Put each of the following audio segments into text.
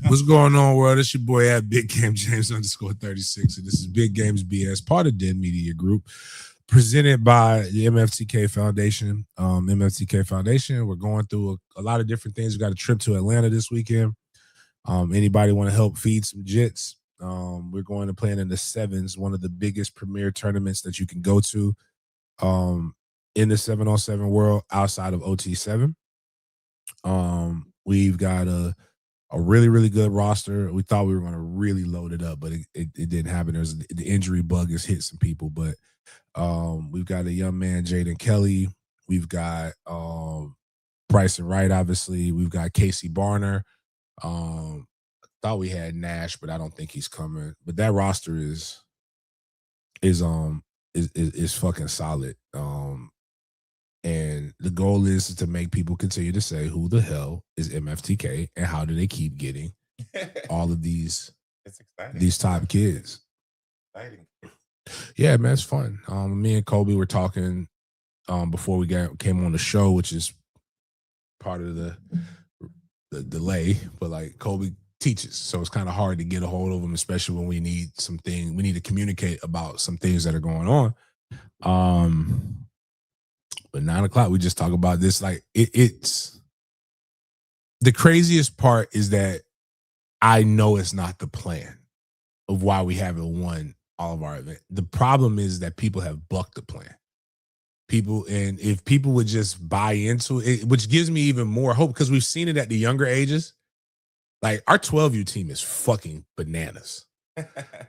What's going on, world? It's your boy at Big Game James _36, and this is Big Games B.S, part of Den Media Group, presented by the MFTK Foundation. MFTK Foundation, we're going through a lot of different things. We got a trip to Atlanta this weekend. Anybody want to help feed some jits? We're going to play in the Sevens, one of the biggest premier tournaments that you can go to in the 7-on-7 world outside of OT7. We've got a really, really good roster. We thought we were going to really load it up, but it didn't happen. The injury bug has hit some people, but we've got a young man, Jaden Kelly. We've got Bryson Wright, obviously. We've got Casey Barner. Thought we had Nash, but I don't think he's coming. But that roster is fucking solid. And the goal is to make people continue to say, who the hell is MFTK and how do they keep getting all of these top kids? Exciting. Yeah, man, it's fun. Me and Kobe were talking before we came on the show, which is part of the delay, but like Kobe teaches, so it's kind of hard to get a hold of him, especially when we need to communicate about some things that are going on. But 9 o'clock, we just talk about this. Like it's the craziest part is that I know it's not the plan of why we haven't won all of our events. The problem is that people have bucked the plan. And if people would just buy into it, which gives me even more hope, because we've seen it at the younger ages. Like our 12U team is fucking bananas.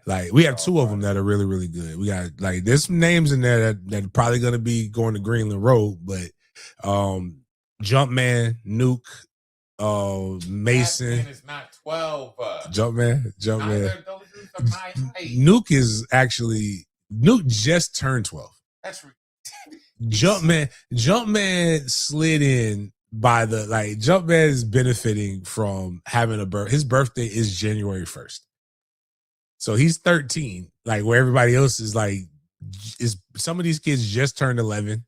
Like we have two of them that are really, really good. We got like there's some names in there that are probably gonna be going to Greenland Road, but Jumpman, Nuke, Mason. That man is not 12. Jumpman. Those dudes are my height. Nuke just turned 12. That's Jumpman slid in by Jumpman is benefiting from having his birthday is January 1st. So he's 13, like where everybody else is some of these kids just turned 11.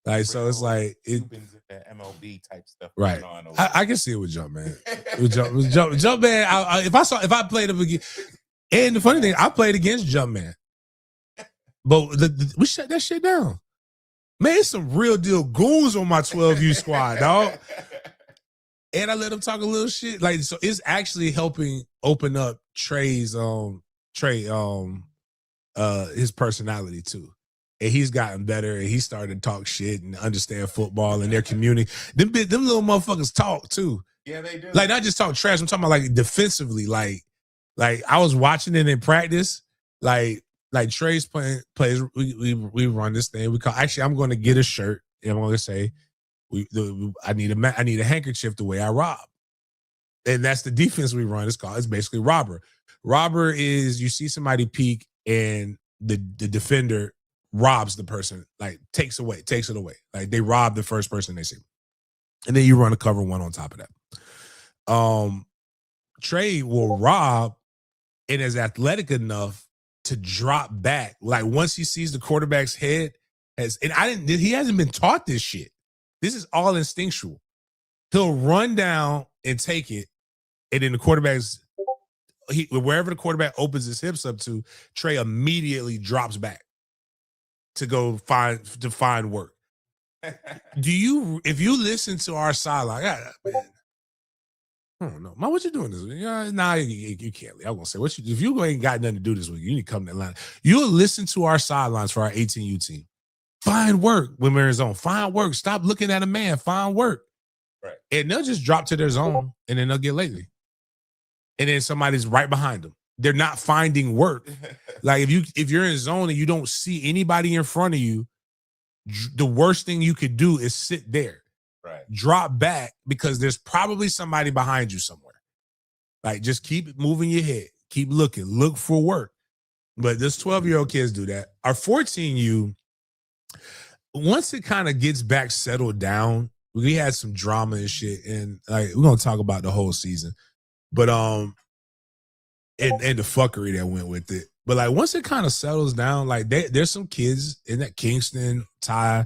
Like, so it's like MLB type stuff. Right. I can see it with Jumpman. Jumpman, if I played him again, and the funny thing, I played against Jumpman. But we shut that shit down. Man, it's some real deal goons on my 12U squad, dog. And I let him talk a little shit. Like, so it's actually helping open up Trey's his personality too. And he's gotten better and he started to talk shit and understand football and their community. Them little motherfuckers talk too. Yeah, they do. Like, not just talk trash. I'm talking about like defensively. Like I was watching it in practice. Like Trey's plays. We run this thing. I'm going to get a shirt and I'm going to say, I need a handkerchief the way I rob. And that's the defense we run. It's basically robber. Robber is you see somebody peek and the defender robs the person, like takes it away. Like they rob the first person they see. And then you run a cover one on top of that. Trey will rob and is athletic enough to drop back. Like once he sees the quarterback's head he hasn't been taught this shit. This is all instinctual. He'll run down and take it, and then wherever the quarterback opens his hips up to, Trey immediately drops back to go find work. If you listen to our sideline, man, I don't know, man, what you doing this week? Nah, you can't. I won't say if you ain't got nothing to do this week, you need to come to Atlanta. You'll listen to our sidelines for our 18U team. Find work when we're in zone. Find work. Stop looking at a man. Find work. Right. And they'll just drop to their zone and then they'll get lazy. And then somebody's right behind them. They're not finding work. Like if you're in zone and you don't see anybody in front of you, the worst thing you could do is sit there. Right. Drop back because there's probably somebody behind you somewhere. Like just keep moving your head. Keep looking. Look for work. But this 12-year-old kids do that. Our 14U, once it kind of gets back settled down, we had some drama and shit. And like we're gonna talk about the whole season. But and the fuckery that went with it. But like once it kind of settles down, like there's some kids in that Kingston, Ty,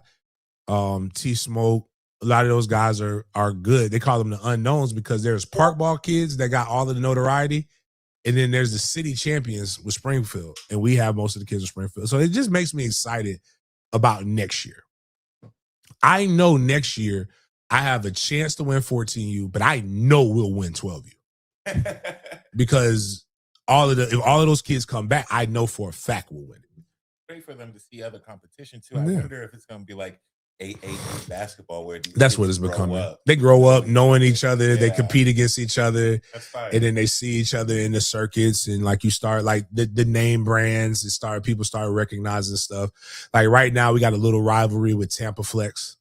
T Smoke. A lot of those guys are good. They call them the unknowns because there's park ball kids that got all of the notoriety. And then there's the city champions with Springfield. And we have most of the kids with Springfield. So it just makes me excited about next year. I know next year I have a chance to win 14U, but I know we'll win 12U. Because if all of those kids come back, I know for a fact we'll win it. Great for them to see other competition too. I wonder if it's going to be like 8A basketball where that's what it's becoming. They grow up knowing each other. Yeah. They compete against each other. And then they see each other in the circuits. And like you start like the name brands and people start recognizing stuff. Like right now we got a little rivalry with Tampa Flex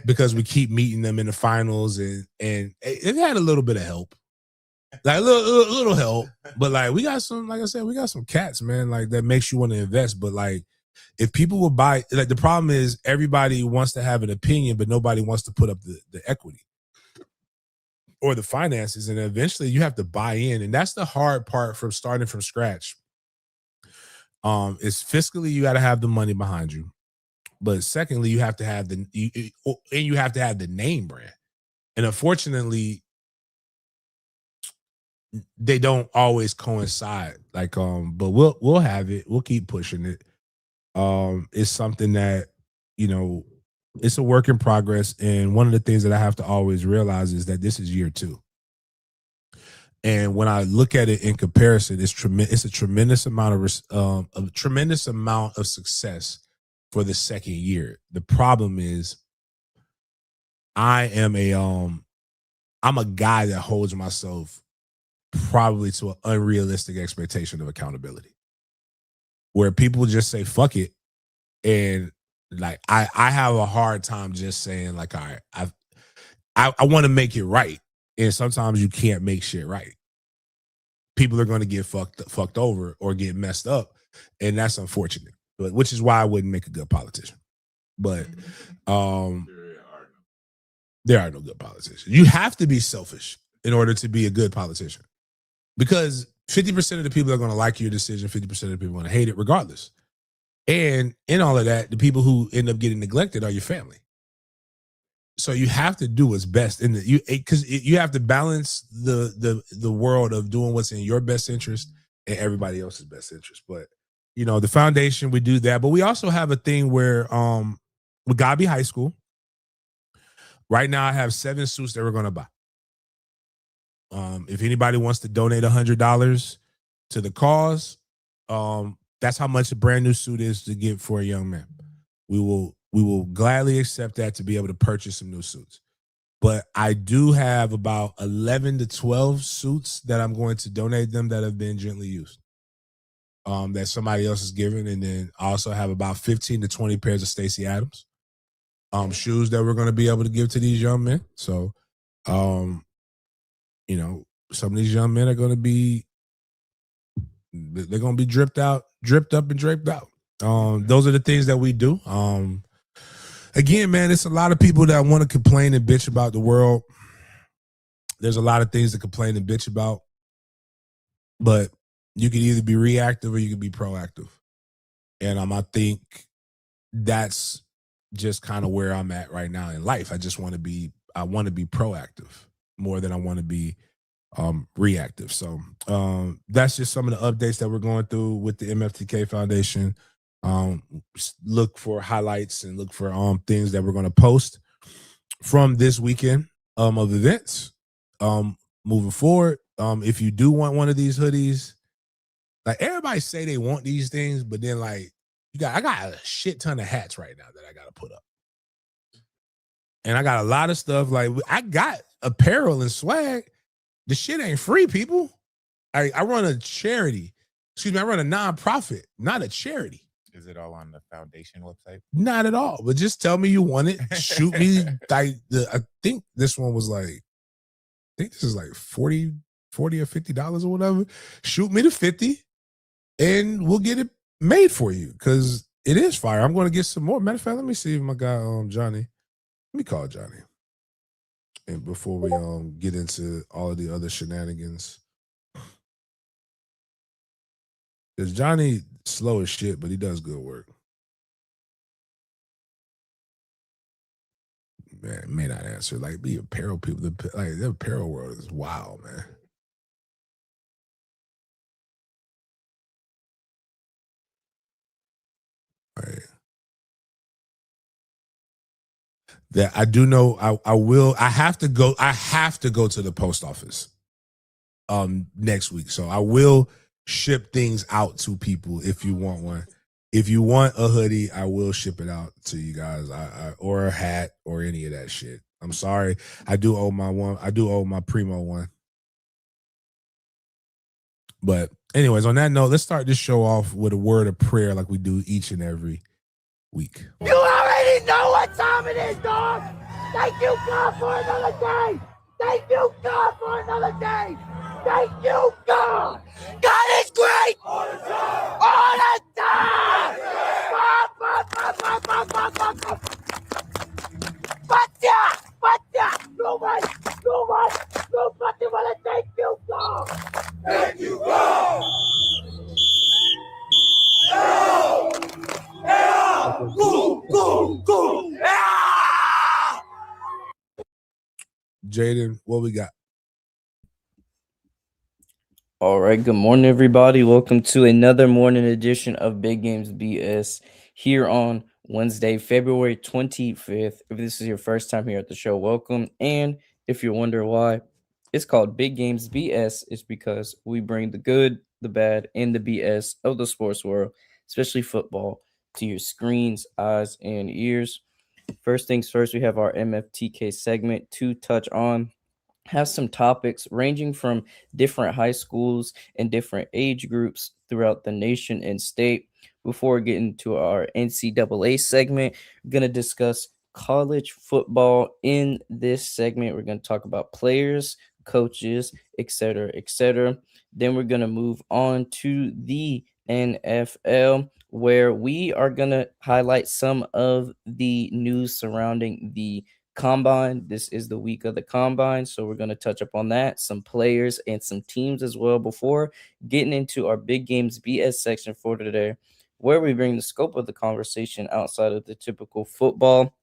because we keep meeting them in the finals and it had a little bit of help. Like a little help. But like we got some, like I said, we got some cats, man, like that makes you want to invest. But like if people will buy, like the problem is everybody wants to have an opinion, but nobody wants to put up the equity or the finances. And eventually you have to buy in. And that's the hard part from starting from scratch. Is fiscally, you got to have the money behind you. But secondly, you have to have you have to have the name brand. And unfortunately, they don't always coincide. Like, but we'll have it. We'll keep pushing it. It's something that, it's a work in progress. And one of the things that I have to always realize is that this is year 2. And when I look at it in comparison, it's a tremendous amount of success for the second year. The problem is I'm a guy that holds myself probably to an unrealistic expectation of accountability. Where people just say fuck it, and like I have a hard time just saying like, all right, I want to make it right, and sometimes you can't make shit right. People are going to get fucked over or get messed up, and that's unfortunate. But which is why I wouldn't make a good politician. But there are no good politicians. You have to be selfish in order to be a good politician, because 50% of the people are going to like your decision, 50% of the people are going to hate it regardless. And in all of that, the people who end up getting neglected are your family. So you have to do what's best because you have to balance the world of doing what's in your best interest and everybody else's best interest. But the foundation, we do that, but we also have a thing where with Gabi High School right now, I have 7 suits that we're going to buy. If anybody wants to donate $100 to the cause, that's how much a brand new suit is to get for a young man. We will gladly accept that to be able to purchase some new suits. But I do have about 11 to 12 suits that I'm going to donate them that have been gently used. That somebody else is giving, and then I also have about 15 to 20 pairs of Stacey Adams shoes that we're going to be able to give to these young men. So, some of these young men are going to be, they're going to be dripped up and draped out. Those are the things that we do. Again, man, it's a lot of people that want to complain and bitch about the world. There's a lot of things to complain and bitch about, but you can either be reactive or you can be proactive. And I think that's just kind of where I'm at right now in life. I want to be proactive more than I want to be reactive. So that's just some of the updates that we're going through with the MFTK Foundation. Look for highlights and look for things that we're going to post from this weekend of events moving forward. If you do want one of these hoodies, like everybody say they want these things, but then like I got a shit ton of hats right now that I got to put up. And I got a lot of stuff. Like I got apparel and swag. The shit ain't free, people. I run a charity Excuse me, I run a nonprofit, not a charity. Is it all on the foundation website? Not at all. But just tell me you want it. Shoot me. I think this one was like, I think this is like 40 or $50 or whatever. Shoot me the 50 and we'll get it made for you because it is fire. I'm going to get some more. Matter of fact, let me see if my guy Johnny. Let me call Johnny. And before we get into all of the other shenanigans. Because Johnny slow as shit, but he does good work. Man, may not answer. Like, the apparel people, like, the apparel world is wild, man. Right. That I do know I have to go to the post office next week. So I will ship things out to people if you want one. If you want a hoodie, I will ship it out to you guys. Or a hat or any of that shit. I'm sorry. I do owe my Primo one. But anyways, on that note, let's start this show off with a word of prayer like we do each and every week. You already know what time it is, dog. Thank you, God, for another day. Thank you, God, for another day. Thank you, God. God is great. All the time. All the time. Nobody wanna thank you, God. Thank you, God. Go. Jaden, what we got? All right, good morning, everybody. Welcome to another morning edition of Big Games BS here on Wednesday, February 25th. If this is your first time here at the show, welcome. And if you're wondering why it's called Big Games BS, it's because we bring the good, the bad, and the BS of the sports world, especially football, to your screens, eyes, and ears. First things first, we have our MFTK segment to touch on. Have some topics ranging from different high schools and different age groups throughout the nation and state. Before getting to our NCAA segment, we're going to discuss college football in this segment. We're going to talk about players, coaches, etc., etc. Then we're going to move on to the NFL, where we are going to highlight some of the news surrounding the Combine. This is the week of the Combine, so we're going to touch up on that, some players and some teams as well, before getting into our Big Games BS section for today, where we bring the scope of the conversation outside of the typical football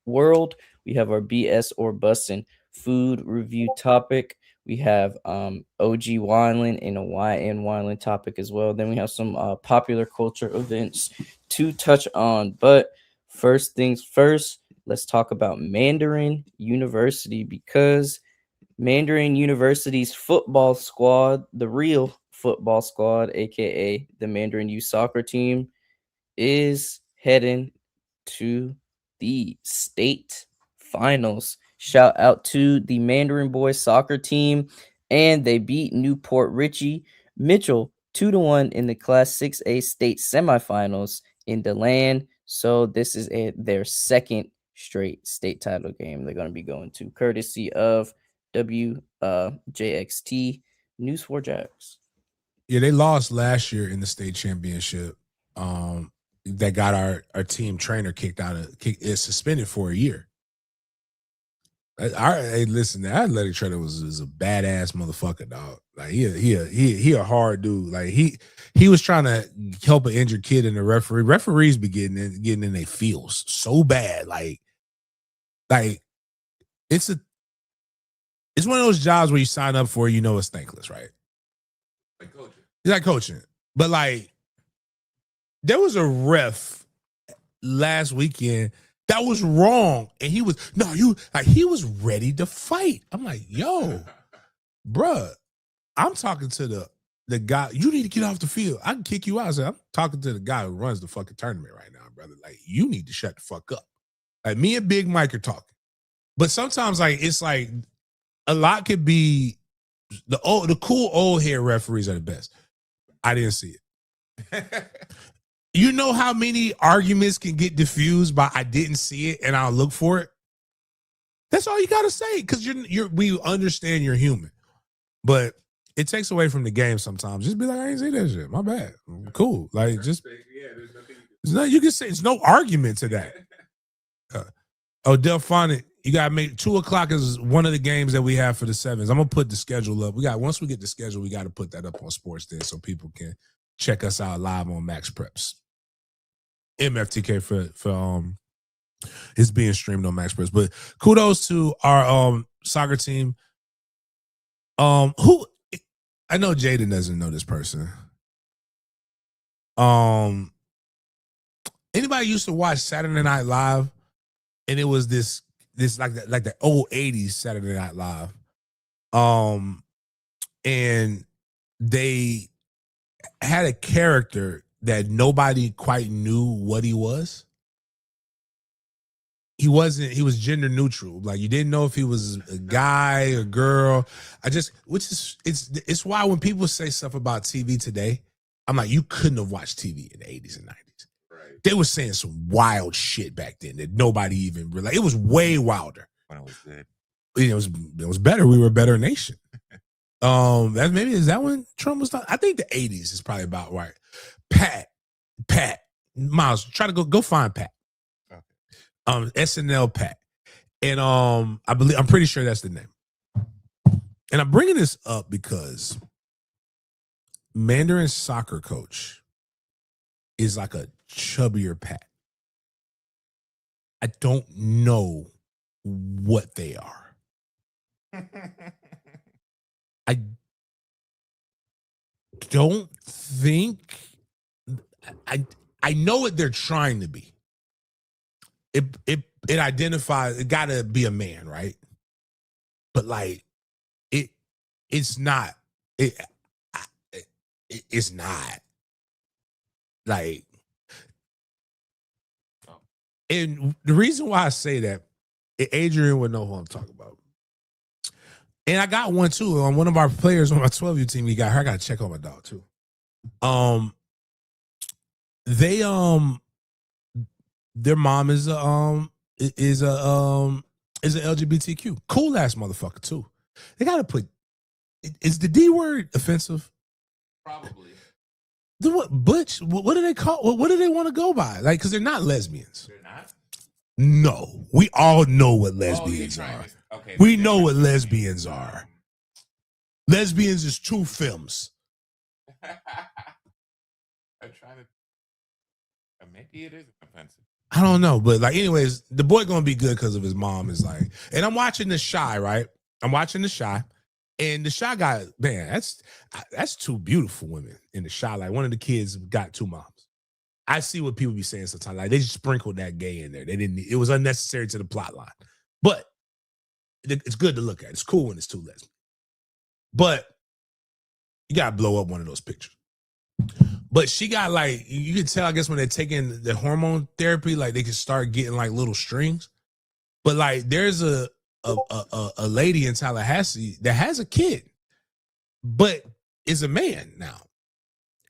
world. We have our BS or Bussin' food review topic. We have OG Wineland and a YN Wineland topic as well. Then we have some popular culture events to touch on. But first things first, let's talk about Mandarin University, because Mandarin University's football squad, the real football squad, aka the Mandarin U soccer team, is heading to the state finals. Shout out to the Mandarin boys soccer team, and they beat Newport Richie Mitchell 2-1 in the Class 6A state semifinals in DeLand. So this is their second straight state title game they're going to be going to, courtesy of WJXT News 4 Jags. Yeah, they lost last year in the state championship. That got our team trainer is suspended for a year. Hey, listen, the athletic trainer was a badass motherfucker, dog. Like he a hard dude. Like he was trying to help an injured kid, and the referees be getting in their feels so bad. Like it's one of those jobs where you sign up for, it's thankless, right? Like coaching. It's like coaching, but like there was a ref last weekend that was wrong, and he was ready to fight. I'm like, yo, bruh, I'm talking to the guy. You need to get off the field. I can kick you out. I said, I'm talking to the guy who runs the fucking tournament right now, brother. Like, you need to shut the fuck up. Like, me and Big Mike are talking, but sometimes like it's like a lot could be the cool old hair referees are the best. I didn't see it. You know how many arguments can get diffused by I didn't see it and I'll look for it? That's all you gotta say, because we understand you're human. But it takes away from the game sometimes. Just be like, I ain't see that shit. My bad. Cool. Like, just there's nothing you can say. It's no argument to that. Delphonic, you gotta make 2:00 is one of the games that we have for the sevens. I'm gonna put the schedule up. Once we get the schedule, we gotta put that up on Sports Day so people can check us out live on Max Preps. MFTK for it's being streamed on Max Preps. But kudos to our soccer team. Who I know Jaden doesn't know this person. Anybody used to watch Saturday Night Live, and it was this like the old 80s Saturday Night Live. And they had a character that nobody quite knew what he was. He was gender neutral. Like, you didn't know if he was a guy or girl. It's why when people say stuff about TV today, I'm like, you couldn't have watched TV in the 80s and 90s. Right. They were saying some wild shit back then that nobody even realized. It was way wilder. When it was good. It was better. We were a better nation. Is that when Trump was talking? I think the 80s is probably about right. Pat, Miles, try to go find Pat. Okay. SNL Pat. And I'm pretty sure that's the name. And I'm bringing this up because Mandarin soccer coach is like a chubbier Pat. I don't know what they are. I don't think I know what they're trying to be. It identifies, it gotta be a man, right? But like it's not it's not like, and the reason why I say that, Adrian would know who I'm talking about. And I got one too. On one of our players on my 12U team, he got her. I gotta check on my dog too. Their mom is a LGBTQ. Cool ass motherfucker too. They gotta put, is the D word offensive? Probably. What butch? What do they call? What do they want to go by? Like, because they're not lesbians. They're not? No, we all know what lesbians are. Okay, we know what lesbians are. Lesbians is two films. I'm trying to. Maybe it is offensive. I don't know, but like, anyways, the boy gonna be good because of his mom is like. And I'm watching The Shy, right? I'm watching The Shy, and The Shy guy, man, that's two beautiful women in The Shy. Like, one of the kids got two moms. I see what people be saying sometimes. Like, they just sprinkled that gay in there. They didn't. It was unnecessary to the plot line, but it's good to look at. It's cool when it's two lesbians, but you gotta blow up one of those pictures. But she got, like, you can tell, I guess, when they're taking the hormone therapy, like, they can start getting like little strings. But like, there's a lady in Tallahassee that has a kid, but is a man now,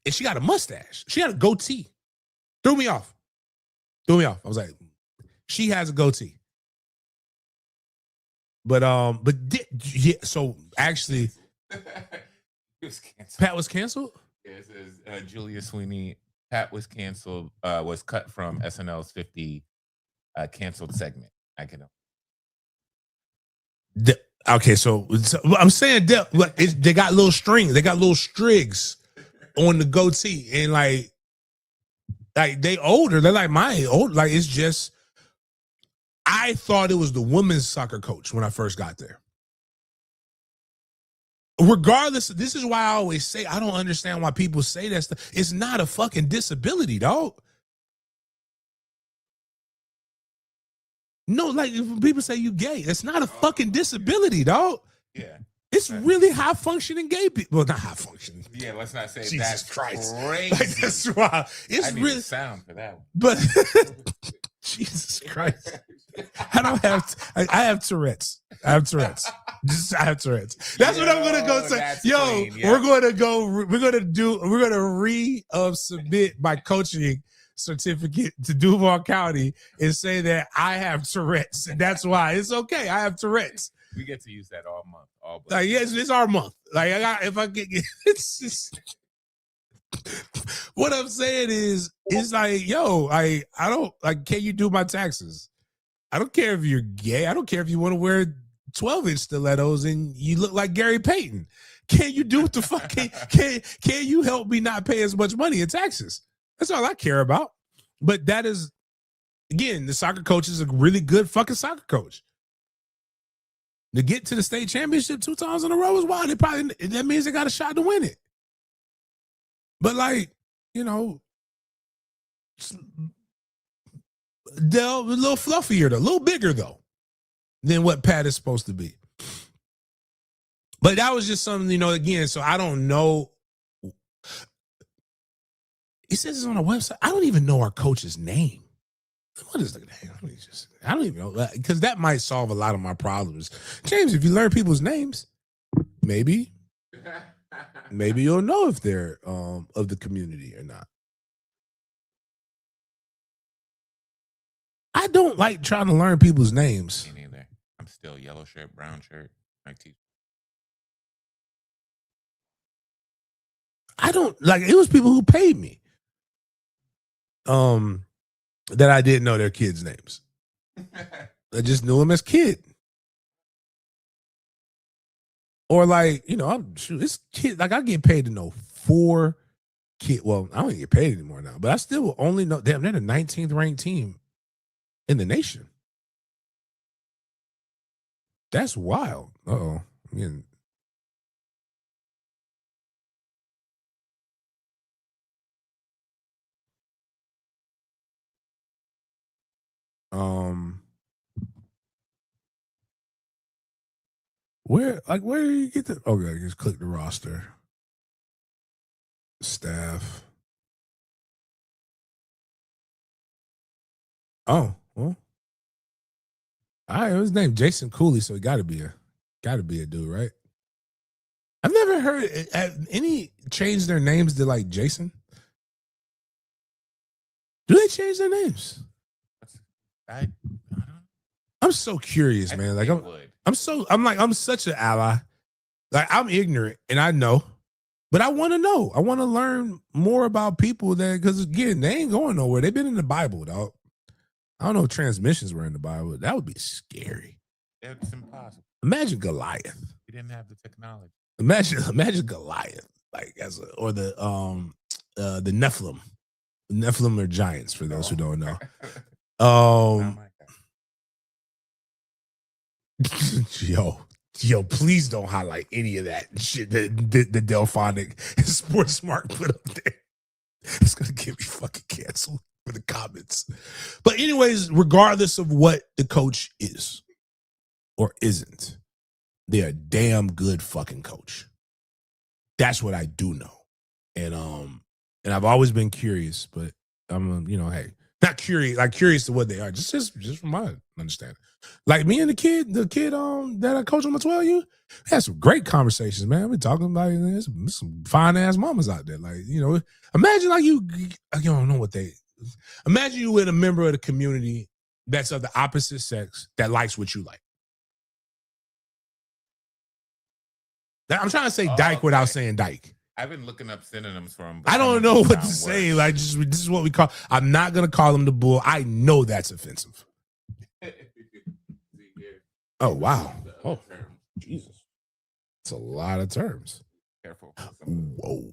and she got a mustache. She had a goatee. Threw me off. I was like, she has a goatee. But yeah. So actually, Pat was canceled. Yes, Julia Sweeney. Pat was canceled. Was cut from SNL's 50 canceled segment. I can. Okay, so I'm saying they got little strings. They got little strigs on the goatee, and like they older. They're like my old. Like, it's just. I thought it was the women's soccer coach when I first got there. Regardless, this is why I always say I don't understand why people say that stuff. It's not a fucking disability, dog. No, like, if people say you gay, it's not a fucking disability, dog. Yeah. It's really high functioning gay people. Well, not high functioning. Yeah, let's not say Jesus that's Christ. Crazy. Like, that's why it's really sound for that one. But Jesus Christ. I have Tourette's. I have Tourette's. Just I have Tourette's. That's what I'm gonna go say. That's Yo, clean, yeah. we're gonna submit my coaching certificate to Duval County and say that I have Tourette's, and that's why it's okay. I have Tourette's. We get to use that all month. All month. Like, yes, it's our month. Like, if I get, it's just. What I'm saying is, it's like, yo, I don't like. Can you do my taxes? I don't care if you're gay. I don't care if you want to wear 12-inch stilettos and you look like Gary Payton. Can you do what the fuck? Can you help me not pay as much money in taxes? That's all I care about. But that is, again, the soccer coach is a really good fucking soccer coach. To get to the state championship 2 times in a row is wild. That means they got a shot to win it. But like, you know, they're a little fluffier, though, a little bigger though, than what Pat is supposed to be. But that was just something, you know, again, so I don't know. It says it's on our website. I don't even know our coach's name. What is the name? I don't even know, because that might solve a lot of my problems. James, if you learn people's names, maybe you'll know if they're of the community or not. I don't like trying to learn people's names. Me neither. I'm still yellow shirt, brown shirt, white t-shirt. I don't like. It was people who paid me. That I didn't know their kids' names. I just knew them as kid. Or like, you know, this kid, like I get paid to know 4 kids. Well, I don't get paid anymore now, but I still will only know, damn, they're the 19th ranked team in the nation. That's wild. Uh-oh. I mean, where do you get the, okay, just click the roster. Staff. Oh, well. All right, his name Jason Cooley, so he gotta be a dude, right? I've never heard any change their names to like Jason. Do they change their names? I don't know. I'm so curious, I man. think Like they would. I'm such an ally. Like I'm ignorant and I know, but I want to know. I want to learn more about people that, because again, they ain't going nowhere. They've been in the Bible, dog. I don't know if transmissions were in the Bible. That would be scary. It's impossible. Imagine Goliath. We didn't have the technology. Imagine Goliath, like or the Nephilim. Nephilim are giants, for those who don't know. Oh my God. Yo, please don't highlight any of that shit that the Delphonic Sports Smart put up there. It's gonna get me fucking canceled for the comments. But anyways, regardless of what the coach is or isn't, they're a damn good fucking coach. That's what I do know. And I've always been curious, but I'm, you know, hey, not curious, like curious to what they are. Just from my understanding. Like me and the kid that I coach on my 12U, had some great conversations, man. We're talking about some fine ass mamas out there. Like, you know, imagine like you don't know what they. Imagine you with a member of the community that's of the opposite sex that likes what you like. I'm trying to say dyke without saying dyke. I've been looking up synonyms for them. I don't know what to say. Like, this is what we call. I'm not gonna call him the bull. I know that's offensive. Oh wow! Oh Jesus! It's a lot of terms. Careful. Whoa!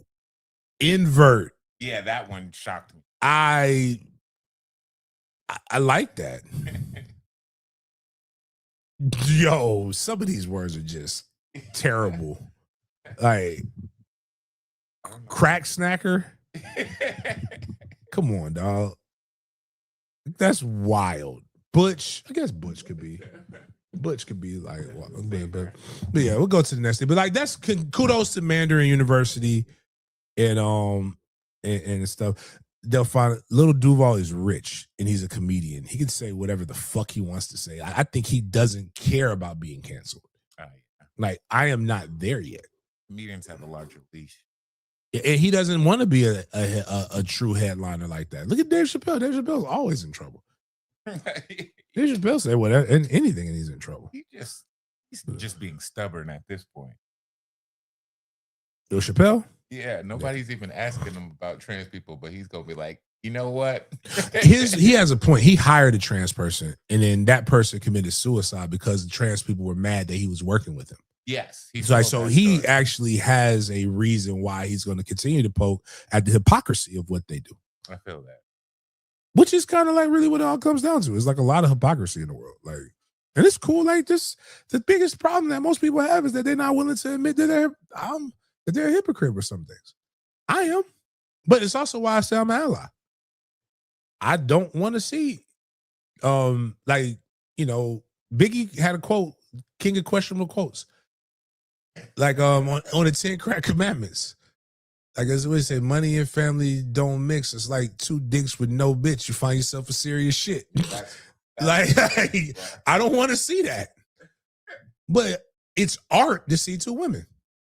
Invert. Yeah, that one shocked me. I like that. Yo, some of these words are just terrible. Like crack snacker. Come on, dog. That's wild. Butch. I guess Butch could be like, but yeah, we'll go to the next thing. But like, that's kudos to Mandarin University and stuff. They'll find little Duval is rich and he's a comedian. He can say whatever the fuck he wants to say. I think he doesn't care about being canceled. Like, I am not there yet. Comedians have a larger leash. And he doesn't want to be a true headliner like that. Look at Dave Chappelle. Dave Chappelle's always in trouble. Dave Chappelle said whatever and anything, and he's in trouble. He's just being stubborn at this point. Dave Chappelle? Yeah, nobody's even asking him about trans people, but he's gonna be like, you know what? He has a point. He hired a trans person, and then that person committed suicide because the trans people were mad that he was working with him. Yes. So he actually has a reason why he's going to continue to poke at the hypocrisy of what they do. I feel that. Which is kind of like really what it all comes down to. It's like a lot of hypocrisy in the world. Like, and it's cool. Like this, the biggest problem that most people have is that they're not willing to admit that they're a hypocrite with some things. I am, but it's also why I say I'm an ally. I don't want to see, Biggie had a quote, king of questionable quotes, like on the 10 Commandments. Like as we say, money and family don't mix. It's like two dicks with no bitch. You find yourself a serious shit. I don't want to see that. But it's art to see two women.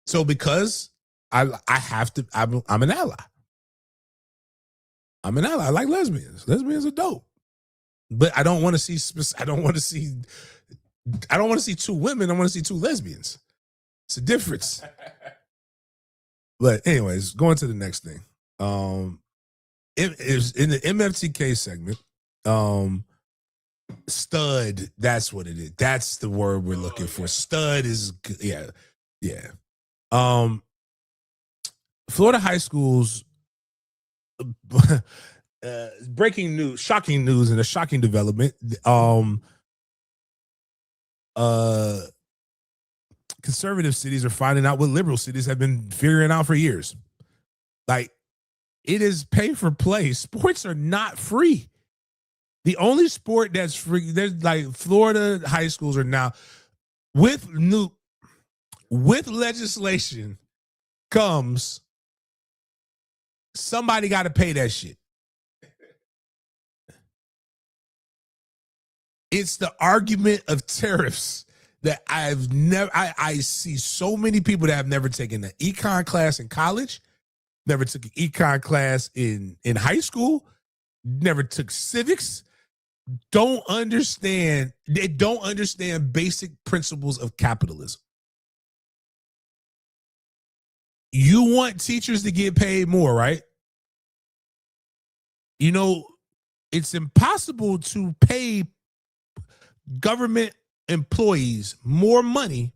So because I have to, I'm an ally. I'm an ally. I like lesbians. Lesbians are dope. But I don't want to see two women. I want to see two lesbians. It's a difference. But anyways, going to the next thing. It is in the MFTK segment. Stud, that's what it is. That's the word we're looking for. Stud is yeah. Florida high schools. Breaking news, shocking news, and a shocking development. Conservative cities are finding out what liberal cities have been figuring out for years. Like, it is pay for play. Sports are not free. The only sport that's free, there's like Florida high schools are now with legislation comes somebody got to pay that shit. It's the argument of tariffs that I see so many people that have never taken an econ class in college, never took an econ class in high school, never took civics, they don't understand basic principles of capitalism. You want teachers to get paid more, right? You know, it's impossible to pay government employees more money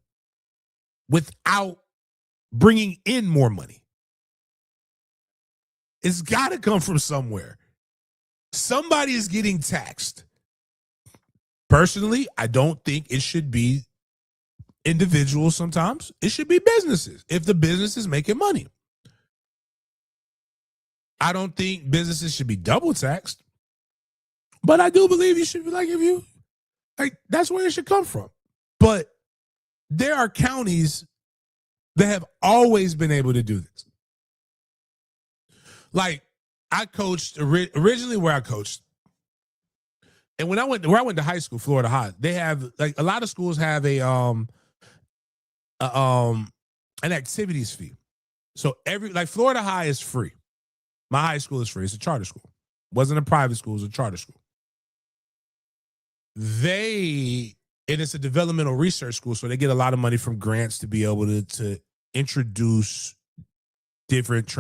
without bringing in more money. It's got to come from somewhere. Somebody is getting taxed. Personally, I don't think it should be individuals sometimes. It should be businesses if the business is making money. I don't think businesses should be double taxed. But I do believe you should be that's where it should come from. But there are counties that have always been able to do this. Like, I coached originally where I coached. And when I went to high school, Florida High, they have like a lot of schools have an activities fee. So Florida High is free. My high school is free. It's a charter school. It wasn't a private school, it was a charter school. And it's a developmental research school, so they get a lot of money from grants to be able to introduce different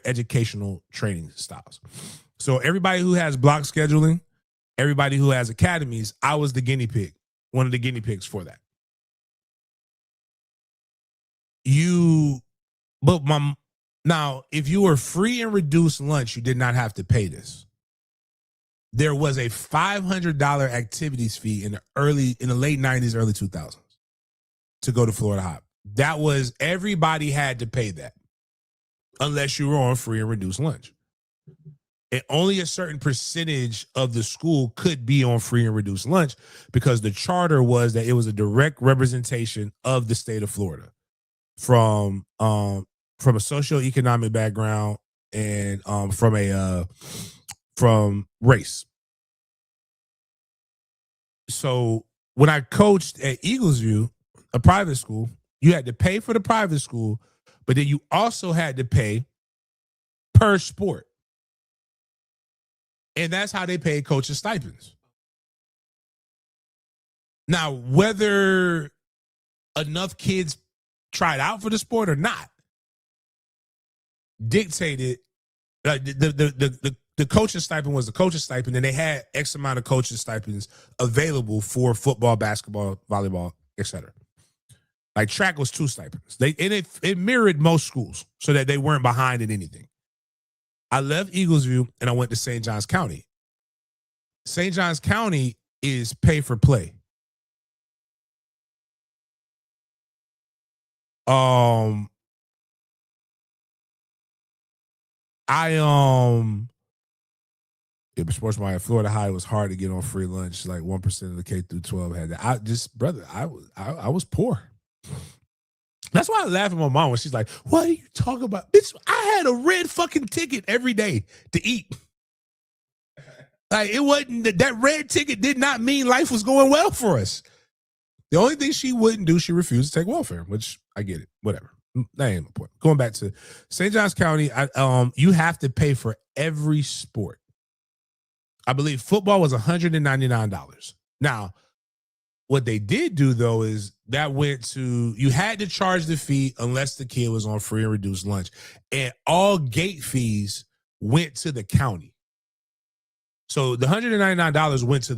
educational training styles. So everybody who has block scheduling, everybody who has academies, I was the guinea pig, one of the guinea pigs for that. Now, if you were free and reduced lunch, you did not have to pay this. There was a $500 activities fee in the late 90s, early 2000s to go to Florida High. That was, everybody had to pay that unless you were on free and reduced lunch. And only a certain percentage of the school could be on free and reduced lunch because the charter was that it was a direct representation of the state of Florida from a socioeconomic background and from race. So when I coached at Eaglesview, a private school, you had to pay for the private school, but then you also had to pay per sport. And that's how they paid coaches stipends. Now, whether enough kids tried out for the sport or not dictated the coach's stipend was the coach's stipend, and they had X amount of coach's stipends available for football, basketball, volleyball, etc. Like track was 2 stipends. It mirrored most schools so that they weren't behind in anything. I left Eaglesview and I went to St. Johns County. St. Johns County is pay for play. Sports Mart at Florida High was hard to get on free lunch. Like 1% of the K through 12 had that. I was poor. That's why I laugh at my mom when she's like, "What are you talking about? Bitch, I had a red fucking ticket every day to eat." Like it wasn't that red ticket did not mean life was going well for us. The only thing she wouldn't do, she refused to take welfare, which I get it. Whatever. That ain't my point. Going back to St. Johns County, you have to pay for every sport. I believe football was $199. Now, what they did do, though, is that went to, you had to charge the fee unless the kid was on free and reduced lunch. And all gate fees went to the county. So the $199 went to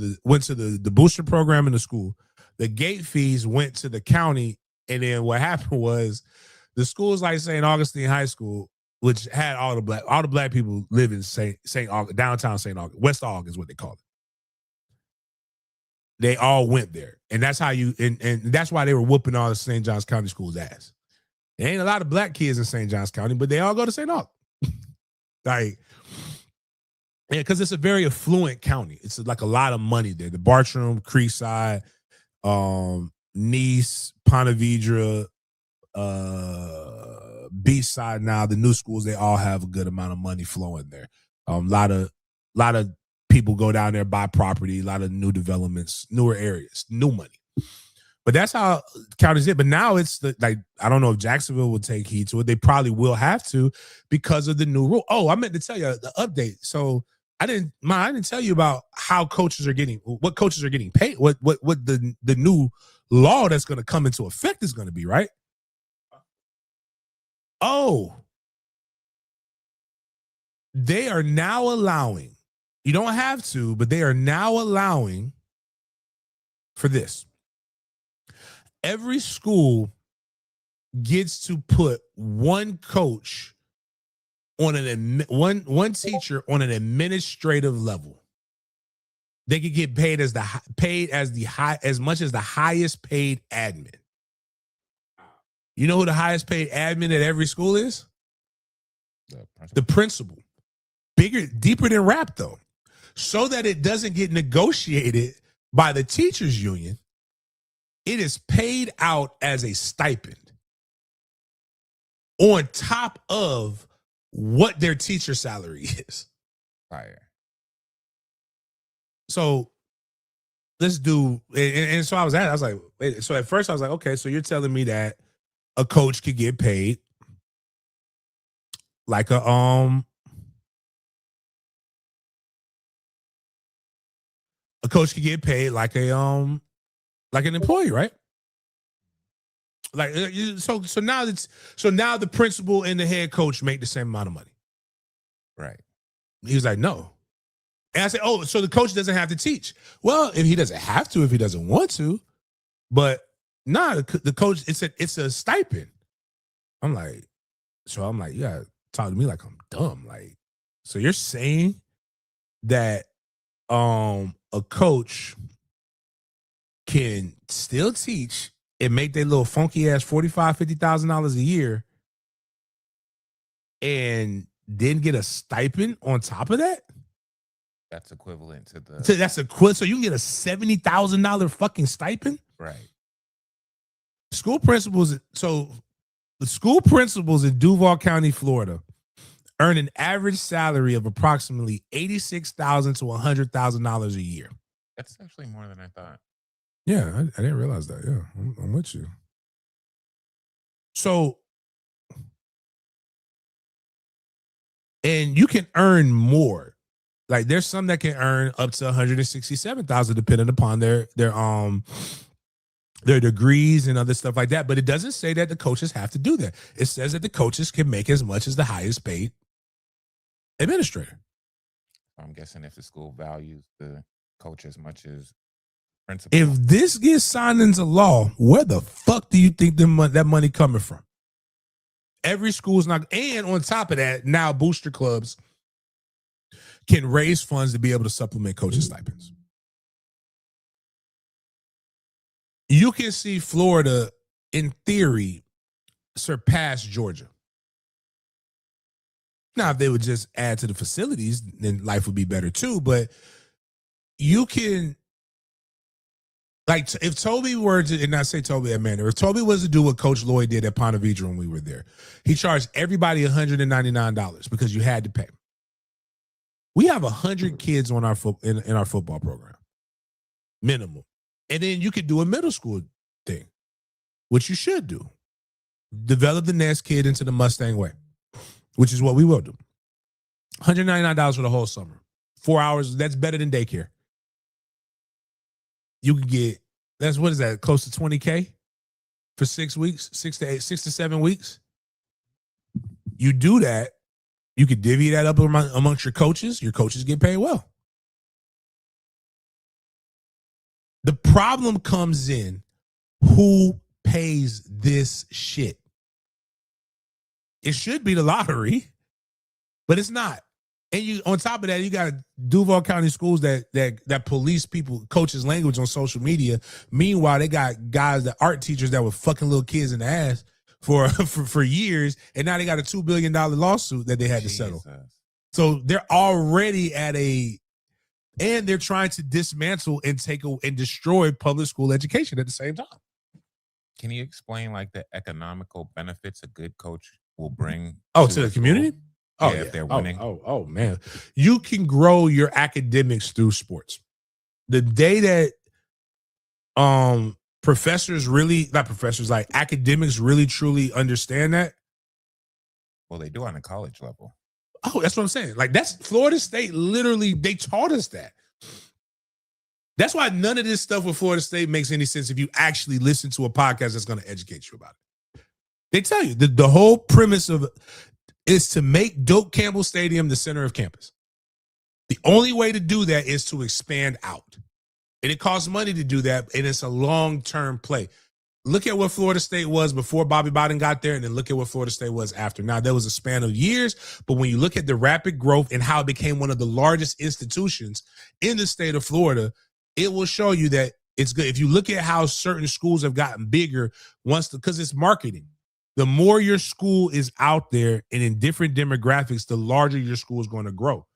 the booster program in the school. The gate fees went to the county. And then what happened was the schools like St. Augustine High School, which had all the black people live in St. Augustine, downtown St. Augustine, West Aug is what they call it. They all went there. And that's how and that's why they were whooping all the St. Johns County schools' ass. There ain't a lot of black kids in St. Johns County, but they all go to St. Aug. Like, yeah, because it's a very affluent county. It's like a lot of money there. The Bartram, Creekside, Nice, Ponte Vedra, Beachside now, the new schools, they all have a good amount of money flowing there. A lot of people go down there, buy property, a lot of new developments, newer areas, new money. But that's how counties did. But now it's like, I don't know if Jacksonville will take heed to it. They probably will have to because of the new rule. Oh, I meant to tell you the update. So I didn't tell you about how coaches are getting, what coaches are getting paid, what the new law that's going to come into effect is going to be, right? Oh, they are now allowing, you don't have to, but they are now allowing for this. Every school gets to put one coach on one teacher on an administrative level. They could get paid as much as the highest paid admin. You know who the highest paid admin at every school is? The principal. Deeper than rap though. So that it doesn't get negotiated by the teachers union, it is paid out as a stipend on top of what their teacher salary is. Fire. So let's do, and so I was like, wait, so at first I was like, okay, so you're telling me that a coach could get paid like a coach could get paid like an employee, right? Like so now the principal and the head coach make the same amount of money, right? He was like, no. And I said, oh, so the coach doesn't have to teach. Well, if he doesn't have to, if he doesn't want to, but nah, the coach, it's a stipend. I'm like, you gotta talk to me like I'm dumb. Like, so you're saying that a coach can still teach and make their little funky ass $45,000-$50,000 a year and then get a stipend on top of that? That's equivalent to the. So you can get a $70,000 fucking stipend, right? School principals. So the school principals in Duval County, Florida, earn an average salary of approximately $86,000 to $100,000 a year. That's actually more than I thought. Yeah, I didn't realize that. Yeah, I'm with you. So, and you can earn more. Like there's some that can earn up to 167,000 depending upon their degrees and other stuff like that. But it doesn't say that the coaches have to do that. It says that the coaches can make as much as the highest paid administrator. I'm guessing if the school values the coach as much as principal. If this gets signed into law, where the fuck do you think that money coming from? Every school's not, and on top of that, now booster clubs can raise funds to be able to supplement coaches' stipends. You can see Florida, in theory, surpass Georgia. Now, if they would just add to the facilities, then life would be better too. But you can, like, if Toby were to, and I say Toby at Manor, if Toby was to do what Coach Lloyd did at Ponte Vedra when we were there, he charged everybody $199 because you had to pay. We have 100 kids on our in our football program, minimum. And then you could do a middle school thing, which you should do. Develop the next kid into the Mustang way, which is what we will do. $199 for the whole summer. 4 hours, that's better than daycare. You can get, that's what is that, close to $20K for 6 weeks, 6 to 7 weeks. You do that, you could divvy that up amongst your coaches. Your coaches get paid well. The problem comes in who pays this shit. It should be the lottery, but it's not. And you, on top of that, you got Duval County schools that police people, coaches' language on social media. Meanwhile, they got guys, that art teachers that were fucking little kids in the ass for years, and now they got a $2 billion lawsuit that they had to settle. So they're already at and they're trying to dismantle and and destroy public school education at the same time. Can you explain like the economical benefits a good coach will bring? To the community? School? Oh, yeah, if they're winning. Oh, man. You can grow your academics through sports. The day that professors really, not professors, like academics really truly understand that. Well, they do on a college level. Oh, that's what I'm saying. Like, that's Florida State, literally, they taught us that. That's why none of this stuff with Florida State makes any sense if you actually listen to a podcast that's going to educate you about it. They tell you the whole premise of is to make Doak Campbell Stadium the center of campus. The only way to do that is to expand out. And it costs money to do that, and it's a long-term play. Look at what Florida State was before Bobby Bowden got there, and then look at what Florida State was after. Now, there was a span of years, but when you look at the rapid growth and how it became one of the largest institutions in the state of Florida, it will show you that it's good. If you look at how certain schools have gotten bigger, because it's marketing. The more your school is out there and in different demographics, the larger your school is going to grow.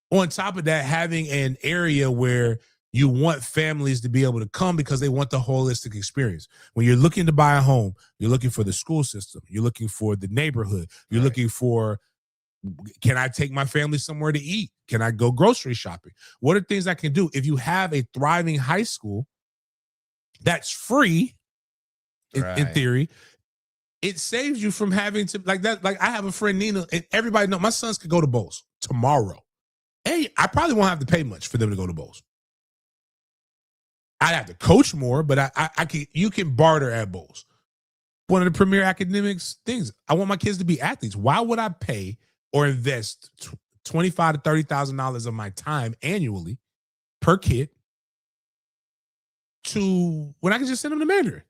On top of that, having an area where you want families to be able to come because they want the holistic experience. When you're looking to buy a home, you're looking for the school system. You're looking for the neighborhood. You're looking for, can I take my family somewhere to eat? Can I go grocery shopping? What are things I can do? If you have a thriving high school that's free, in theory, it saves you from having to, like that. Like I have a friend, Nina, and everybody know my sons could go to bowls tomorrow. Hey, I probably won't have to pay much for them to go to bowls. I'd have to coach more, but I can. You can barter at bowls. One of the premier academics things. I want my kids to be athletes. Why would I pay or invest $25,000 to $30,000 of my time annually per kid to when I can just send them to Mandarin?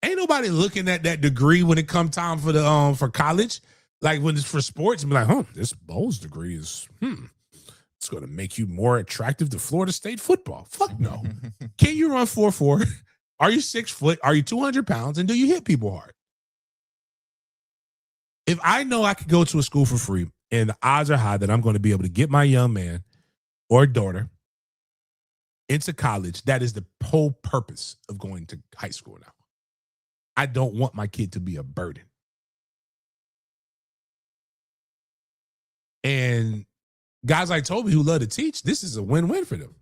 Ain't nobody looking at that degree when it come time for the for college. Like when it's for sports, and be like, this bowls degree is it's going to make you more attractive to Florida State football. Fuck no. Can you run 4.4? Are you 6 foot? Are you 200 pounds? And do you hit people hard? If I know I could go to a school for free and the odds are high that I'm going to be able to get my young man or daughter into college, that is the whole purpose of going to high school now. I don't want my kid to be a burden. And guys like Toby who love to teach, this is a win-win for them.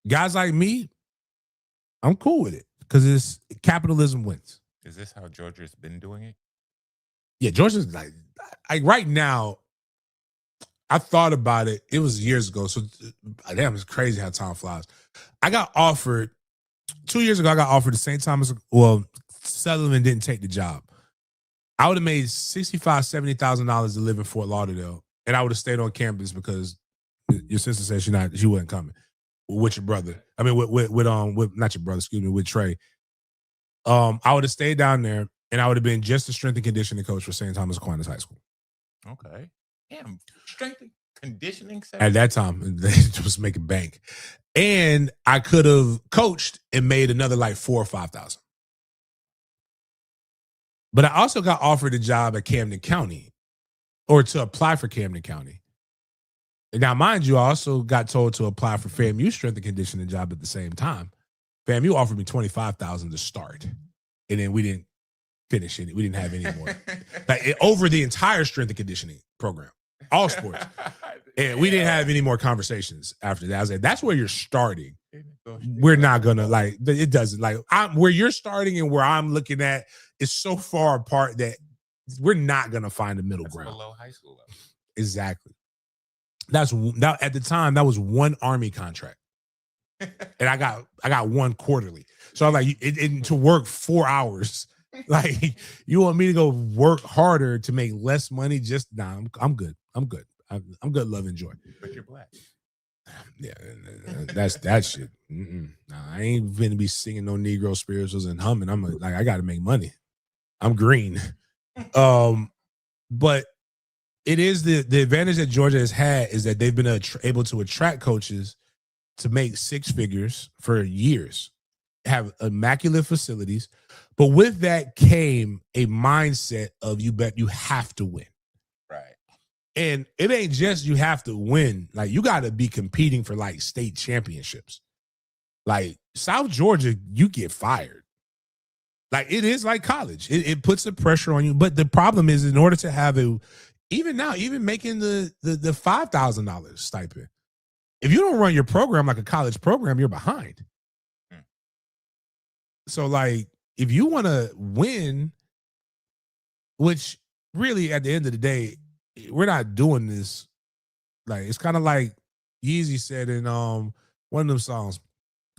Guys like me, I'm cool with it. because capitalism wins. Is this how Georgia's been doing it? Yeah, Georgia's like right now. I thought about it. It was years ago. So damn, it's crazy how time flies. I got offered 2 years ago. I got offered the St. Thomas. Well, Sullivan didn't take the job. I would have made $65,000-$70,000 to live in Fort Lauderdale, and I would have stayed on campus because your sister said she wasn't coming with your brother. I mean, with not your brother. Excuse me, with Trey. I would have stayed down there, and I would have been just a strength and conditioning coach for St. Thomas Aquinas High School. Okay. Damn, strength and conditioning center? At that time, they was making bank. And I could have coached and made another like $4,000 or $5,000. But I also got offered a job at Camden County, or to apply for Camden County. Now, mind you, I also got told to apply for FAMU strength and conditioning job at the same time. FAMU offered me $25,000 to start, and then we didn't finish it. We didn't have any more. Over the entire strength and conditioning program, all sports. And we didn't have any more conversations after that. I was like, that's where you're starting. We're not gonna it doesn't where you're starting and where I'm looking at is so far apart that we're not gonna find a middle ground. Below high school level. Exactly. That at the time that was one Army contract, and I got one quarterly. So I'm like, to work 4 hours. Like, you want me to go work harder to make less money? I'm good. I'm good. I'm good. Love and joy. But you're black. Yeah, that's that shit. Nah, I ain't gonna be singing no Negro spirituals and humming. I got to make money. I'm green. But it is the advantage that Georgia has had is that they've been able to attract coaches to make six figures for years, have immaculate facilities, but with that came a mindset of you have to win. Right. And it ain't just you have to win. Like, you got to be competing for like state championships. Like South Georgia, you get fired. Like, it is like college. It puts the pressure on you. But the problem is, in order to have even making the $5,000 stipend, if you don't run your program like a college program, you're behind. So, like, if you want to win, which really at the end of the day, we're not doing this. Like, it's kind of like Yeezy said in one of them songs,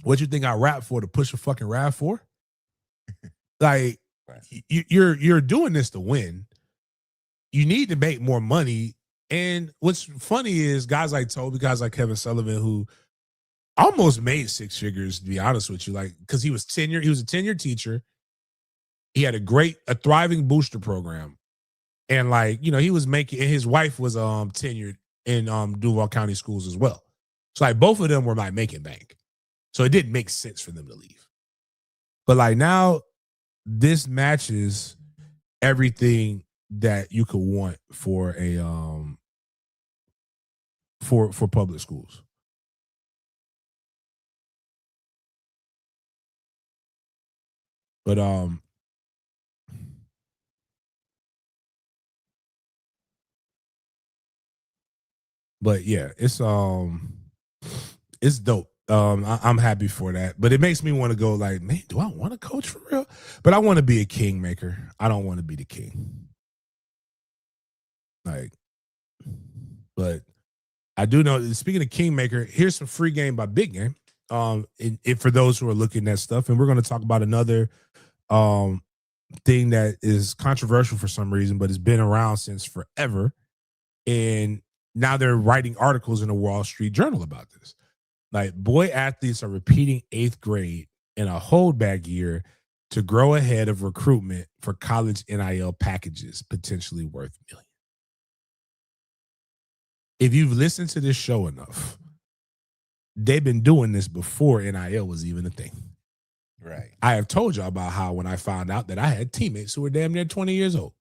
"What you think I rap for? To push a fucking rap for?" Like, you're doing this to win. You need to make more money. And what's funny is guys like Toby, guys like Kevin Sullivan, who almost made six figures, to be honest with you, like, because he was a tenured teacher. He had a thriving booster program. And like, he was making, and his wife was tenured in Duval County schools as well. So like both of them were like making bank. So it didn't make sense for them to leave. But like now, this matches everything that you could want for a for public schools. But yeah, it's dope. I'm happy for that. But it makes me want to go like, man, do I want to coach for real? But I want to be a kingmaker. I don't want to be the king. Like, but I do know, speaking of kingmaker, here's some free game by Big Game. For those who are looking at stuff, and we're going to talk about another thing that is controversial for some reason, but it's been around since forever. And now they're writing articles in the Wall Street Journal about this. Like, boy athletes are repeating 8th grade in a holdback year to grow ahead of recruitment for college NIL packages, potentially worth millions. If you've listened to this show enough, they've been doing this before NIL was even a thing. Right. I have told y'all about how when I found out that I had teammates who were damn near 20 years old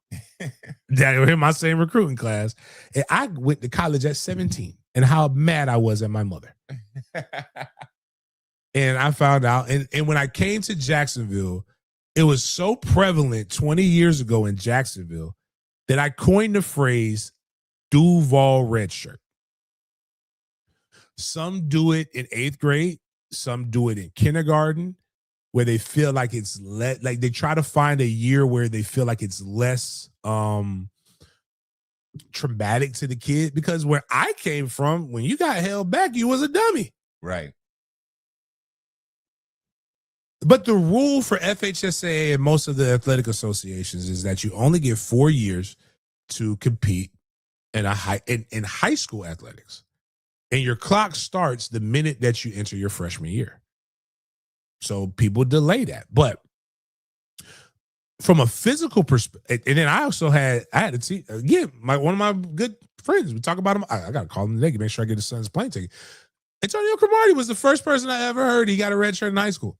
that were in my same recruiting class, and I went to college at 17, and how mad I was at my mother. And I found out, and when I came to Jacksonville, it was so prevalent 20 years ago in Jacksonville that I coined the phrase Duval red shirt. Some do it in 8th grade. Some do it in kindergarten. where they feel like it's like they try to find a year where they feel like it's less traumatic to the kid, because where I came from, when you got held back, you was a dummy. Right. But the rule for FHSAA and most of the athletic associations is that you only get 4 years to compete in high school athletics. And your clock starts the minute that you enter your freshman year. So people delay that. But from a physical perspective, and then I had a team, again, one of my good friends, we talk about him. I got to call him today to make sure I get his son's plane ticket. Antonio Cromartie was the first person I ever heard he got a red shirt in high school.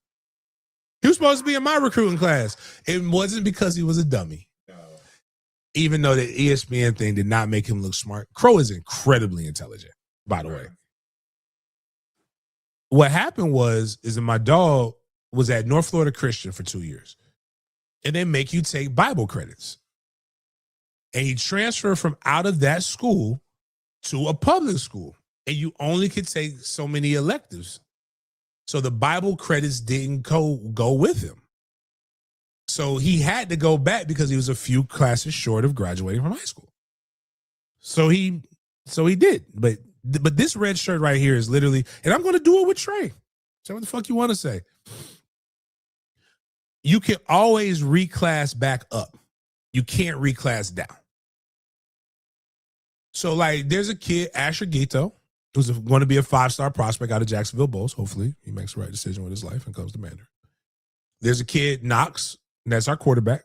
He was supposed to be in my recruiting class. It wasn't because he was a dummy. No. Even though the ESPN thing did not make him look smart. Crow is incredibly intelligent, by the way. What happened is that my dog was at North Florida Christian for 2 years. And they make you take Bible credits. And he transferred from out of that school to a public school. And you only could take so many electives. So the Bible credits didn't go with him. So he had to go back because he was a few classes short of graduating from high school. So he did. But this red shirt right here is literally, and I'm going to do it with Trey. Say what the fuck you want to say. You can always reclass back up. You can't reclass down. So like there's a kid, Asher Gito, who's going to be a 5-star prospect out of Jacksonville Bulls. Hopefully he makes the right decision with his life and comes to Mandarin. There's a kid, Knox, and that's our quarterback.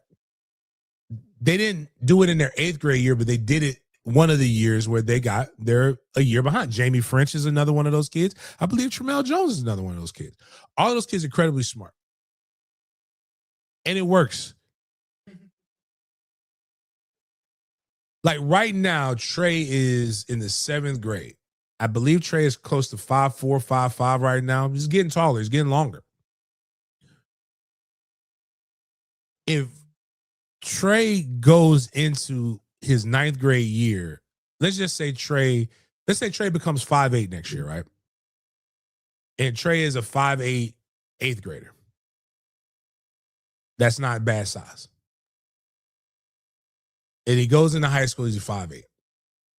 They didn't do it in their 8th grade year, but they did it one of the years where they're a year behind. Jamie French is another one of those kids. I believe Tramel Jones is another one of those kids. All of those kids are incredibly smart. And it works. Like right now, Trey is in the 7th grade. I believe Trey is close to 5'4", 5'5" right now. He's getting taller. He's getting longer. If Trey goes into his 9th grade year, let's say Trey becomes 5'8" next year, right? And Trey is a 5'8" 8th grader. That's not bad size. And he goes into high school, he's a 5'8".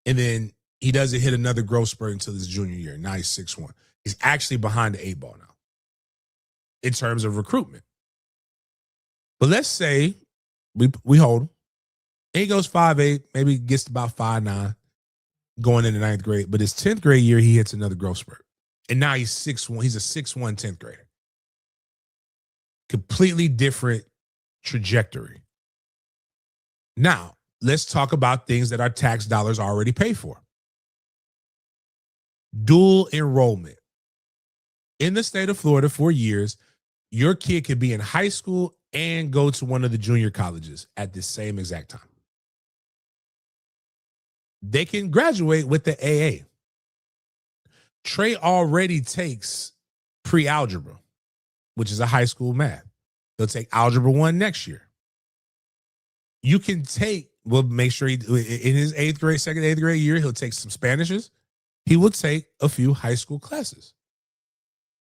And then he doesn't hit another growth spurt until his junior year. Now he's 6'1". He's actually behind the 8 ball now in terms of recruitment. But let's say we hold him. And he goes 5'8", maybe gets to about 5'9", going into 9th grade. But his 10th grade year, he hits another growth spurt. And now he's 6'1". He's a 6'1" 10th grader. Completely different trajectory. Now, let's talk about things that our tax dollars already pay for. Dual enrollment. In the state of Florida for years, your kid could be in high school and go to one of the junior colleges at the same exact time. They can graduate with the AA. Trey already takes pre-algebra, which is a high school math. He'll take Algebra 1 next year. You can we'll make sure in his 8th grade, 2nd, 8th grade year, he'll take some Spanishes. He will take a few high school classes.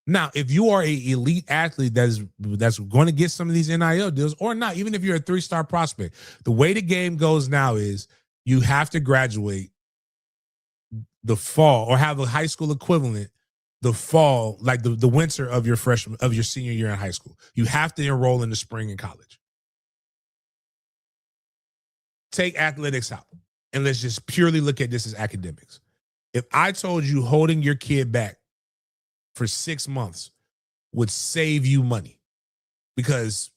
Now, if you are an elite athlete that's going to get some of these NIL deals or not, even if you're a 3-star prospect, the way the game goes now is you have to graduate the fall or have a high school equivalent the fall, like the winter of your senior year in high school. You have to enroll in the spring in college. Take athletics out and let's just purely look at this as academics. If I told you holding your kid back for 6 months would save you money because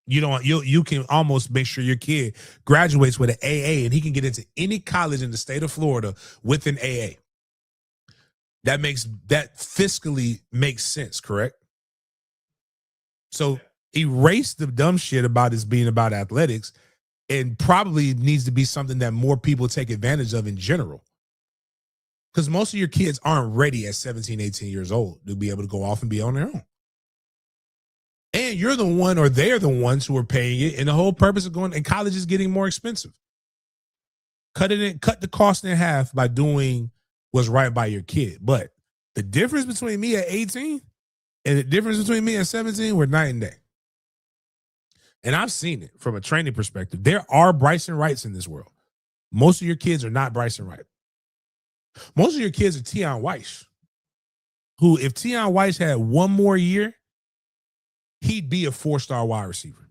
you can almost make sure your kid graduates with an AA and he can get into any college in the state of Florida with an AA. That fiscally makes sense, correct? So erase the dumb shit about this being about athletics and probably needs to be something that more people take advantage of in general. Because most of your kids aren't ready at 17, 18 years old to be able to go off and be on their own. And you're the one or they're the ones who are paying it. And the whole purpose of going and college is getting more expensive. Cut the cost in half by doing what's right by your kid. But the difference between me at 18 And the difference between me and 17 were night and day. And I've seen it from a training perspective. There are Bryson Wrights in this world. Most of your kids are not Bryson Wright. Most of your kids are Tion Weiss, who, if Tion Weiss had one more year, he'd be a 4-star wide receiver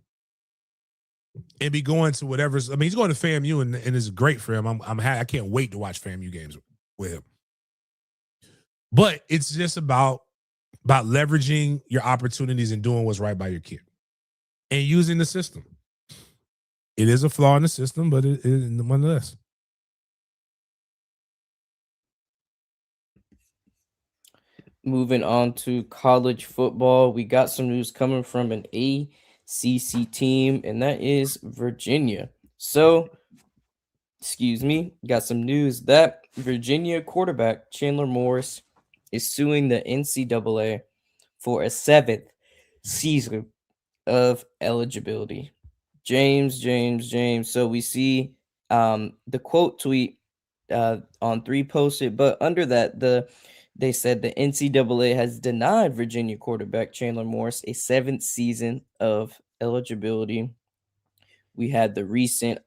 and be going to whatever's. I mean, he's going to FAMU, and it's great for him. I can't wait to watch FAMU games with him. But it's just about leveraging your opportunities and doing what's right by your kid and using the system. It is a flaw in the system, but it nonetheless. Moving on to college football, we got some news coming from an ACC team, and that is Virginia. So, got some news that Virginia quarterback Chandler Morris is suing the NCAA for a 7th season of eligibility. James. So we see the quote tweet on 3 posted, but under that, they said the NCAA has denied Virginia quarterback Chandler Morris a 7th season of eligibility. We had the recent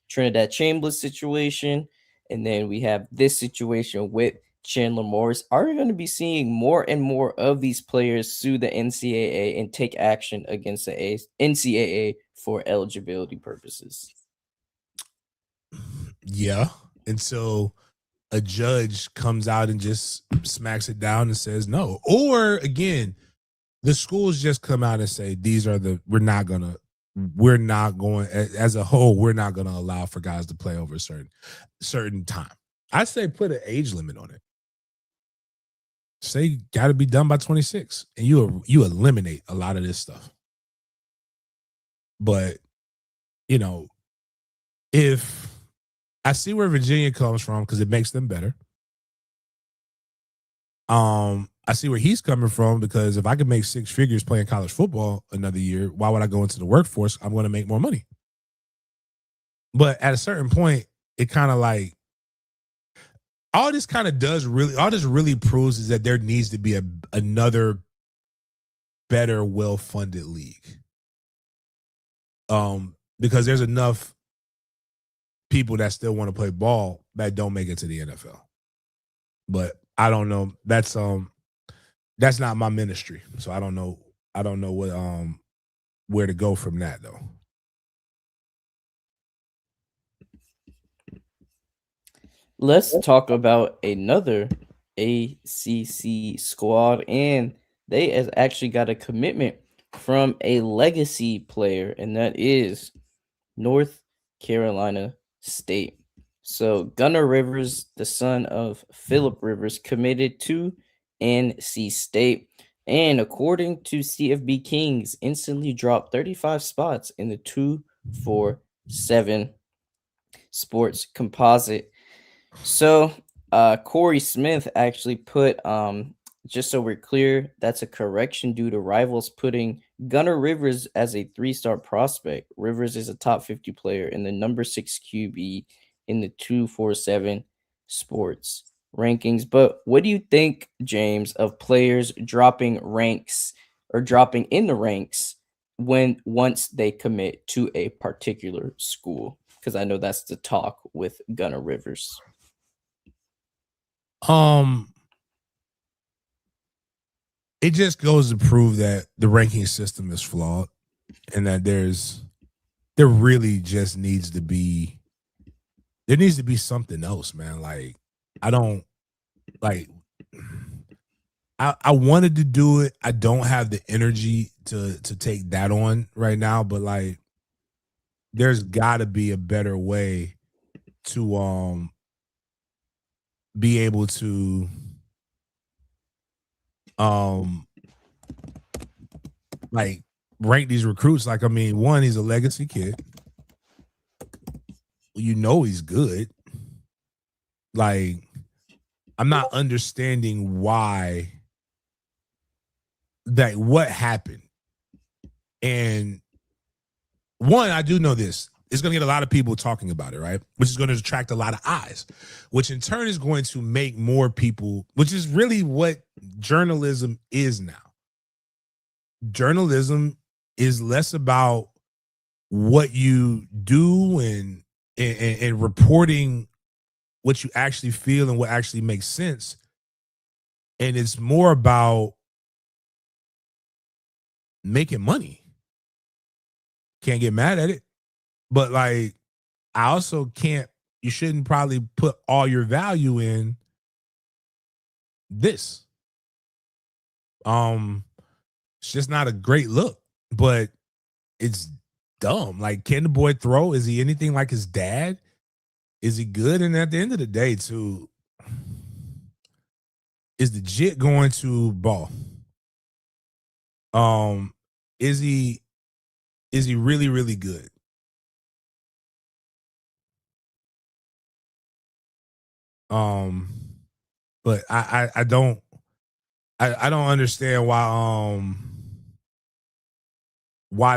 Trinidad Chambers situation, and then we have this situation with Chandler Morris. Are we going to be seeing more and more of these players sue the NCAA and take action against the NCAA for eligibility purposes? Yeah. And so a judge comes out and just smacks it down and says no. Or again, the schools just come out and say, we're not going, as a whole, we're not going to allow for guys to play over a certain time. I say put an age limit on it. Say got to be done by 26, and you eliminate a lot of this stuff. But, if I see where Virginia comes from, because it makes them better. I see where he's coming from, because if I could make 6 figures playing college football another year, why would I go into the workforce? I'm going to make more money. But at a certain point, it kind of like, all this really proves is that there needs to be another better, well-funded league. Because there's enough people that still want to play ball that don't make it to the NFL. But I don't know. That's not my ministry. So I don't know what where to go from that though. Let's talk about another ACC squad, and they has actually got a commitment from a legacy player, and that is North Carolina State. So Gunnar Rivers, the son of Philip Rivers, committed to NC State, and according to CFB Kings, instantly dropped 35 spots in the 247 sports composite. So Corey Smith actually put, just so we're clear, that's a correction due to rivals putting Gunnar Rivers as a 3-star prospect. Rivers is a top 50 player and the number 6 QB in the 247 sports rankings. But what do you think, James, of players dropping ranks or dropping in the ranks once they commit to a particular school? Because I know that's the talk with Gunnar Rivers. It just goes to prove that the ranking system is flawed, and that there really just needs to be something else, man. Like, I wanted to do it. I don't have the energy to take that on right now, but like, there's got to be a better way to be able to like rank these recruits. Like, I mean, one, he's a legacy kid. He's good. Like, I'm not understanding why, what happened. And one, I do know this. It's going to get a lot of people talking about it, right? Which is going to attract a lot of eyes, which in turn is going to make more people, which is really what journalism is now. journalism is less about what you do and reporting what you actually feel and what actually makes sense. And it's more about making money. Can't get mad at it. But like, I also can't, you shouldn't probably put all your value in this. It's just not a great look, but it's dumb. Like, can the boy throw? Is he anything like his dad? Is he good? And at the end of the day, too, is the jit going to ball? Is he really, really good? But I don't understand why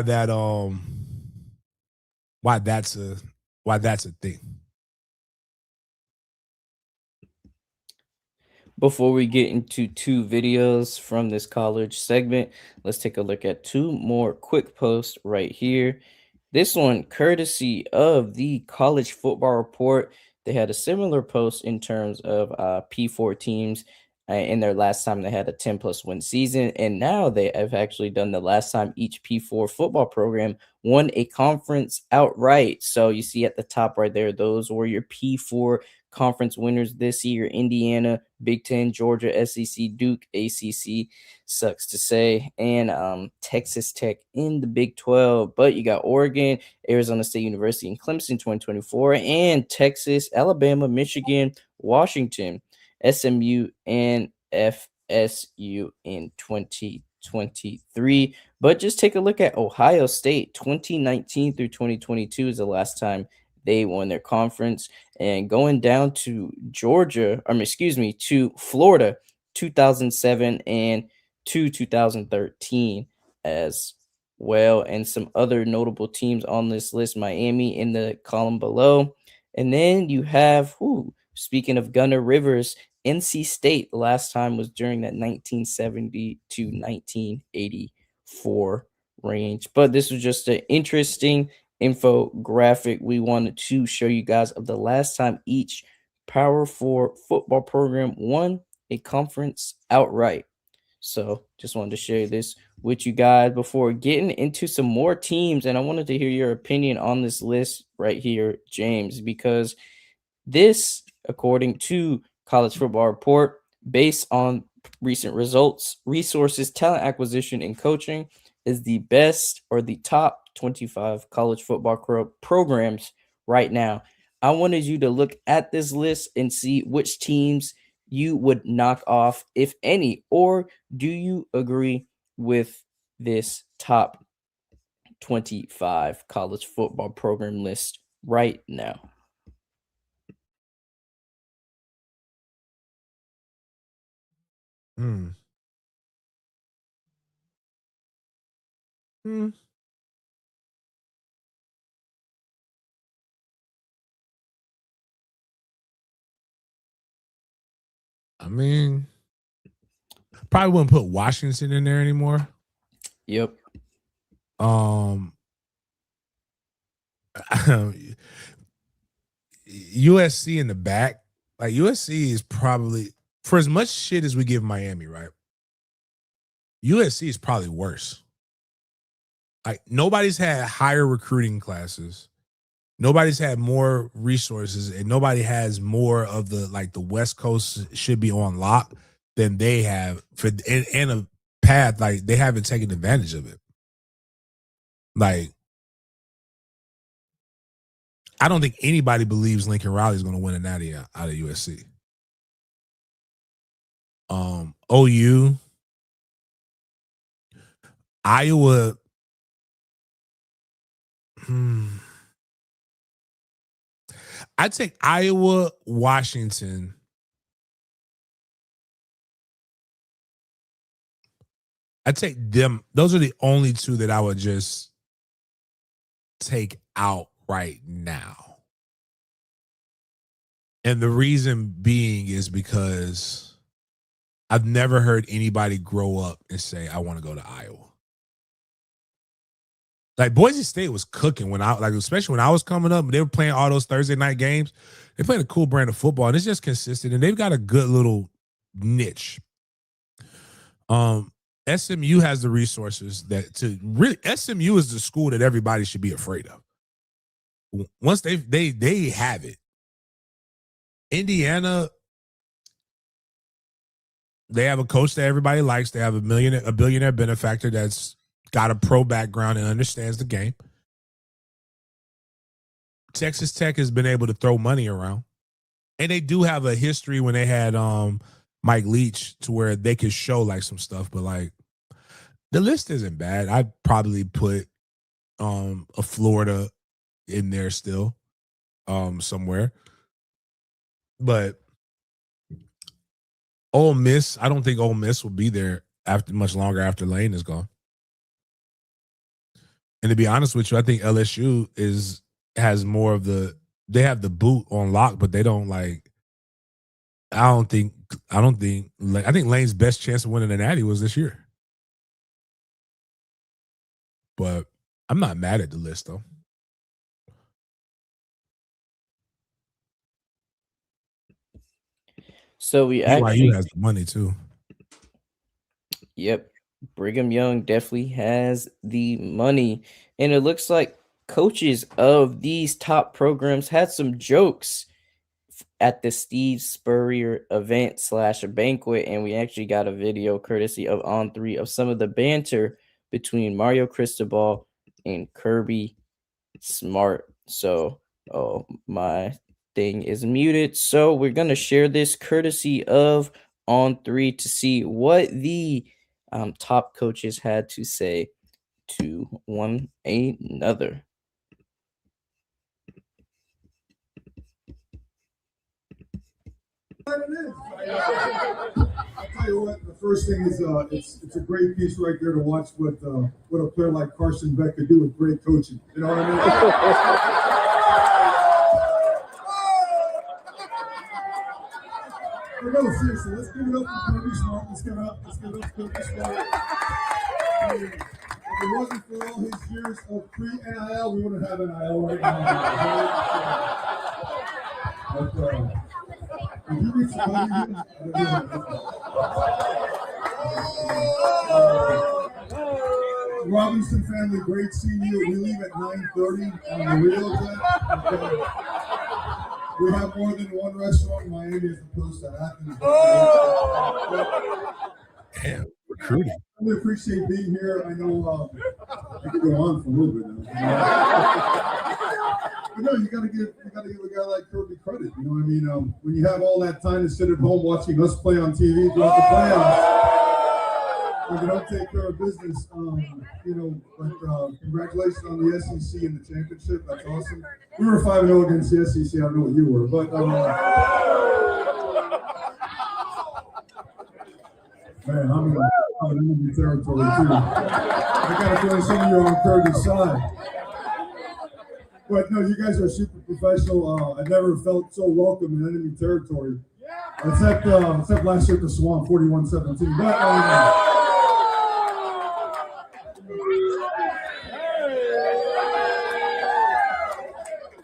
that why that's a thing. Before we get into two videos from this college segment, let's take a look at two more quick posts right here. This one, courtesy of the College Football Report. They had a similar post in terms of P4 teams in their last time they had a 10+ win season. And now they have actually done the last time each P4 football program won a conference outright. So you see at the top right there, those were your P4 conference winners this year: Indiana, Big Ten, Georgia, SEC, Duke, ACC, sucks to say, and Texas Tech in the Big 12. But you got Oregon, Arizona State University, and Clemson 2024, and Texas, Alabama, Michigan, Washington, SMU, and FSU in 2023. But just take a look at Ohio State. 2019 through 2022 is the last time they won their conference. And going down to Georgia, to Florida, 2007 and to 2013 as well. And some other notable teams on this list: Miami in the column below. And then you have, speaking of Gunner Rivers, NC State last time was during that 1970 to 1984 range. But this was just an interesting infographic we wanted to show you guys of the last time each Power 4 football program won a conference outright. So just wanted to share this with you guys before getting into some more teams. And I wanted to hear your opinion on this list right here, James, because this, according to College Football Report, based on recent results, resources, talent acquisition, and coaching, is the best or the top 25 college football programs right now. I wanted you to look at this list and see which teams you would knock off, if any, or do you agree with this top 25 college football program list right now? Hmm. Hmm. I mean, probably wouldn't put Washington in there anymore. Yep. USC in the back. Like, USC is probably, for as much shit as we give Miami, right? USC is probably worse. Like, nobody's had higher recruiting classes. Nobody's had more resources, and nobody has more of the West Coast should be on lock than they have for in a path. Like, they haven't taken advantage of it. Like, I don't think anybody believes Lincoln Riley is going to win a natty out of USC. OU, Iowa. I'd take Iowa, Washington. I'd take them. Those are the only two that I would just take out right now. And the reason being is because I've never heard anybody grow up and say, I want to go to Iowa. Like Boise State was cooking when especially when I was coming up, they were playing all those Thursday night games. They played a cool brand of football, and it's just consistent, and they've got a good little niche. SMU has the resources that to really SMU is the school that everybody should be afraid of. Once they have it. Indiana, they have a coach that everybody likes. They have a billionaire benefactor that's got a pro background and understands the game. Texas Tech has been able to throw money around. And they do have a history when they had Mike Leach to where they could show like some stuff, but like the list isn't bad. I'd probably put a Florida in there still somewhere. But Ole Miss, I don't think Ole Miss will be there after much longer after Lane is gone. And to be honest with you, I think LSU has more of they have the boot on lock, but they don't like. I think Lane's best chance of winning the Natty was this year. But I'm not mad at the list though. So we BYU actually has the money too. Yep. Brigham Young definitely has the money. And it looks like coaches of these top programs had some jokes at the Steve Spurrier event / banquet. And we actually got a video courtesy of On3 of some of the banter between Mario Cristobal and Kirby Smart. So, oh, my thing is muted. So we're going to share this courtesy of On3 to see what the top coaches had to say to one another. I'll tell you what, the first thing is it's a great piece right there to watch what a player like Carson Beck could do with great coaching. You know what I mean? No, seriously, let's give it up for Kirby Smart. Let's give it up for Kirby Smart. If it wasn't for all his years of pre-NIL, we wouldn't have NIL right now. But, if you reach the Robinson family, great seeing you. We leave at 9:30 on the real jet. We have more than one restaurant in Miami as opposed to Athens. Damn, recruiting. I really appreciate being here. I know I could go on for a little bit now. But no, you gotta give a guy like Kirby credit. You know what I mean? When you have all that time to sit at home watching us play on TV throughout the playoffs, when you don't take care of business, but congratulations on the SEC and the championship. That's awesome. We were 5-0 against the SEC. I don't know what you were, but man, I'm in the territory too. I got a feeling some of you are on Kirby's side. But no, you guys are super professional. I never felt so welcome in enemy territory, except last year at the Swamp, 41-17. But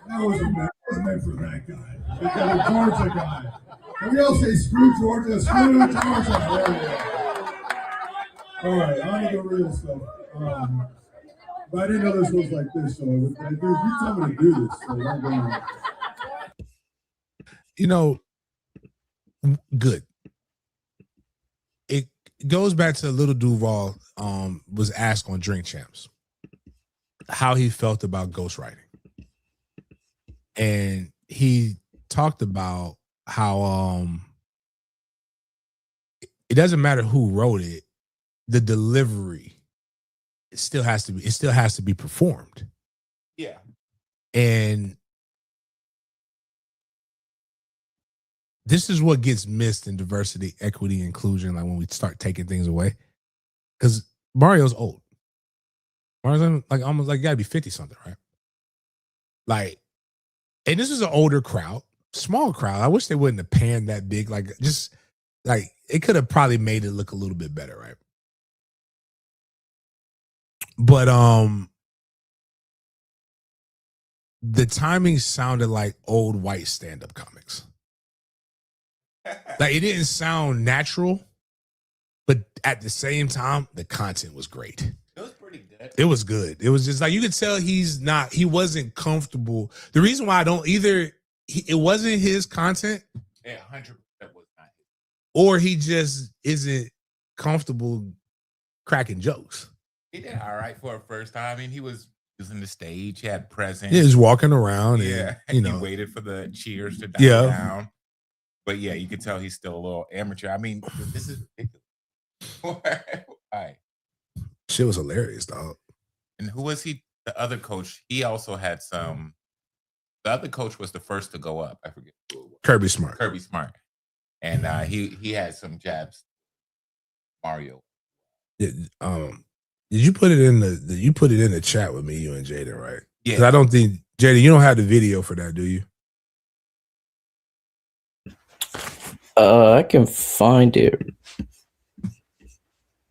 that wasn't meant for that guy. The Georgia guy. Can we all say screw Georgia? Screw Georgia. All right, on to the real stuff. But I didn't know this was like this, so you tell me to do this. So I'm going good. It goes back to Little Duval was asked on Drink Champs how he felt about ghostwriting. And he talked about how it doesn't matter who wrote it, the delivery it still has to be performed. Yeah. And this is what gets missed in diversity, equity, inclusion, like when we start taking things away. Because Mario's old. Mario's like almost like gotta be 50 something, right? Like, and this is an older crowd, small crowd. I wish they wouldn't have panned that big. Like, just like it could have probably made it look a little bit better, right? But the timing sounded like old white stand-up comics. Like it didn't sound natural, but at the same time, the content was great. It was pretty good. It was good. It was just like you could tell he wasn't comfortable. The reason why I don't either, it wasn't his content. Yeah, 100% was not. Or he just isn't comfortable cracking jokes. He did all right for a first time. I mean, he was using the stage. He had presence. He was walking around. Yeah, and, he waited for the cheers to die down. But yeah, you could tell he's still a little amateur. I mean, this is ridiculous. All right. Shit was hilarious, dog. And who was he? The other coach. He also had some. The other coach was the first to go up. I forget who it was. Kirby Smart. Kirby Smart. And he had some jabs. Mario. Did you put it in the chat with me, you and Jaden, right? Yeah. I don't think Jaden, you don't have the video for that, do you? I can find it.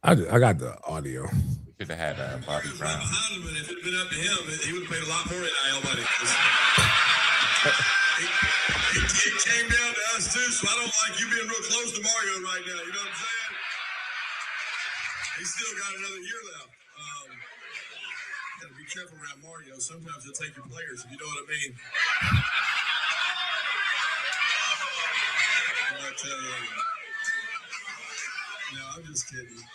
I got the audio. We should have had Bobby Brown. Behind him, and if it had been up to him, he would have paid a lot more NIL money. It came down to us too, so I don't like you being real close to Mario right now. You know what I'm saying? He's still got another year left. Gotta be careful around Mario. Sometimes he'll take your players, if you know what I mean. But no, I'm just kidding.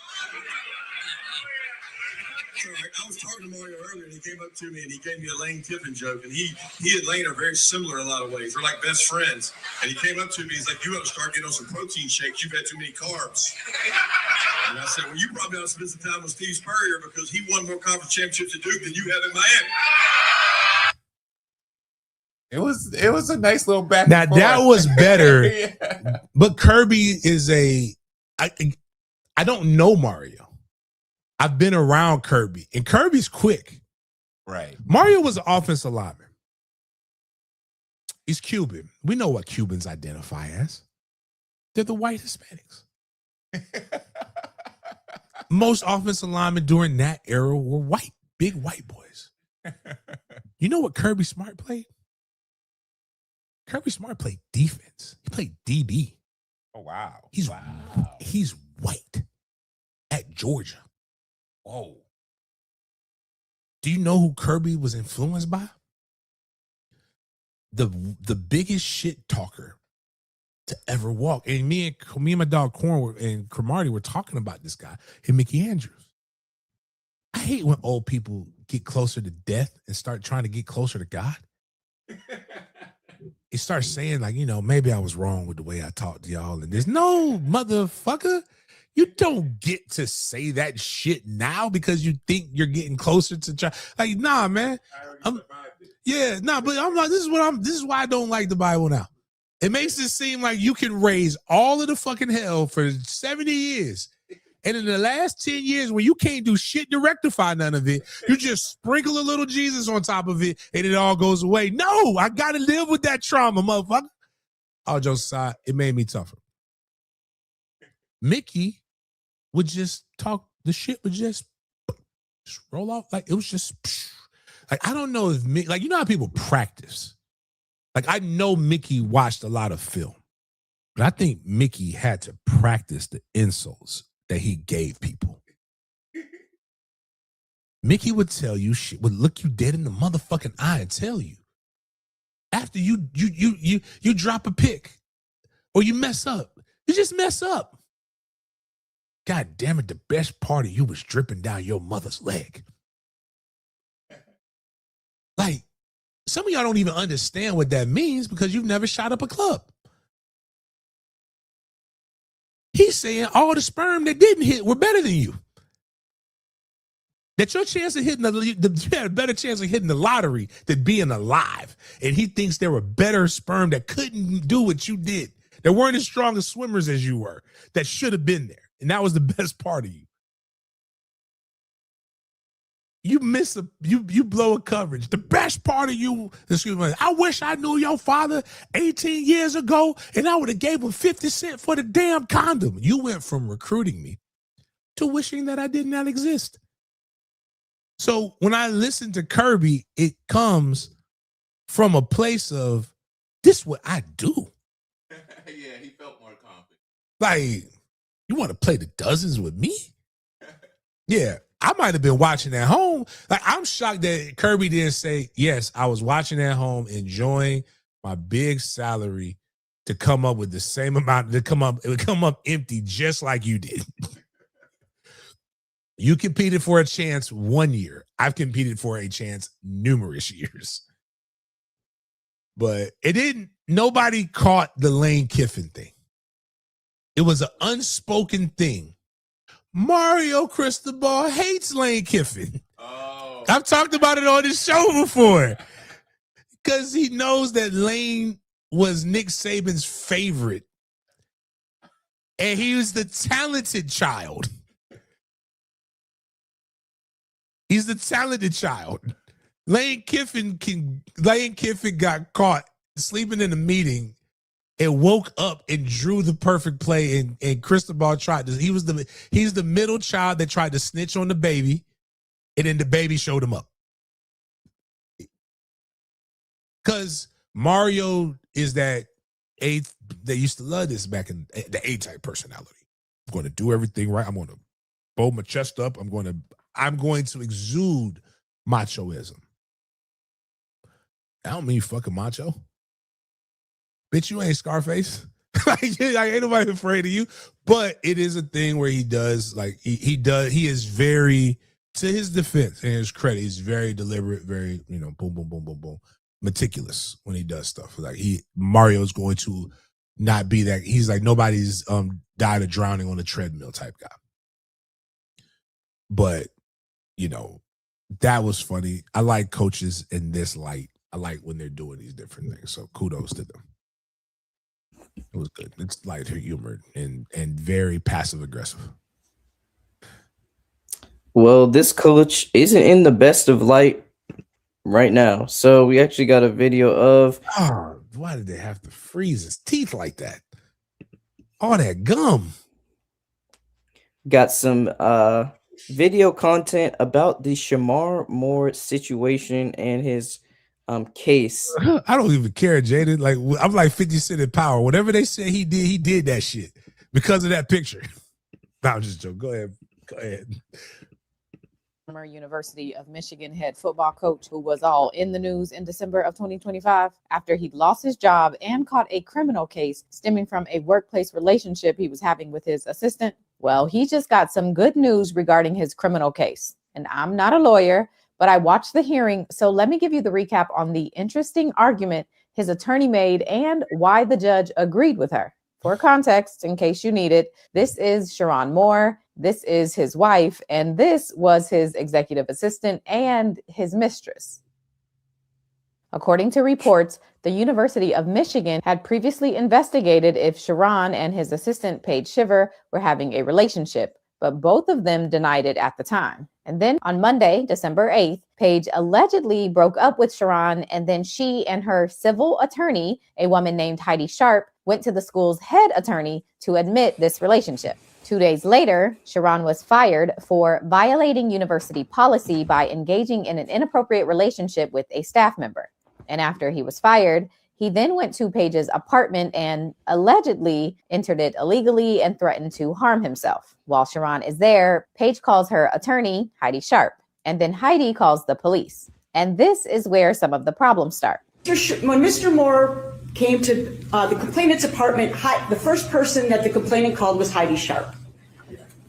So I was talking to Mario earlier, and he came up to me and he gave me a Lane Kiffin joke. And he and Lane are very similar in a lot of ways. They're like best friends. And he came up to me, he's like, "You ought to start getting on some protein shakes. You've had too many carbs." And I said, "Well, you probably ought to spend some time with Steve Spurrier because he won more conference championships at Duke than you have in Miami." It was a nice little back. Now that was better. Yeah. But Kirby is I don't know Mario. I've been around Kirby, and Kirby's quick. Right. Mario was an offensive lineman. He's Cuban. We know what Cubans identify as. They're the white Hispanics. Most offensive linemen during that era were white, big white boys. You know what Kirby Smart played? Kirby Smart played defense. He played DB. Oh wow. He's white at Georgia. Whoa. Do you know who Kirby was influenced by? The biggest shit talker to ever walk. And me and my dog Corn and Cromartie were talking about this guy, and Mickey Andrews. I hate when old people get closer to death and start trying to get closer to God. He starts saying, like, maybe I was wrong with the way I talked to y'all. And there's no motherfucker. You don't get to say that shit now because you think you're getting closer to try. Like, nah, man. But I'm like, this is why I don't like the Bible now. It makes it seem like you can raise all of the fucking hell for 70 years. And in the last 10 years, when you can't do shit to rectify none of it, you just sprinkle a little Jesus on top of it and it all goes away. No, I got to live with that trauma, motherfucker. All jokes aside, it made me tougher. Mickey would just talk, the shit would just roll off. Like, it was just, like, I don't know if Mickey, like, you know how people practice? Like, I know Mickey watched a lot of film, but I think Mickey had to practice the insults that he gave people. Mickey would tell you shit, would look you dead in the motherfucking eye and tell you. After you drop a pick or you mess up, you just mess up. God damn it, the best part of you was dripping down your mother's leg. Like, some of y'all don't even understand what that means because you've never shot up a club. He's saying all the sperm that didn't hit were better than you. That your chance of hitting you had a better chance of hitting the lottery than being alive. And he thinks there were better sperm that couldn't do what you did. That weren't as strong as swimmers as you were. That should have been there. And that was the best part of you. You blow a coverage. The best part of you, excuse me, I wish I knew your father 18 years ago and I would have gave him 50 cents for the damn condom. You went from recruiting me to wishing that I did not exist. So when I listen to Kirby, it comes from a place of this is what I do. Yeah, he felt more confident. Like, you want to play the dozens with me? Yeah, I might have been watching at home. Like, I'm shocked that Kirby didn't say, yes, I was watching at home, enjoying my big salary to come up with the same amount, it would come up empty just like you did. You competed for a chance 1 year. I've competed for a chance numerous years. But nobody caught the Lane Kiffin thing. It was an unspoken thing. Mario Cristobal hates Lane Kiffin. Oh. I've talked about it on this show before. Because he knows that Lane was Nick Saban's favorite. And he was the talented child. He's the talented child. Lane Kiffin got caught sleeping in a meeting and woke up and drew the perfect play. And Cristobal tried to. He's the middle child that tried to snitch on the baby, and then the baby showed him up. Because Mario is that eighth. They used to love this back in the A-type personality. I'm going to do everything right. I'm going to bow my chest up. I'm going to exude machoism. I don't mean fucking macho. Bitch, you ain't Scarface. like, ain't nobody afraid of you. But it is a thing where he does, like, he is very, to his defense and his credit, he's very deliberate, very, boom, boom, boom, boom, boom, meticulous when he does stuff. Like, Mario's going to not be that. He's like, nobody's died of drowning on a treadmill type guy. But, that was funny. I like coaches in this light. I like when they're doing these different things. So kudos to them. It was good. It's light humor and very passive aggressive. Well, this coach isn't in the best of light right now. So we actually got a video of. Oh, why did they have to freeze his teeth like that? All that gum. Got some video content about the Shamar Moore situation and his case. I don't even care, Jaden. Like, I'm like 50 Cent in Power. Whatever they said he did that shit because of that picture. No, I'm just joking. Go ahead. Former University of Michigan head football coach who was all in the news in December of 2025 after he lost his job and caught a criminal case stemming from a workplace relationship he was having with his assistant. Well, he just got some good news regarding his criminal case. And I'm not a lawyer, but I watched the hearing. So let me give you the recap on the interesting argument his attorney made and why the judge agreed with her. For context, in case you need it, this is Sharon Moore. This is his wife, and this was his executive assistant and his mistress. According to reports, the University of Michigan had previously investigated if Sharon and his assistant, Paige Shiver, were having a relationship, but both of them denied it at the time. And then on Monday, December 8th, Paige allegedly broke up with Sharon, and then she and her civil attorney, a woman named Heidi Sharp, went to the school's head attorney to admit this relationship. 2 days later, Sharon was fired for violating university policy by engaging in an inappropriate relationship with a staff member. And after he was fired, he then went to Paige's apartment and allegedly entered it illegally and threatened to harm himself. While Sharon is there, Paige calls her attorney, Heidi Sharp, and then Heidi calls the police. And this is where some of the problems start. When Mr. Moore came to the complainant's apartment, the first person that the complainant called was Heidi Sharp.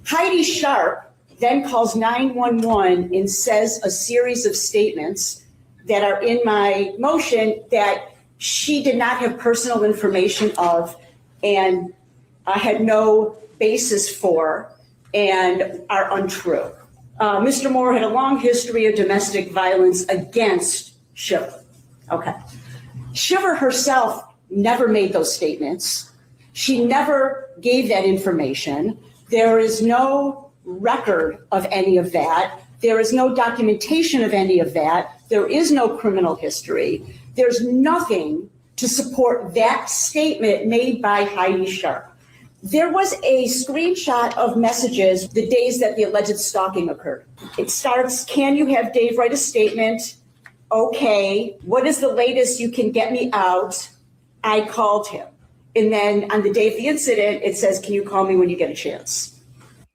Heidi Sharp then calls 911 and says a series of statements that are in my motion that she did not have personal information of and had no basis for and are untrue. Mr. Moore had a long history of domestic violence against Shiver. Okay. Shiver herself never made those statements. She never gave that information. There is no record of any of that. There is no documentation of any of that. There is no criminal history. There's nothing to support that statement made by Heidi Sharp. There was a screenshot of messages the days that the alleged stalking occurred. It starts, can you have Dave write a statement okay, what is the latest you can get me out? I called him. And then on the day of the incident, it says, can you call me when you get a chance?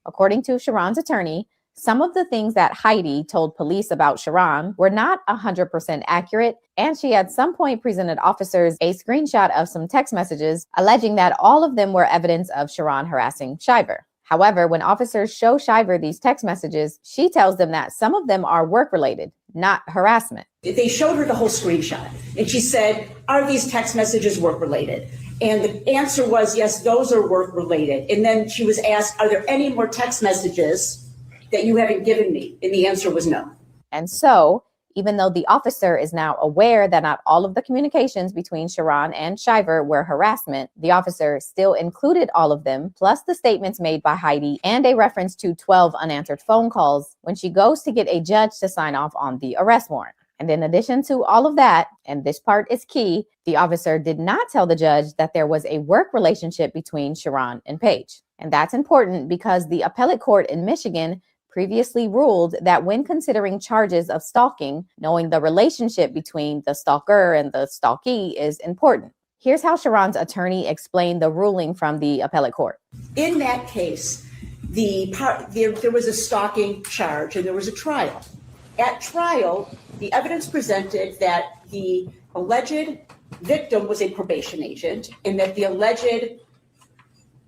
According to Sharon's attorney, some of the things that Heidi told police about Sharon were not 100% accurate, and she at some point presented officers a screenshot of some text messages alleging that all of them were evidence of Sharon harassing Shiver. However, when officers show Shiver these text messages, she tells them that some of them are work-related, not harassment. They showed her the whole screenshot, and she said, are these text messages work-related? And the answer was, yes, those are work-related. And then she was asked, are there any more text messages that you haven't given me? And the answer was no. And so, even though the officer is now aware that not all of the communications between Sharon and Shiver were harassment, the officer still included all of them, plus the statements made by Heidi and a reference to 12 unanswered phone calls when she goes to get a judge to sign off on the arrest warrant. And in addition to all of that, and this part is key, the officer did not tell the judge that there was a work relationship between Sharon and Paige. And that's important because the appellate court in Michigan previously ruled that when considering charges of stalking, knowing the relationship between the stalker and the stalkee is important. Here's how Sharon's attorney explained the ruling from the appellate court. In that case, there was a stalking charge and there was a trial. At trial, the evidence presented that the alleged victim was a probation agent and that the alleged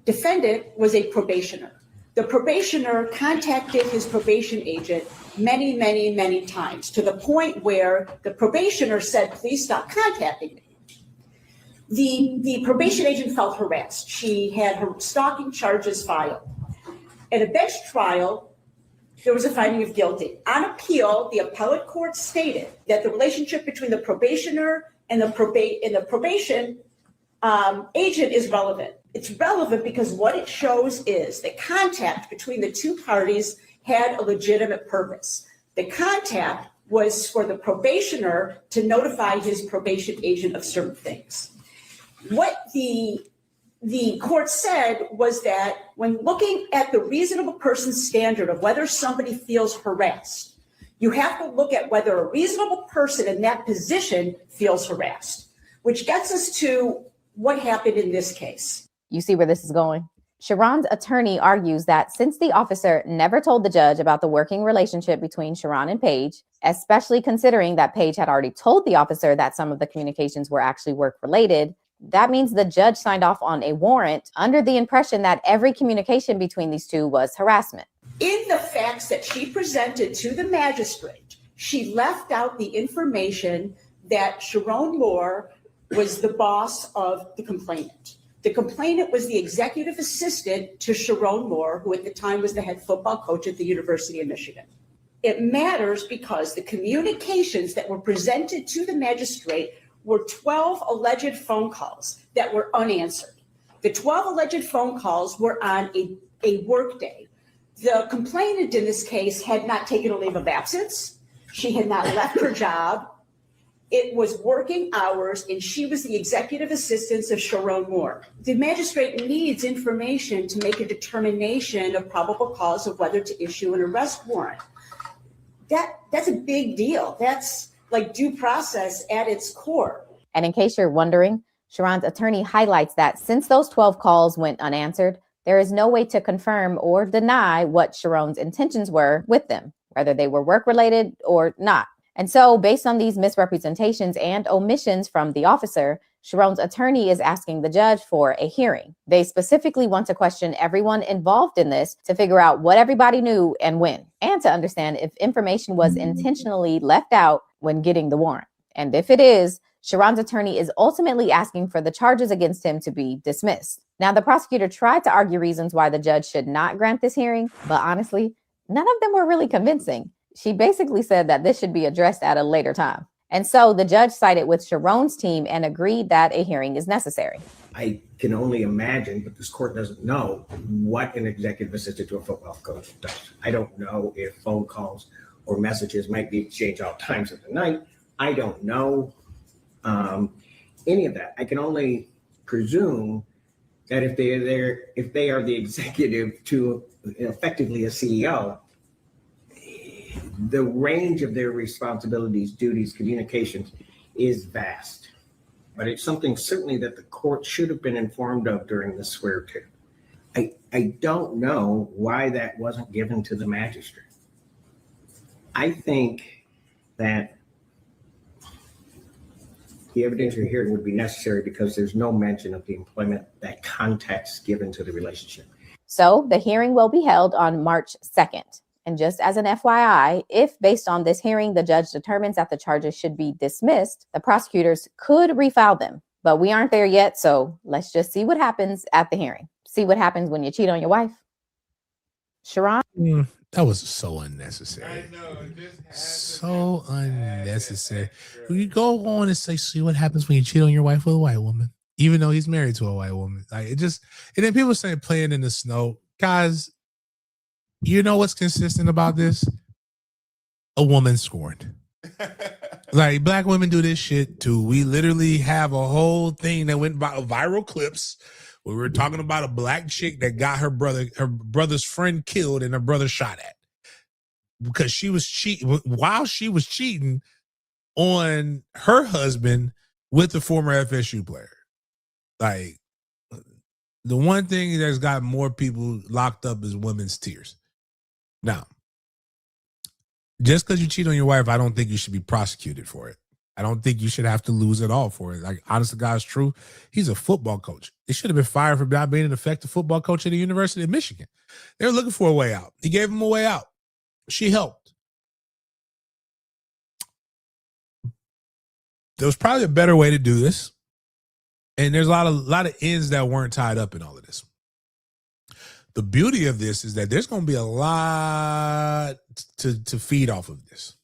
defendant was a probationer. The probationer contacted his probation agent many, many, many times to the point where the probationer said, please stop contacting me. The probation agent felt harassed. She had her stalking charges filed. At a bench trial, there was a finding of guilty. On appeal, the appellate court stated that the relationship between the probationer and the probation agent is relevant. It's relevant because what it shows is that contact between the two parties had a legitimate purpose. The contact was for the probationer to notify his probation agent of certain things. What the court said was that when looking at the reasonable person standard of whether somebody feels harassed, you have to look at whether a reasonable person in that position feels harassed, which gets us to what happened in this case. You see where this is going? Sharon's attorney argues that since the officer never told the judge about the working relationship between Sharon and Paige, especially considering that Paige had already told the officer that some of the communications were actually work-related, that means the judge signed off on a warrant under the impression that every communication between these two was harassment. In the facts that she presented to the magistrate, she left out the information that Sharon Moore was the boss of the complainant. The complainant was the executive assistant to Sharon Moore, who at the time was the head football coach at the University of Michigan. It matters because the communications that were presented to the magistrate were 12 alleged phone calls that were unanswered. The 12 alleged phone calls were on a work day. The complainant in this case had not taken a leave of absence. She had not left her job. It was working hours, and she was the executive assistant of Sharon Moore. The magistrate needs information to make a determination of probable cause of whether to issue an arrest warrant. That's a big deal. That's like due process at its core. And in case you're wondering, Sharon's attorney highlights that since those 12 calls went unanswered, there is no way to confirm or deny what Sharon's intentions were with them, whether they were work-related or not. And so, based on these misrepresentations and omissions from the officer, Sharon's attorney is asking the judge for a hearing. They specifically want to question everyone involved in this to figure out what everybody knew and when, and to understand if information was intentionally left out when getting the warrant. And if it is, Sharon's attorney is ultimately asking for the charges against him to be dismissed. Now, the prosecutor tried to argue reasons why the judge should not grant this hearing, but honestly, none of them were really convincing. She basically said that this should be addressed at a later time. And so the judge sided with Sharon's team and agreed that a hearing is necessary. I can only imagine, but this court doesn't know what an executive assistant to a football coach does. I don't know if phone calls or messages might be exchanged all times of the night. I don't know any of that. I can only presume that if they are the executive to effectively a CEO, the range of their responsibilities, duties, communications is vast. But it's something certainly that the court should have been informed of during the swear to. I don't know why that wasn't given to the magistrate. I think that the evidentiary hearing would be necessary because there's no mention of the employment, that context given to the relationship. So the hearing will be held on March 2nd. And just as an FYI, if based on this hearing, the judge determines that the charges should be dismissed, the prosecutors could refile them. But we aren't there yet, so let's just see what happens at the hearing. See what happens when you cheat on your wife. Sharon? That was so unnecessary. I know. So unnecessary. You go on and say, see what happens when you cheat on your wife with a white woman, even though he's married to a white woman. Like it just, and then people saying playing in the snow. Guys, you know what's consistent about this? A woman scorned. Like black women do this shit too. We literally have a whole thing that went by viral clips where we were talking about a black chick that got her brother's friend killed and her brother shot at because she was cheating while she was cheating on her husband with the former FSU player. Like the one thing that's got more people locked up is women's tears. Now, just because you cheat on your wife, I don't think you should be prosecuted for it. I don't think you should have to lose it all for it. Like, honest to God's truth, he's a football coach. He should have been fired for not being an effective football coach at the University of Michigan. They were looking for a way out. He gave him a way out. She helped. There was probably a better way to do this. And there's a lot of ends that weren't tied up in all of this. The beauty of this is that there's going to be a lot to feed off of this.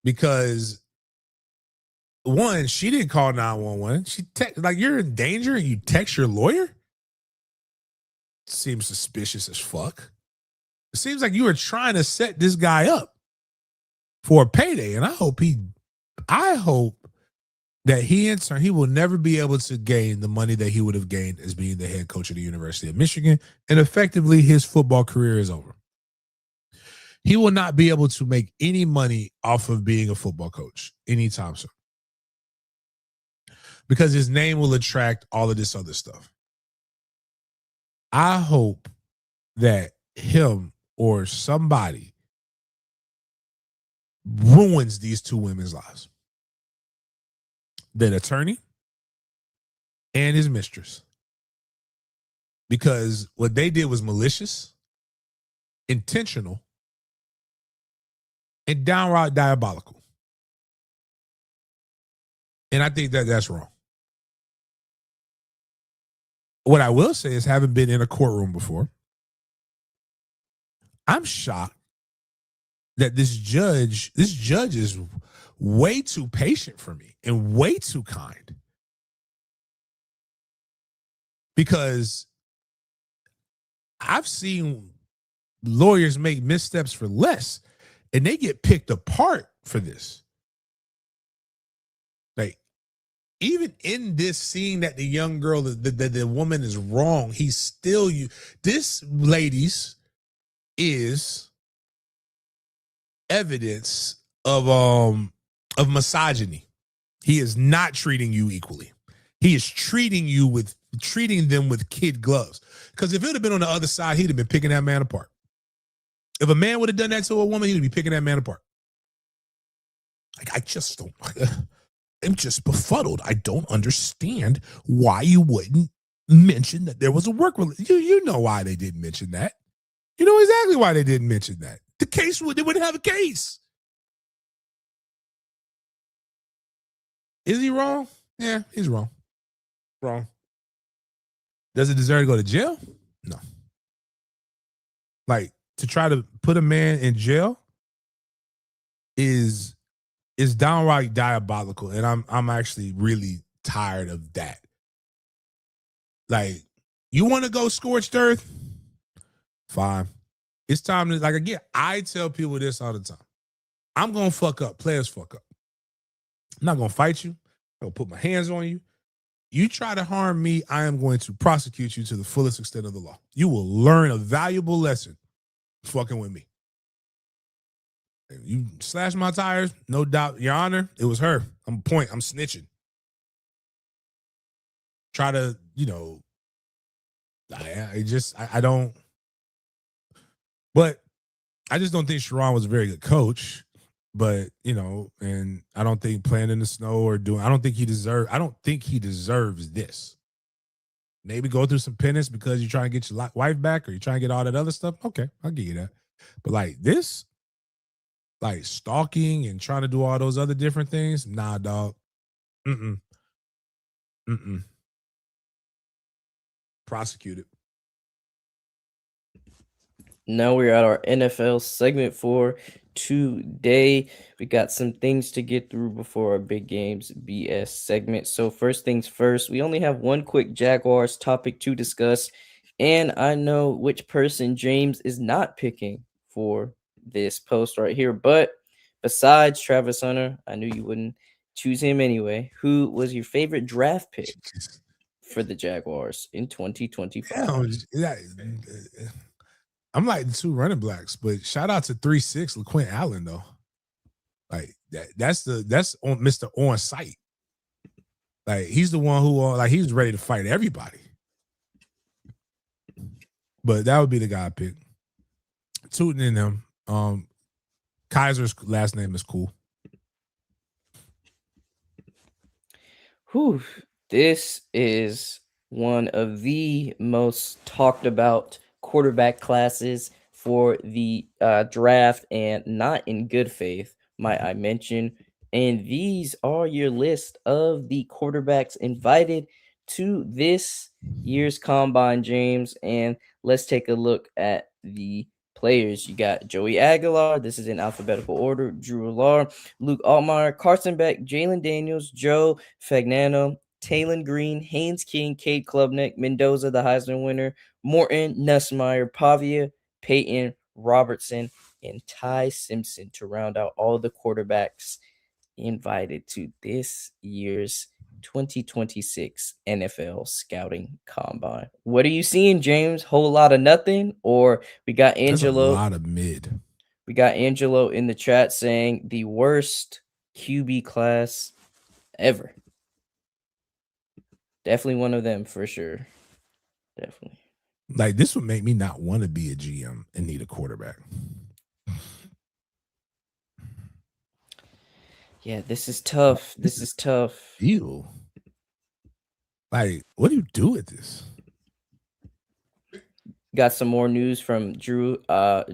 Because one, she didn't call 911. She like you're in danger and you text your lawyer? Seems suspicious as fuck. It seems like you were trying to set this guy up for a payday. And I hope that he in turn, he will never be able to gain the money that he would have gained as being the head coach of the University of Michigan. And effectively, his football career is over. He will not be able to make any money off of being a football coach anytime soon. Because his name will attract all of this other stuff. I hope that him or somebody ruins these two women's lives. The attorney and his mistress. Because what they did was malicious, intentional, and downright diabolical. And I think that that's wrong. What I will say is, having been in a courtroom before, I'm shocked that this judge is way too patient for me and way too kind. Because I've seen lawyers make missteps for less and they get picked apart for this. Like, even in this scene that the young girl, the woman is wrong, he's still this, ladies, is evidence of misogyny. He is not treating you equally. He is treating them with kid gloves. Because if it would have been on the other side, he'd have been picking that man apart. If a man would have done that to a woman, he would be picking that man apart. Like, I just don't. I'm just befuddled. I don't understand why you wouldn't mention that there was a work relationship. You know why they didn't mention that. You know exactly why they didn't mention that. They wouldn't have a case. Is he wrong? Yeah, he's wrong. Wrong. Does it deserve to go to jail? No. Like, to try to put a man in jail is downright diabolical, and I'm actually really tired of that. Like, you want to go scorched earth? Fine. It's time to, like, again, I tell people this all the time. I'm going to fuck up. Players fuck up. I'm not going to fight you. I'm going to put my hands on you. You try to harm me, I am going to prosecute you to the fullest extent of the law. You will learn a valuable lesson fucking with me. You slashed my tires, no doubt, Your Honor. It was her. I'm snitching. Try to, I don't. But I just don't think Sharon was a very good coach. But and I don't think playing in the snow or I don't think he deserves this. Maybe go through some penance because you're trying to get your wife back or you're trying to get all that other stuff. Okay, I'll give you that. But like this, like stalking and trying to do all those other different things, nah, dog. Mm-mm. Prosecuted. Now we're at our NFL segment for today. We got some things to get through before our Big Games BS segment. So first things first, we only have one quick Jaguars topic to discuss, and I know which person James is not picking for this post right here. But besides Travis Hunter, I knew you wouldn't choose him anyway. Who was your favorite draft pick for the Jaguars in 2025? I'm like the two running backs, but shout out to 3-6 LaQuint Allen though. Like that's on Mr. On Site. Like he's the one who he was ready to fight everybody. But that would be the guy I picked. Tooting in them. Kaiser's last name is cool. Whew. This is one of the most talked about quarterback classes for the draft, and not in good faith, might I mention. And these are your list of the quarterbacks invited to this year's combine, James. And let's take a look at the players. You got Joey Aguilar. This is in alphabetical order. Drew Alar, Luke Altmaier, Carson Beck, Jalen Daniels, Joe Fagnano, Taylon Green, Haynes King, Cade Klubnik, Mendoza, the Heisman winner, Morton, Nussmeier, Pavia, Peyton, Robertson, and Ty Simpson to round out all the quarterbacks invited to this year's 2026 NFL Scouting Combine. What are you seeing, James? Whole lot of nothing? Or we got Angelo. That's a lot of mid. We got Angelo in the chat saying the worst QB class ever. Definitely one of them for sure. Definitely. Like this would make me not want to be a GM and need a quarterback. Yeah, this is tough. This is tough. Ew. Like, what do you do with this? Got some more news from Drew.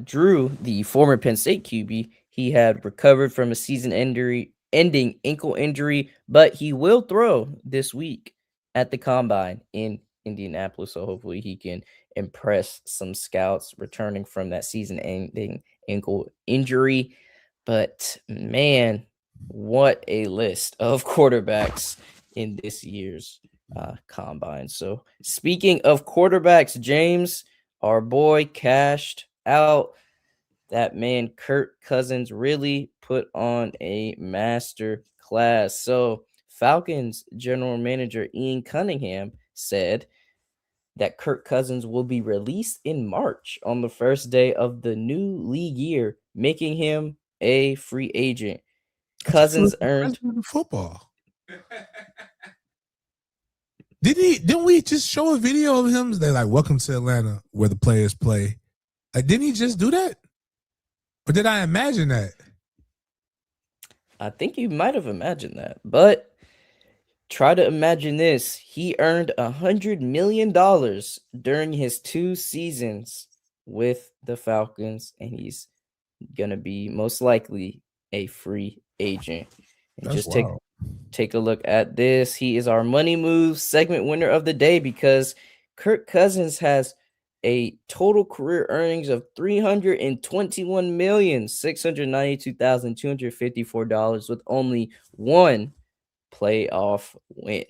Drew, the former Penn State QB, he had recovered from a season-ending ankle injury, but he will throw this week at the combine in Indianapolis. So hopefully he can impress some scouts returning from that season-ending ankle injury. But man, what a list of quarterbacks in this year's combine. So speaking of quarterbacks, James, our boy cashed out. That man, Kirk Cousins, really put on a master class. So Falcons general manager Ian Cunningham said that Kirk Cousins will be released in March on the first day of the new league year, making him a free agent. Cousins earned football. Didn't we just show a video of him? They're like, welcome to Atlanta, where the players play. Like, didn't he just do that? Or did I imagine that? I think you might have imagined that, but try to imagine this. He earned $100 million during his 2 seasons with the Falcons, and he's going to be most likely a free agent. And That's just wild. take a look at this. He is our Money Moves segment winner of the day because Kirk Cousins has a total career earnings of $321,692,254 with only one playoff win.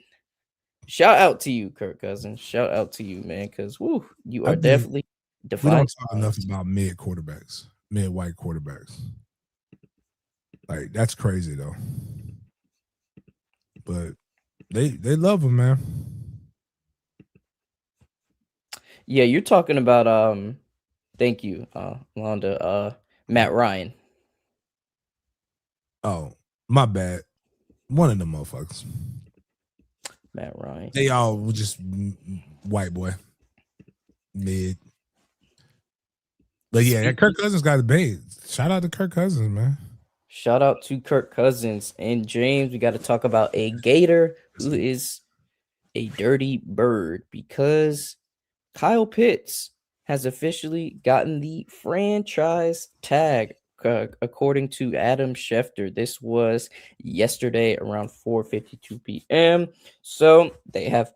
Shout out to you, Kirk Cousins. Shout out to you, man, because you are definitely we defining. don't talk enough about mid white quarterbacks. Like, that's crazy though. But they love him, man. Yeah, you're talking about thank you, Londa, Matt Ryan. Oh, my bad. One of them motherfuckers. Matt Ryan. They all were just white boy. Mid. But yeah, Kirk Cousins got the bait. Shout out to Kirk Cousins, man. Shout out to Kirk Cousins. And James, we got to talk about a Gator who is a dirty bird because Kyle Pitts has officially gotten the franchise tag, according to Adam Schefter. This was yesterday around 4:52 p.m. So they have,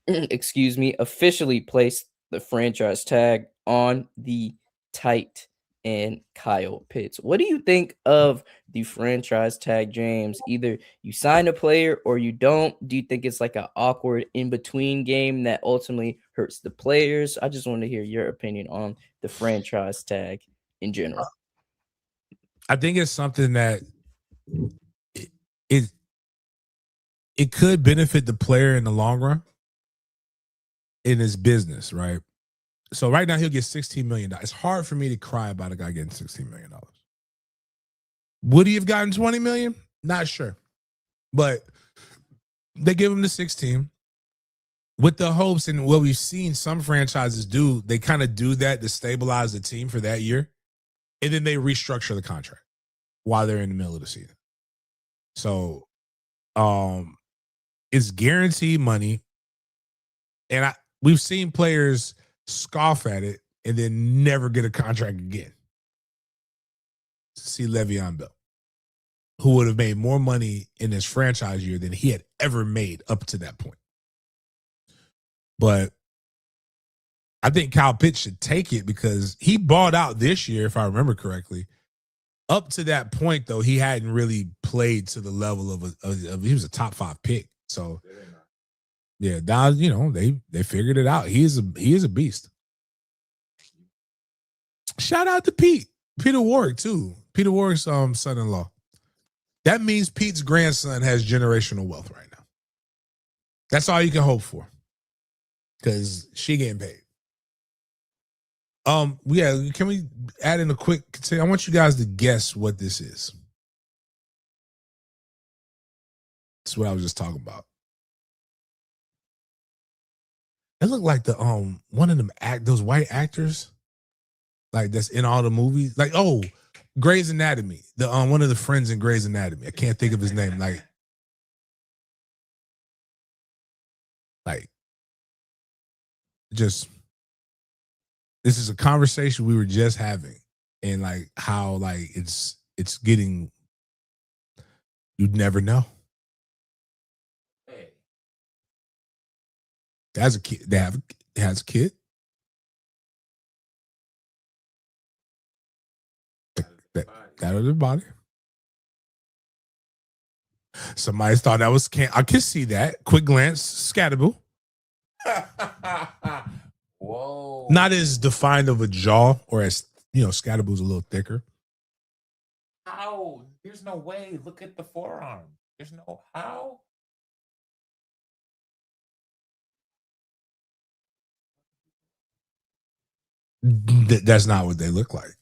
officially placed the franchise tag on the tight end Kyle Pitts. What do you think of the franchise tag, James? Either you sign a player or you don't. Do you think it's like an awkward in-between game that ultimately hurts the players? I just want to hear your opinion on the franchise tag in general. I think it's something that it could benefit the player in the long run in his business, right? So right now he'll get $16 million. It's hard for me to cry about a guy getting $16 million. Would he have gotten $20 million? Not sure. But they give him the 16 with the hopes, and what we've seen some franchises do, they kind of do that to stabilize the team for that year. And then they restructure the contract while they're in the middle of the season. So it's guaranteed money. And we've seen players scoff at it and then never get a contract again. See Le'Veon Bell, who would have made more money in his franchise year than he had ever made up to that point. But I think Kyle Pitts should take it because he balled out this year, if I remember correctly. Up to that point, though, he hadn't really played to the level of he was a top 5 pick. So yeah, now they figured it out. He is a beast. Shout out to Peter Warwick too. Peter Warwick's son-in-law. That means Pete's grandson has generational wealth right now. That's all you can hope for, because she getting paid. Yeah, can we add in a quick? I want you guys to guess what this is. That's what I was just talking about. It looked like the one of them those white actors, like that's in all the movies. Like, oh, Grey's Anatomy. The one of the friends in Grey's Anatomy. I can't think of his name. Like just this is a conversation we were just having, and like how like it's getting, you'd never know. As a kid, has a kid. That other body. Somebody thought that was I could see that. Quick glance, Scatterboo. Whoa. Not as defined of a jaw, or as Scatterboo's a little thicker. How? There's no way. Look at the forearm. There's no how. That's not what they look like.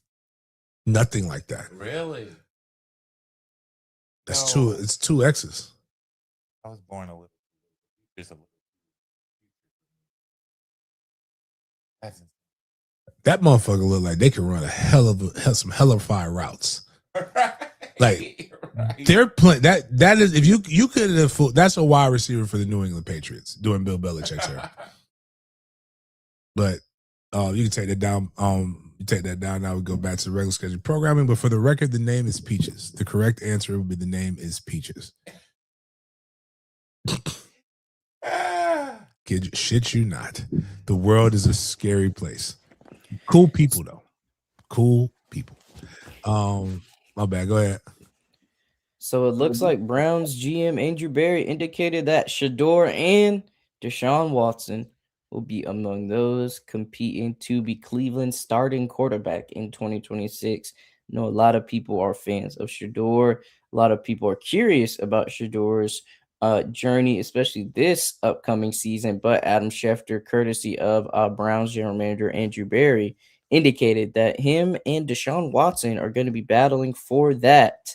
Nothing like that. Really? That's two. It's two X's. I was born a little. Just a little. That motherfucker look like they can run some hellified routes. Like they're playing that is, if you could have, that's a wide receiver for the New England Patriots during Bill Belichick's era. But you can take that down. You take that down. Now we go back to the regular schedule programming. But for the record, the name is Peaches. The correct answer would be the name is Peaches. Kid, shit you not. The world is a scary place. Cool people though. Cool people. My bad. Go ahead. So it looks like Browns GM Andrew Berry indicated that Shador and Deshaun Watson will be among those competing to be Cleveland's starting quarterback in 2026. I know a lot of people are fans of Shador. A lot of people are curious about Shador's journey, especially this upcoming season. But Adam Schefter, courtesy of Browns general manager Andrew Berry, indicated that him and Deshaun Watson are going to be battling for that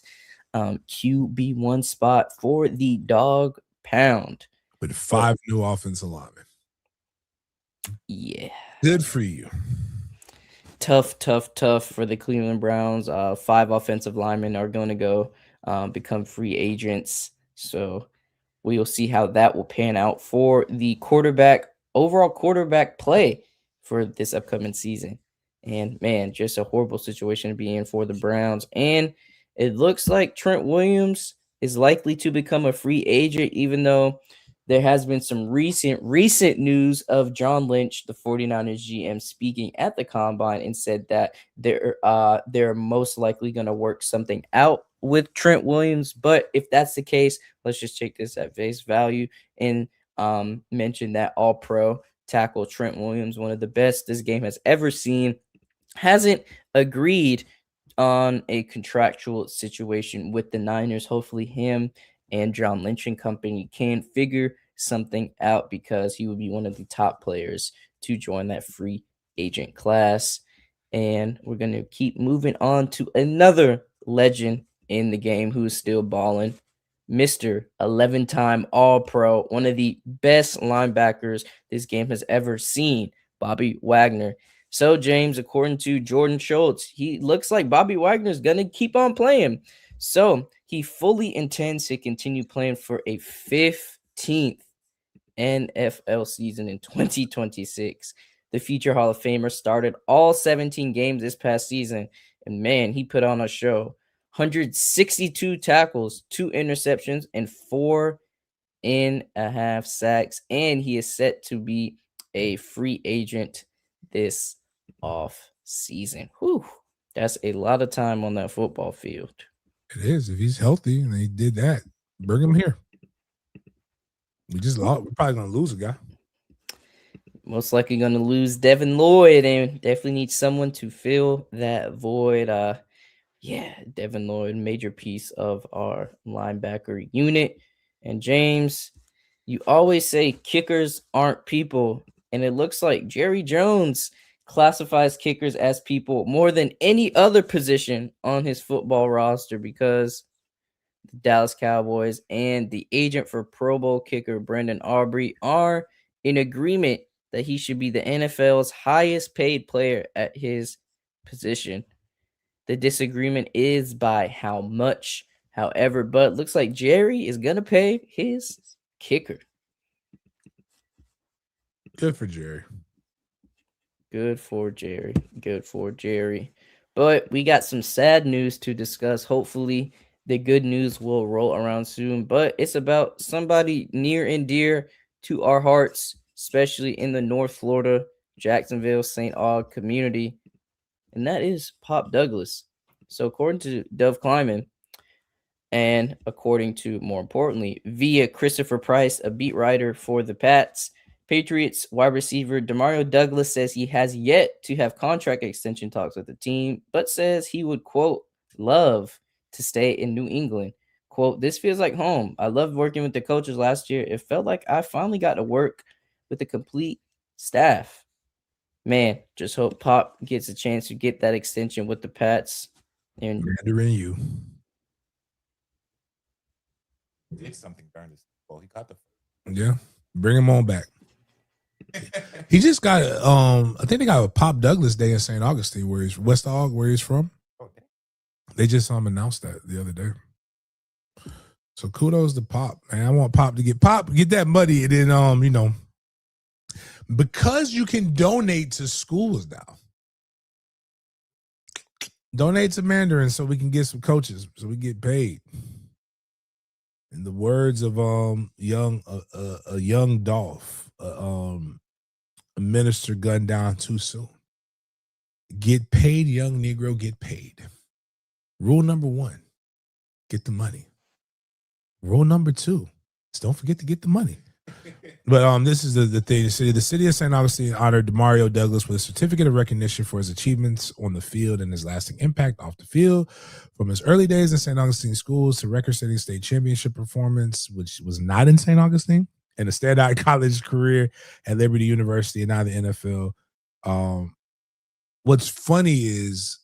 QB1 spot for the Dog Pound. With 5 new offensive linemen. Yeah. Good for you. Tough for the Cleveland Browns. 5 offensive linemen are going to go become free agents. So we will see how that will pan out for the overall quarterback play for this upcoming season. And man, just a horrible situation to be in for the Browns. And it looks like Trent Williams is likely to become a free agent, even though there has been some recent news of John Lynch, the 49ers GM, speaking at the combine and said that they're most likely going to work something out with Trent Williams. But if that's the case, let's just take this at face value and mention that all-pro tackle Trent Williams, one of the best this game has ever seen, hasn't agreed on a contractual situation with the Niners. Hopefully him and John Lynch and company can figure something out, because he would be one of the top players to join that free agent class. And we're going to keep moving on to another legend in the game who is still balling. Mr. 11-time All-Pro, one of the best linebackers this game has ever seen, Bobby Wagner. So, James, according to Jordan Schultz, he looks like Bobby Wagner is going to keep on playing. So, he fully intends to continue playing for a 15th NFL season in 2026. The future Hall of Famer started all 17 games this past season, and man, he put on a show. 162 tackles, 2 interceptions, and 4.5 sacks. And he is set to be a free agent this off season. Whew, that's a lot of time on that football field. It is. If he's healthy and they did that, bring him here. We just lost. We're probably gonna lose a guy. Most likely going to lose Devin Lloyd, and definitely need someone to fill that void. Devin Lloyd, major piece of our linebacker unit. And James, you always say kickers aren't people, and it looks like Jerry Jones classifies kickers as people more than any other position on his football roster, because the Dallas Cowboys and the agent for Pro Bowl kicker Brendan Aubrey are in agreement that he should be the NFL's highest paid player at his position. The disagreement is by how much, however, but it looks like Jerry is going to pay his kicker. Good for Jerry. Good for Jerry. But we got some sad news to discuss. Hopefully, the good news will roll around soon. But it's about somebody near and dear to our hearts, especially in the North Florida, Jacksonville, St. Aug community. And that is Pop Douglas. So according to Dove Kleiman, and according to, more importantly, via Christopher Price, a beat writer for the Pats, Patriots wide receiver Demario Douglas says he has yet to have contract extension talks with the team, but says he would, quote, love to stay in New England. Quote, this feels like home. I loved working with the coaches last year. It felt like I finally got to work with the complete staff. Man, just hope Pop gets a chance to get that extension with the Pats. And Mandarin you. Did something during this. Well, he caught the. Yeah, bring him on back. He just got I think they got a Pop Douglas Day in St. Augustine, where he's West Aug, where he's from. They just announced that the other day. So kudos to Pop, man. I want Pop to get that money, and then because you can donate to schools now. Donate to Mandarin so we can get some coaches, so we get paid. In the words of young Dolph, a minister gunned down too soon. Get paid, young Negro, get paid. Rule number 1, get the money. Rule number 2 is don't forget to get the money. But this is the thing. The city of St. Augustine honored Demario Douglas with a certificate of recognition for his achievements on the field and his lasting impact off the field. From his early days in St. Augustine schools to record-setting state championship performance, which was not in St. Augustine, and a standout college career at Liberty University and now the NFL. What's funny is,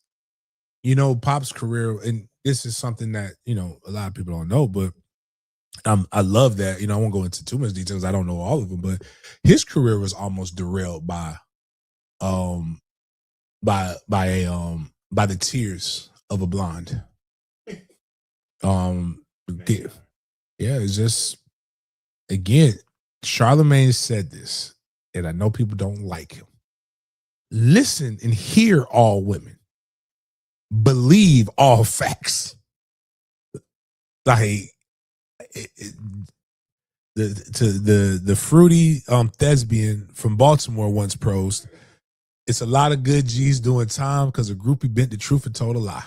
Pop's career, and this is something that, you know, a lot of people don't know, but I love that. You know, I won't go into too much details. I don't know all of them, but his career was almost derailed by the tears of a blonde. Yeah, it's just, again, Charlemagne said this, and I know people don't like him. Listen and hear all women. Believe all facts. Like the fruity thespian from Baltimore once prosed, it's a lot of good G's doing time because a groupie bent the truth and told a lie.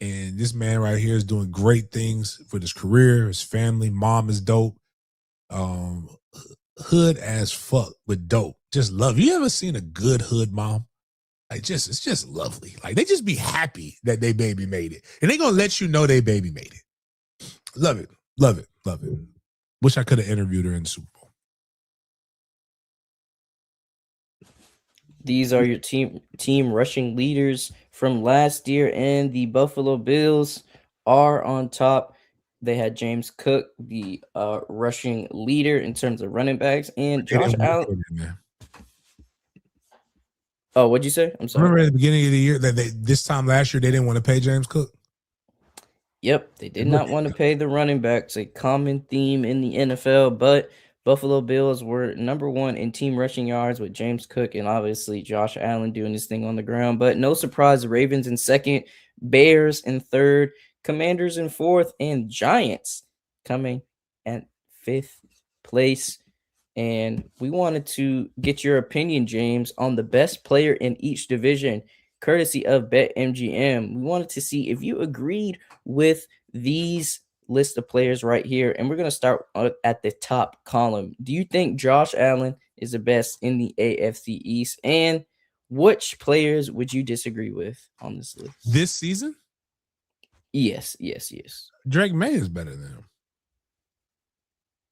And this man right here is doing great things for his career, his family. Mom is dope. Hood as fuck, but dope. Just love. You ever seen a good hood mom? Like, it's just lovely. Like, they just be happy that they baby made it. And they gonna let you know they baby made it. Love it. Love it. Love it. Wish I could have interviewed her in the Super Bowl. These are your team rushing leaders from last year, and the Buffalo Bills are on top. They had James Cook, the rushing leader in terms of running backs, and Josh Allen. Oh, what'd you say? I'm sorry. Remember at the beginning of the year that this time last year they didn't want to pay James Cook? Yep, they did not want to pay the running backs, a common theme in the NFL, but Buffalo Bills were number 1 in team rushing yards with James Cook and obviously Josh Allen doing his thing on the ground. But no surprise, the Ravens in second, Bears in third, Commanders in fourth, and Giants coming at 5th place. And we wanted to get your opinion, James, on the best player in each division, courtesy of BetMGM. We wanted to see if you agreed with these list of players right here. And we're going to start at the top column. Do you think Josh Allen is the best in the AFC East? And which players would you disagree with on this list? This season? Yes. Drake May is better than him.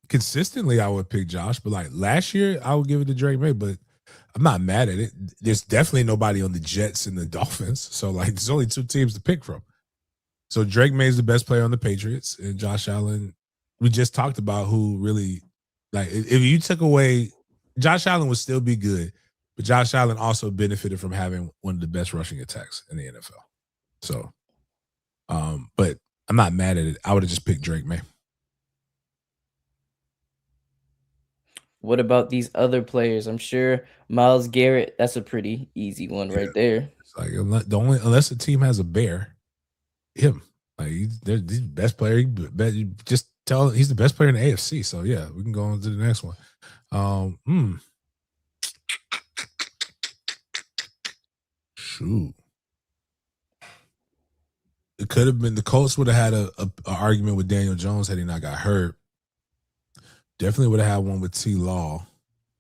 Consistently, I would pick Josh, but like last year, I would give it to Drake May, but I'm not mad at it. There's definitely nobody on the Jets and the Dolphins. So like there's only 2 teams to pick from. So Drake May is the best player on the Patriots, and Josh Allen, we just talked about who really, like, if you took away, Josh Allen would still be good, but Josh Allen also benefited from having one of the best rushing attacks in the NFL. So, but I'm not mad at it. I would have just picked Drake May. What about these other players? I'm sure Myles Garrett, that's a pretty easy one right there. It's like unless the team has a bear, him. Like he's the best player. You just tell he's the best player in the AFC. So yeah, we can go on to the next one. Shoot. It could have been the Colts would have had a argument with Daniel Jones had he not got hurt. Definitely would have had one with T. Law.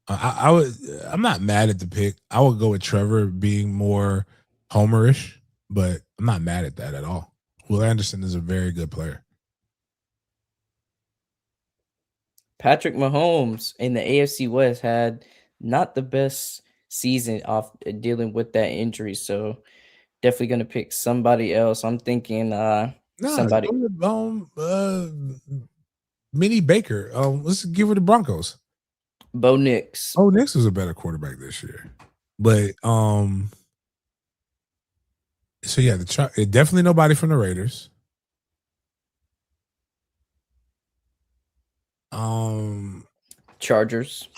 I'm not mad at the pick. I would go with Trevor being more homerish, but I'm not mad at that at all. Will Anderson is a very good player. Patrick Mahomes in the AFC West had not the best season off dealing with that injury, so definitely going to pick somebody else. I'm thinking somebody. Mini Baker. Let's give her the Broncos. Bo Nix. Bo Nix was a better quarterback this year, but so yeah, definitely nobody from the Raiders. Chargers.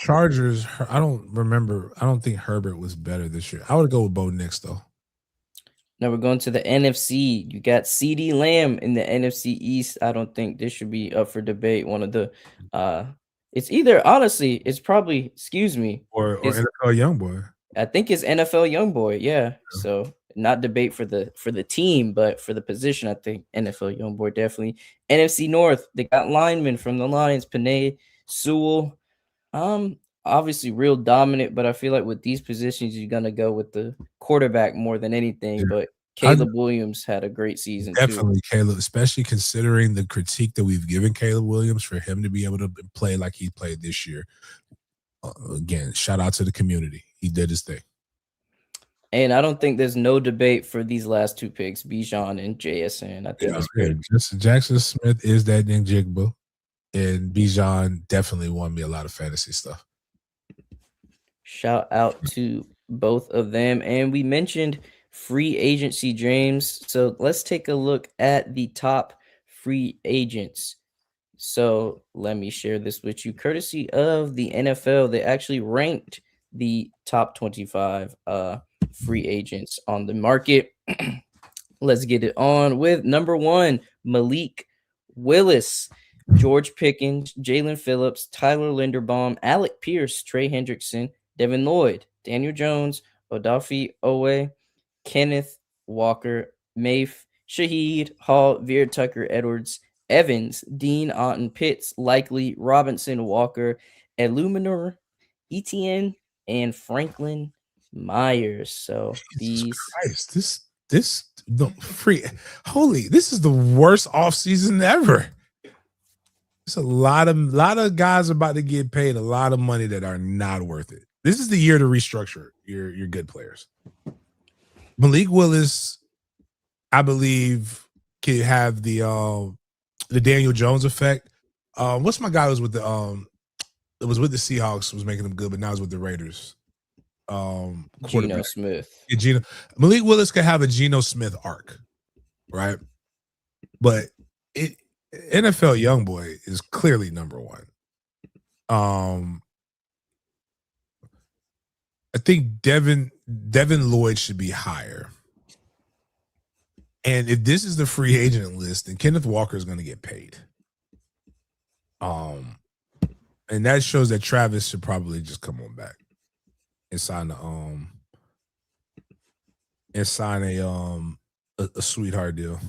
I don't remember. I don't think Herbert was better this year. I would go with Bo Nix though. Now we're going to the NFC. You got CeeDee Lamb in the NFC East. I don't think this should be up for debate. One of the it's either, honestly, it's probably, or NFL Youngboy. I think it's NFL Youngboy, yeah. So not debate for the team, but for the position, I think NFL Youngboy definitely. NFC North, they got linemen from the Lions, Penei Sewell. Obviously real dominant, but I feel like with these positions, you're gonna go with the quarterback more than anything. Yeah. But Caleb Williams had a great season. Definitely, too. Caleb, especially considering the critique that we've given Caleb Williams for him to be able to play like he played this year. Again, shout out to the community. He did his thing. And I don't think there's no debate for these last two picks, Bijan and JSN. I think it's pretty. Jackson Smith is that Jigba, and Bijan definitely won me a lot of fantasy stuff. Shout out to both of them. And we mentioned free agency, James. So let's take a look at the top free agents. So let me share this with you. Courtesy of the NFL, they actually ranked the top 25 free agents on the market. Let's get it on with number 1, Malik Willis, George Pickens, Jalen Phillips, Tyler Linderbaum, Alec Pierce, Trey Hendrickson, Devin Lloyd, Daniel Jones, Odafe Owe, Kenneth Walker, Mafe, Shaheed, Hall, Veer Tucker, Edwards, Evans, Dean Otten, Pitts, Likely, Robinson, Walker, Illuminor, Etienne, and Franklin Myers. So Christ, this no free. Holy, this is the worst offseason ever. There's a lot of guys about to get paid a lot of money that are not worth it. This is the year to restructure your good players. Malik Willis, I believe, can have the Daniel Jones effect. What's my guy who was with the it was with the Seahawks, was making them good, but now he's with the Raiders. Geno Smith. Yeah, Malik Willis could have a Geno Smith arc, right? But NFL YoungBoy is clearly number one. I think Devin Lloyd should be higher. And if this is the free agent list, then Kenneth Walker is going to get paid. And that shows that Travis should probably just come on back and sign a sweetheart deal.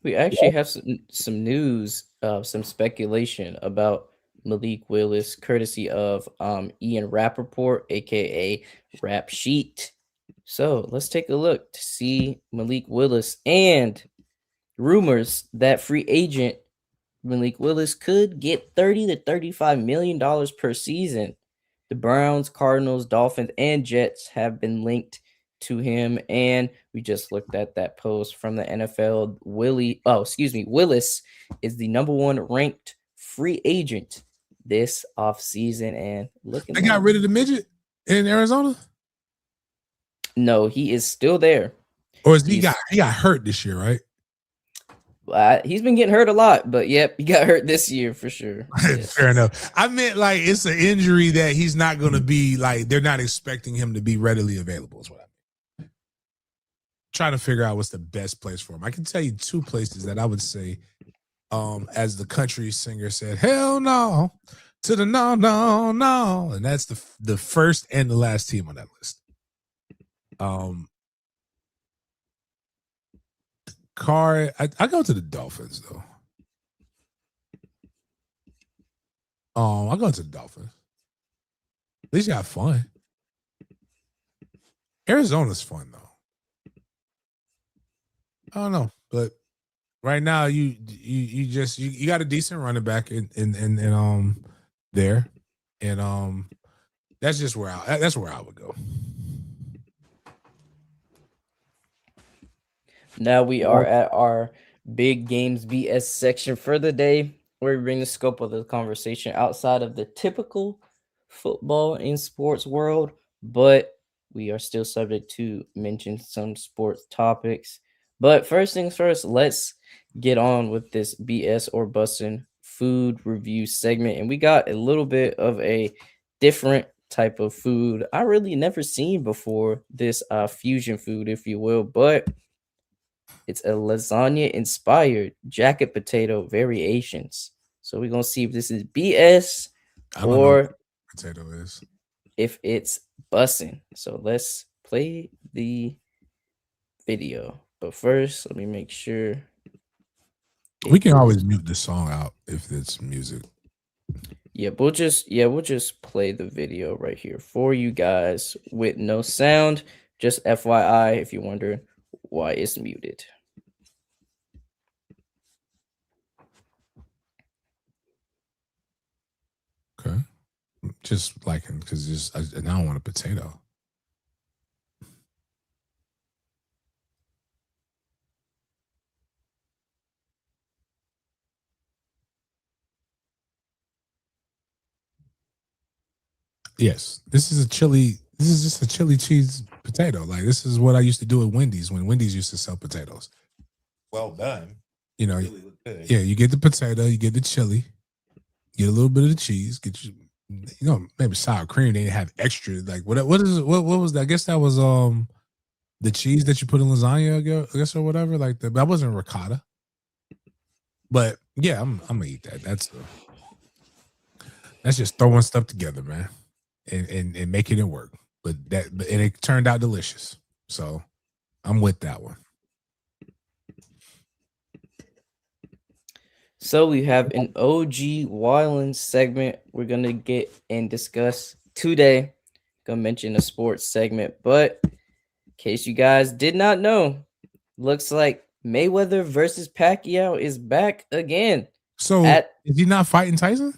We actually have some news, some speculation about Malik Willis, courtesy of Ian Rappaport, aka Rap Sheet. So let's take a look to see Malik Willis and rumors that free agent Malik Willis could get $30 to $35 million per season. The Browns, Cardinals, Dolphins, and Jets have been linked to him, and we just looked at that post from the NFL. Willis is the number 1 ranked free agent this offseason, and they got rid of the midget in Arizona. No, he is still there. Or he got hurt this year, right? He's been getting hurt a lot, but yep, he got hurt this year for sure. Yes. Fair enough. I meant like it's an injury that he's not going to be like, they're not expecting him to be readily available is what I mean. Trying to figure out what's the best place for him. I can tell you 2 places that I would say, as the country singer said, hell no to the no. And that's the first and the last team on that list. I go to the Dolphins though. I go to the Dolphins. At least you have fun. Arizona's fun though. I don't know, but right now you got a decent running back in there, and that's just where I would go. Now we are at our big Games BS section for the day, where we bring the scope of the conversation outside of the typical football and sports world, but we are still subject to mention some sports topics. But first things first, let's get on with this BS or bussin' food review segment. And we got a little bit of a different type of food I really never seen before, this fusion food, if you will, but it's a lasagna inspired jacket potato variations. So we're gonna see if this is BS or potato is, if it's bussin'. So let's play the video. But first, let me make sure. We can always mute the song out if it's music. Yeah, we'll just play the video right here for you guys with no sound. Just FYI, if you're wondering why it's muted. Okay. Just like because I don't want a potato. Yes, this is a chili. This is just a chili cheese potato. Like this is what I used to do at Wendy's when Wendy's used to sell potatoes. Well done. You know, Really look good. yeah, you get the potato, you get the chili, get a little bit of the cheese, get maybe sour cream. They have extra. Like what is it? What was that? I guess that was the cheese that you put in lasagna, I guess, or whatever. Like that wasn't ricotta. But yeah, I'm gonna eat that. That's just throwing stuff together, man, and making it work. But and it turned out delicious. So I'm with that one. So we have an OG Wildin segment we're gonna get and discuss today. Gonna mention a sports segment, but in case you guys did not know, looks like Mayweather versus Pacquiao is back again. So is he not fighting Tyson?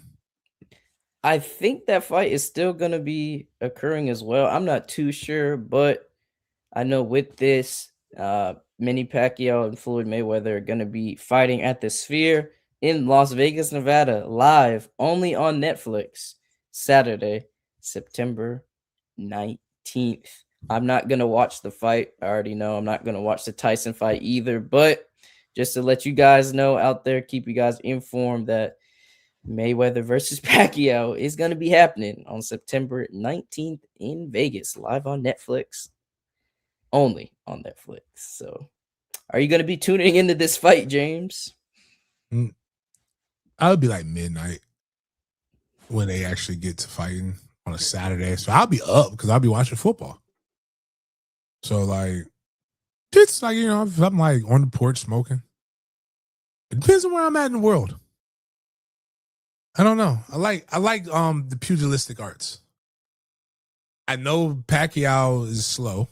I think that fight is still gonna be occurring as well. I'm not too sure, but I know with this, Manny Pacquiao and Floyd Mayweather are gonna be fighting at the Sphere in Las Vegas, Nevada, live only on Netflix, Saturday, September 19th. I'm not going to watch the fight. I already know I'm not going to watch the Tyson fight either, but just to let you guys know out there, keep you guys informed that Mayweather versus Pacquiao is going to be happening on September 19th in Vegas, live on Netflix, only on Netflix. So are you going to be tuning into this fight, James? I would be like midnight when they actually get to fighting on a Saturday. So I'll be up because I'll be watching football. So like, it's like, if I'm like on the porch smoking, it depends on where I'm at in the world. I don't know. I like the pugilistic arts. I know Pacquiao is slow.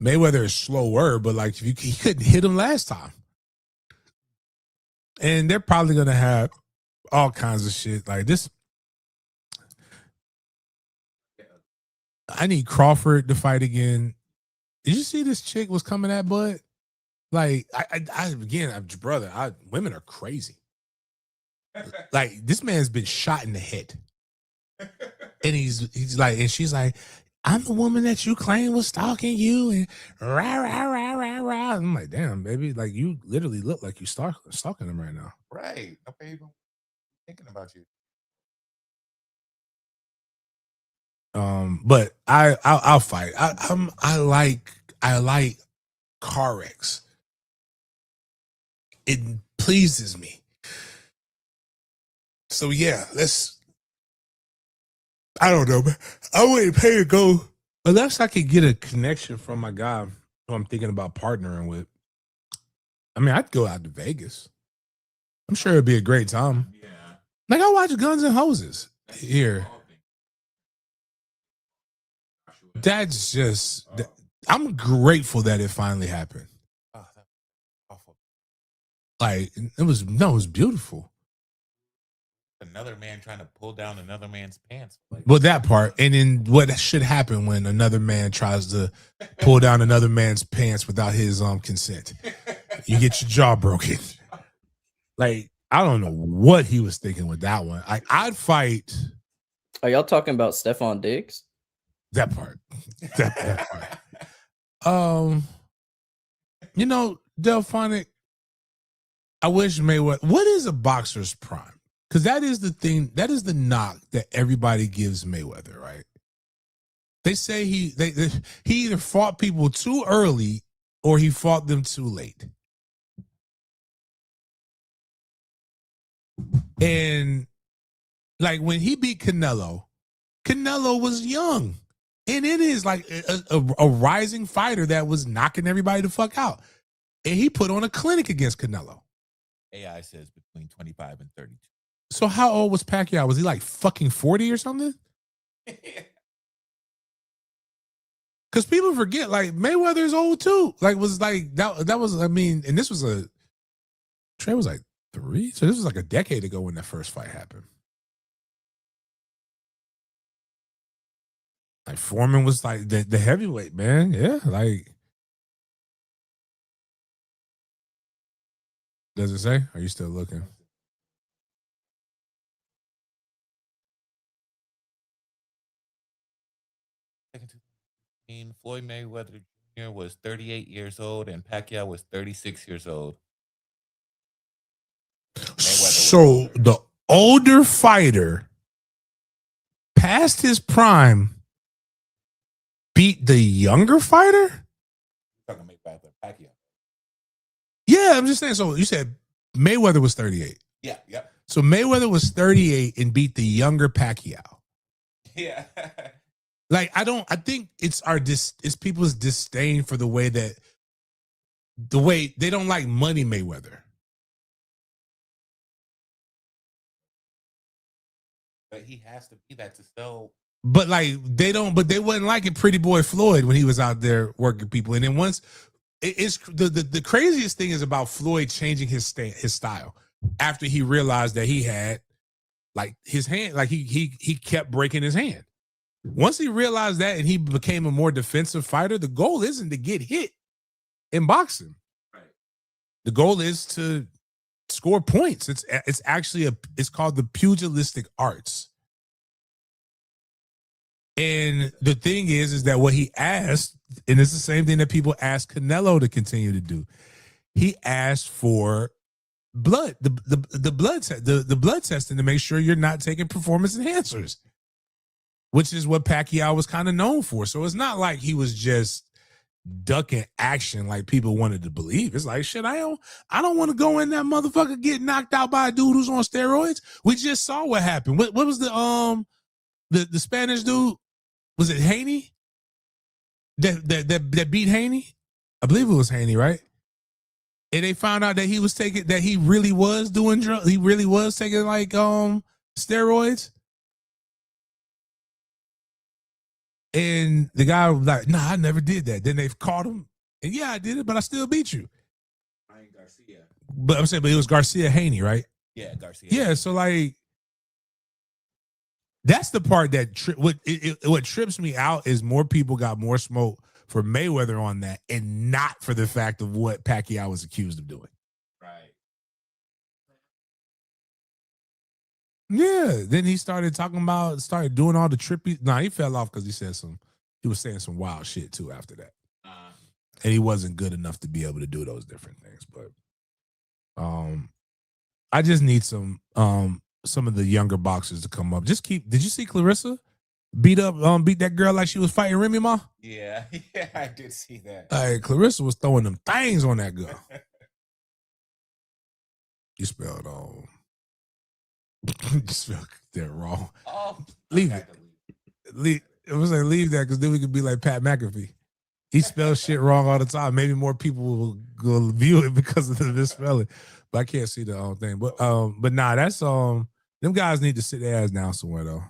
Mayweather is slower, but like he couldn't hit him last time. And they're probably gonna have all kinds of shit like this. I need Crawford to fight again. Did you see this chick was coming at Bud? Like, women are crazy. Like, this man's been shot in the head, and he's like, and she's like, I'm the woman that you claim was stalking you, and rah rah rah rah rah. I'm like, damn, baby, like you literally look like you stalking him right now. Right. Okay, even thinking about you. But I'll fight. I like car wrecks. It pleases me. So yeah, I don't know, man. I wouldn't pay to go unless I could get a connection from my guy who I'm thinking about partnering with. I mean, I'd go out to Vegas. I'm sure it'd be a great time. Yeah. Like I watch Guns and Hoses here. That's just. I'm grateful that it finally happened. Oh, that's awful. Like it was beautiful. Another man trying to pull down another man's pants. Like, Well, that part, and then what should happen when another man tries to pull down another man's pants without his consent? You get your jaw broken. Like I don't know what he was thinking with that one. I'd fight. Are y'all talking about Stephon Diggs? That part. That part. Delphonic, I wish Mayweather. What is a boxer's prime? Because that is the thing. That is the knock that everybody gives Mayweather, right? They say he either fought people too early or he fought them too late. And like when he beat Canelo was young. And it is like a rising fighter that was knocking everybody the fuck out. And he put on a clinic against Canelo. AI says between 25 and 32. So how old was Pacquiao? Was he like fucking 40 or something? Because people forget, like Mayweather's old too. Like was like that was, I mean, and this was Trey was like 3. So this was like a decade ago when that first fight happened. Like Foreman was like the heavyweight, man. Yeah, like. Does it say? Are you still looking? Floyd Mayweather Jr. was 38 years old and Pacquiao was 36 years old. So the older fighter past his prime beat the younger fighter? Talking about Pacquiao. Yeah, I'm just saying. So you said Mayweather was 38. Yeah. So Mayweather was 38 and beat the younger Pacquiao. Yeah. Like I think it's it's people's disdain for the way they don't like Money Mayweather. But he has to be that to sell. But like they wouldn't like it Pretty Boy Floyd when he was out there working people. And then once it's the craziest thing is about Floyd changing his style after he realized that he had like his hand, like he kept breaking his hand. Once he realized that and he became a more defensive fighter, the goal isn't to get hit in boxing. Right. The goal is to score points. It's actually it's called the pugilistic arts. And the thing is that what he asked, and it's the same thing that people ask Canelo to continue to do. He asked for blood, the blood testing to make sure you're not taking performance enhancers, which is what Pacquiao was kind of known for. So it's not like he was just ducking action like people wanted to believe. It's like, shit, I don't want to go in that motherfucker get knocked out by a dude who's on steroids. We just saw what happened. What was the Spanish dude? Was it Haney that beat Haney? I believe it was Haney, right? And they found out that he really was doing drugs. He really was taking like steroids. And the guy was like, "Nah, I never did that." Then they've caught him, and yeah, I did it, but I still beat you. Ryan Garcia. But I'm saying, but it was Garcia Haney, right? Yeah, Garcia. Yeah, so like. That's the part that what trips me out is more people got more smoke for Mayweather on that and not for the fact of what Pacquiao was accused of doing. Right. Yeah. Then he started doing all the trippy. Nah, he fell off because he was saying some wild shit too after that. And he wasn't good enough to be able to do those different things. But I just need some of the younger boxers to come up. Did you see Clarissa beat that girl like she was fighting Remy Ma? Yeah, I did see that. Clarissa was throwing them things on that girl. You spelled you spelled that wrong. Oh, leave it. It was like leave that because then we could be like Pat McAfee. He spells shit wrong all the time. Maybe more people will go view it because of the misspelling. But I can't see the whole thing. But nah, that's them guys need to sit their ass down somewhere though.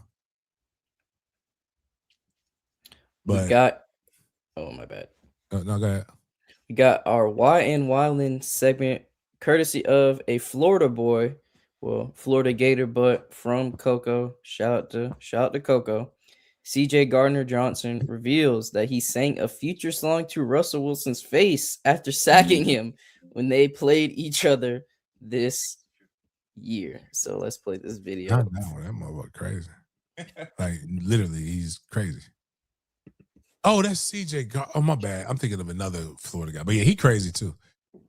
But my bad. No, go ahead. We got our Why and Wildin segment, courtesy of a Florida boy, Florida Gator, but from Coco. Shout out to Coco. CJ Gardner Johnson reveals that he sang a future song to Russell Wilson's face after sacking him when they played each other this year. So let's play this video. That motherfucker crazy. Like literally, he's crazy. Oh, that's CJ. Oh, my bad. I'm thinking of another Florida guy, but yeah, he crazy too.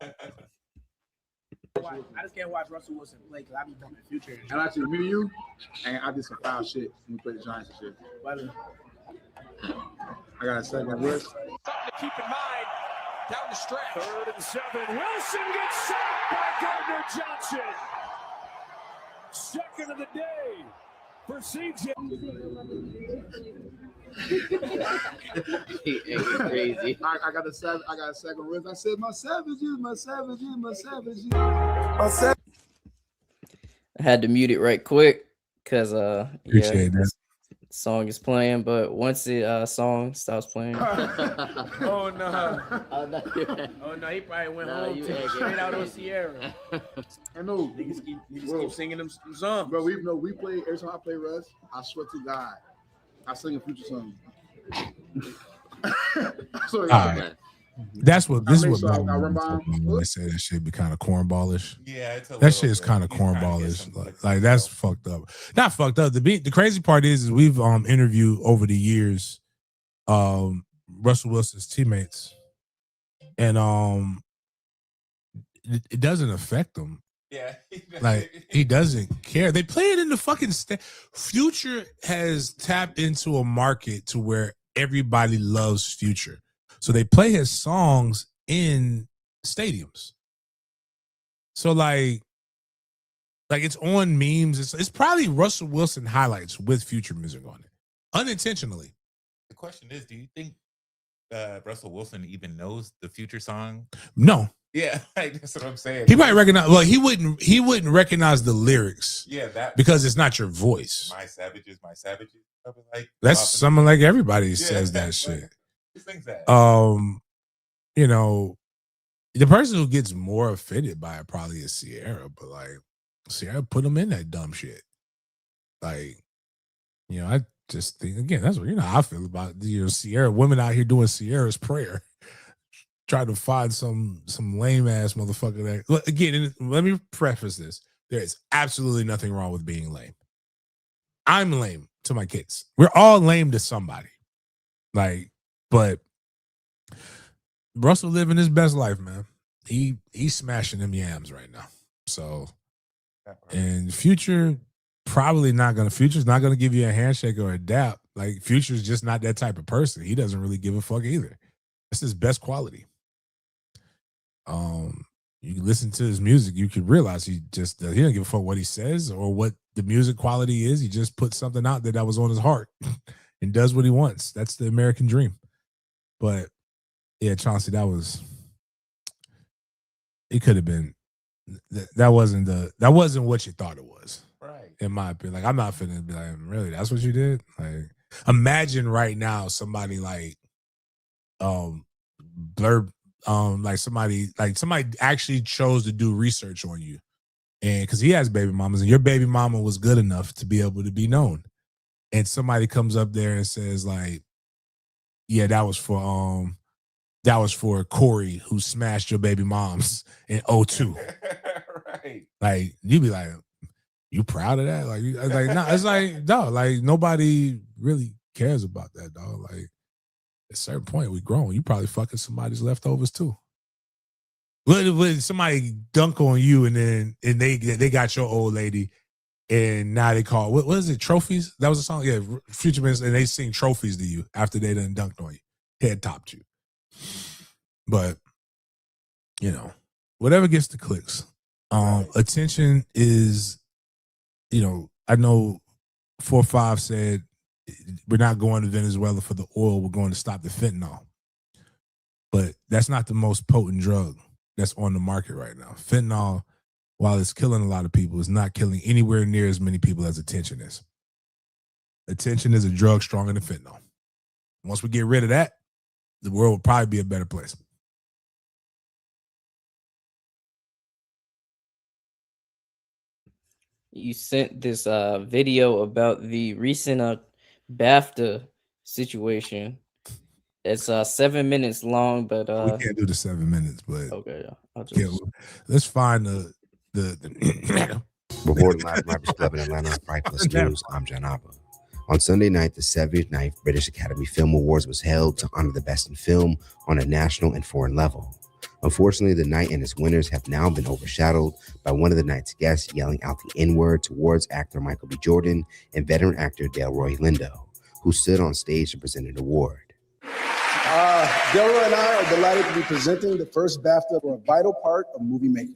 I just can't watch Russell Wilson play because I be bumping Future. And actually, me and you, and I did some foul shit when we played the Giants and shit. I got a second list. Something to keep in mind down the stretch. 3rd and 7. Wilson gets sacked by Gardner Johnson. Second of the day for CJ. Crazy. I got a second wrist. I said my savages. I had to mute it right quick because Appreciate that. Song is playing, but once the song stops playing, Oh no! Oh no! He probably went home straight out on Sierra. I know. Niggas keep singing them songs. Bro, we play every time I play Russ. I swear to God, I sing a Future song. So All right. This is what make my sure I mom run was by talking about when they say that shit be kind of cornballish. Yeah, it's a That little shit is bit. kind of He's trying to get cornballish. some clicks Like that's himself. fucked up. Not fucked up. The crazy part is we've interviewed over the years Russell Wilson's teammates, and it doesn't affect them. Yeah. Like he doesn't care. They play it in the fucking Future has tapped into a market to where everybody loves Future. So they play his songs in stadiums. So like it's on memes. It's probably Russell Wilson highlights with Future music on it. Unintentionally. The question is, do you think Russell Wilson even knows the Future song? No. Yeah, like, that's what I'm saying. He might recognize. Well, he wouldn't recognize the lyrics. Yeah, that because it's not your voice. My savages. Like that's someone like everybody says that shit. Who sings that? You know, the person who gets more offended by it probably is Sierra, but like Sierra put him in that dumb shit. Like, you know, I just think again, that's what how I feel about Sierra women out here doing Sierra's prayer. Try to find some lame ass motherfucker that again. Let me preface this: there is absolutely nothing wrong with being lame. I'm lame to my kids. We're all lame to somebody. Like, but Russell living his best life, man. He's smashing them yams right now. So, and Future's not gonna give you a handshake or a dap. Like Future's just not that type of person. He doesn't really give a fuck either. That's his best quality. You listen to his music, you could realize he don't give a fuck what he says or what the music quality is. He just puts something out there that was on his heart and does what he wants. That's the American dream. But yeah, Chauncey, it could have been that wasn't what you thought it was. Right. In my opinion. Like I'm not finna be like, really, that's what you did? Like imagine right now somebody like blurb like somebody actually chose to do research on you, and because he has baby mamas, and your baby mama was good enough to be able to be known, and somebody comes up there and says like, yeah, that was for Corey who smashed your baby moms in 02. Right. Like you'd be like, you proud of that? Like no, it's like no, like nobody really cares about that, dog. Like at a certain point, we grown. You probably fucking somebody's leftovers too. When somebody dunk on you and they got your old lady, and now they call what is it? Trophies? That was a song. Yeah, Future Men, and they sing trophies to you after they done dunked on you, head topped you. But whatever gets the clicks. Attention is, I know 4-5 said we're not going to Venezuela for the oil. We're going to stop the fentanyl. But that's not the most potent drug that's on the market right now. Fentanyl, while it's killing a lot of people, is not killing anywhere near as many people as attention is. Attention is a drug stronger than fentanyl. Once we get rid of that, the world will probably be a better place. You sent this video about the recent BAFTA situation. It's 7 minutes long, but we can't do the 7 minutes. But okay, yeah, let's find the Reporting live from Rappers Club in Atlanta, Bright Plus News. I'm John Abba. On Sunday night, the 79th British Academy Film Awards was held to honor the best in film on a national and foreign level. Unfortunately, the night and its winners have now been overshadowed by one of the night's guests yelling out the N-word towards actor Michael B. Jordan and veteran actor Delroy Lindo, who stood on stage to present an award. Delroy and I are delighted to be presenting the first BAFTA for a vital part of movie making.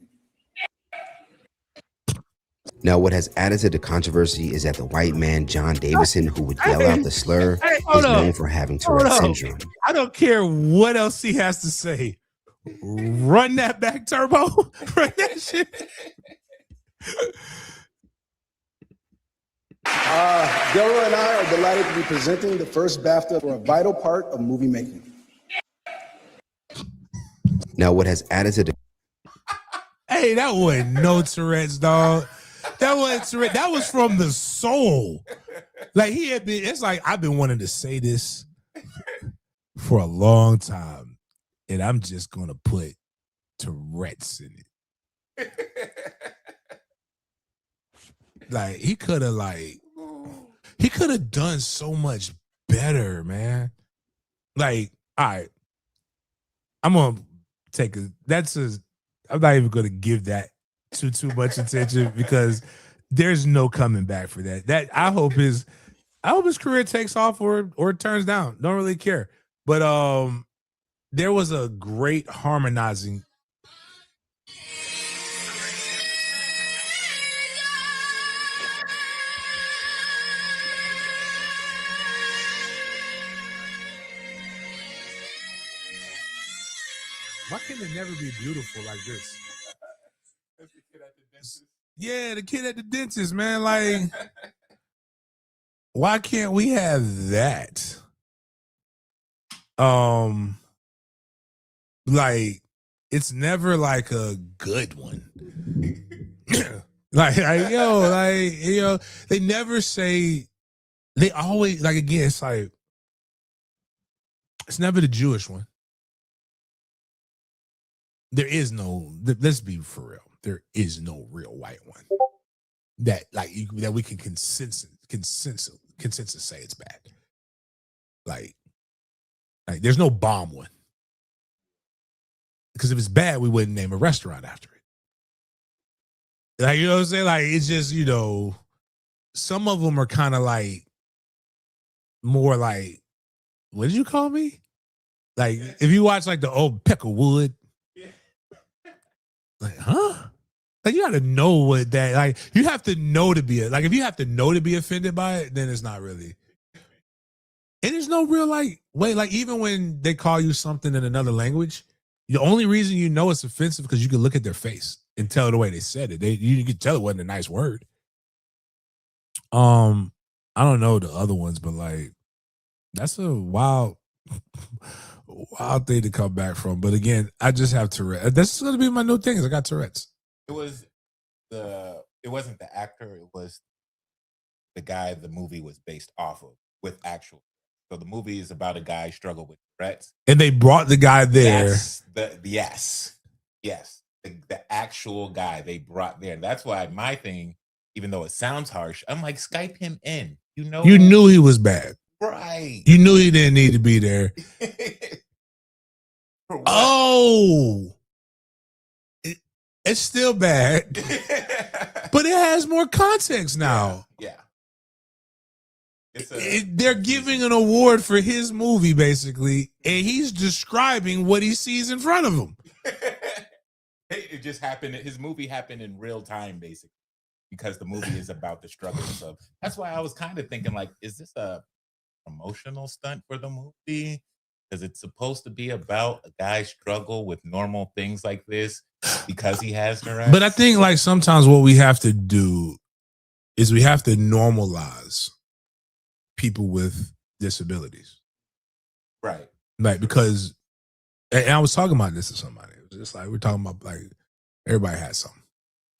Now, what has added to the controversy is that the white man, John Davison, who would yell out the slur, is known for having Tourette's syndrome. I don't care what else he has to say. Run that back, Turbo. Run that shit. Delroy and I are delighted to be presenting the first BAFTA for a vital part of movie making. Now, what has added to the... Hey, that wasn't no Tourette's, dog. That wasn't Tourette's. That was from the soul. Like he had been, it's like I've been wanting to say this for a long time, and I'm just gonna put Tourette's in it. Like he could have done so much better, man. Like, all right, I'm gonna take I'm not even gonna give that too much attention because there's no coming back for that. I hope his career takes off or it turns down. Don't really care. But there was a great harmonizing. Why can it never be beautiful like this? That's the kid at the dentist. Yeah, the kid at the dentist, man. Like, why can't we have that? Like, it's never like a good one. They never say. They always like again. It's like it's never the Jewish one. There is no. Let's be for real. There is no real white one that we can consensus say it's bad. Like there's no bomb one. Because if it's bad, we wouldn't name a restaurant after it. Like, you know what I'm saying? Like, it's just, some of them are kind of like more like, what did you call me? Like, if you watch like the old Peckerwood, like, huh? Like, you got to know what that, like, you have to know to be, like, if you have to know to be offended by it, then it's not really. And there's no real, like, way, like, even when they call you something in another language, the only reason you know it's offensive because you can look at their face and tell the way they said it. You can tell it wasn't a nice word. I don't know the other ones, but like that's a wild thing to come back from. But again, I just have Tourette's. That's gonna be my new thing. Is I got Tourette's. It wasn't the actor. It was the guy the movie was based off of with actual. So the movie is about a guy struggle with Tourette's. And they brought the guy there. Yes. The actual guy they brought there. That's why my thing, even though it sounds harsh, I'm like, Skype him in. You knew he was bad. Right. You knew he didn't need to be there. It's still bad. But it has more context now. Yeah. They're giving an award for his movie, basically, and he's describing what he sees in front of him. It just happened. His movie happened in real time, basically, because the movie is about the struggles of. That's why I was kind of thinking, like, is this a promotional stunt for the movie? Because it's supposed to be about a guy's struggle with normal things like this because he has Tourette's. But I think, like, sometimes what we have to do is we have to normalize people with disabilities. Right. Like, because, and I was talking about this to somebody. It was just like, we're talking about, like, everybody has something.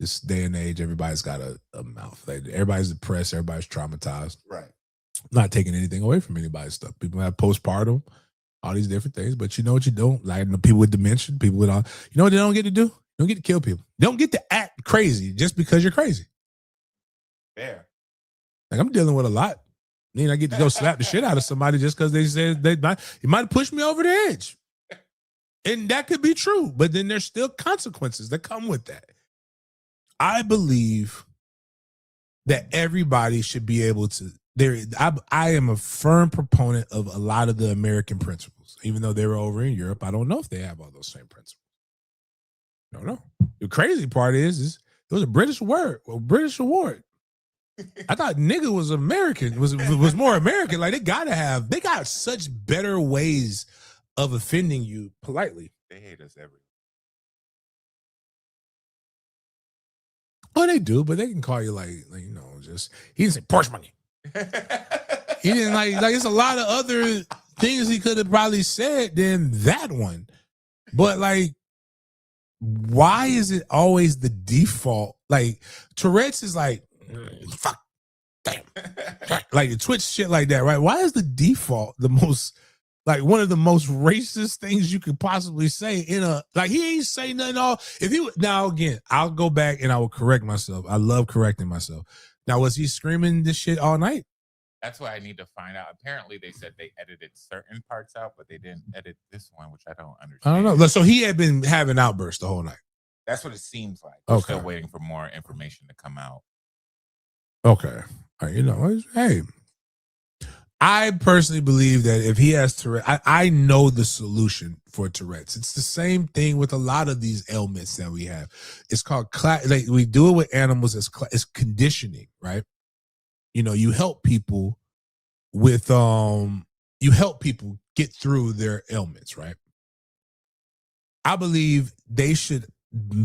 This day and age, everybody's got a mouth. Like, everybody's depressed. Everybody's traumatized. Right. I'm not taking anything away from anybody's stuff. People have postpartum, all these different things, but you know what you don't? Like, people with dementia, people with all, you know what they don't get to do? You don't get to kill people. You don't get to act crazy just because you're crazy. Fair. Like, I'm dealing with a lot. I get to go slap the shit out of somebody just because they said you might have pushed me over the edge. And that could be true, but then there's still consequences that come with that. I believe that everybody should be able to. I am a firm proponent of a lot of the American principles, even though they were over in Europe. I don't know if they have all those same principles. I don't know. The crazy part is it was a British award. I thought nigga was American, was more American. Like, they got such better ways of offending you politely. They hate us everywhere. Oh, they do, but they can call you like just, he didn't say Porsche money. He didn't like it's a lot of other things he could have probably said than that one. But like, why is it always the default? Like, Tourette's is like, fuck, damn. Like the Twitch shit like that, right? Why is the default the most Like one of the most racist things you could possibly say in a like he ain't say nothing all. If he would now again, I'll go back and I will correct myself. I love correcting myself. Now, was he screaming this shit all night? That's why I need to find out. Apparently, they said they edited certain parts out, but they didn't edit this one, which I don't understand. I don't know. So he had been having outbursts the whole night. That's what it seems like. We're Okay. still waiting for more information to come out. Okay. All right, you know, hey. I personally believe that if he has Tourette, I know the solution for Tourette's. It's the same thing with a lot of these ailments that we have. It's called like we do it with animals. It's conditioning, right? You know, you help people with you help people get through their ailments, right? I believe they should,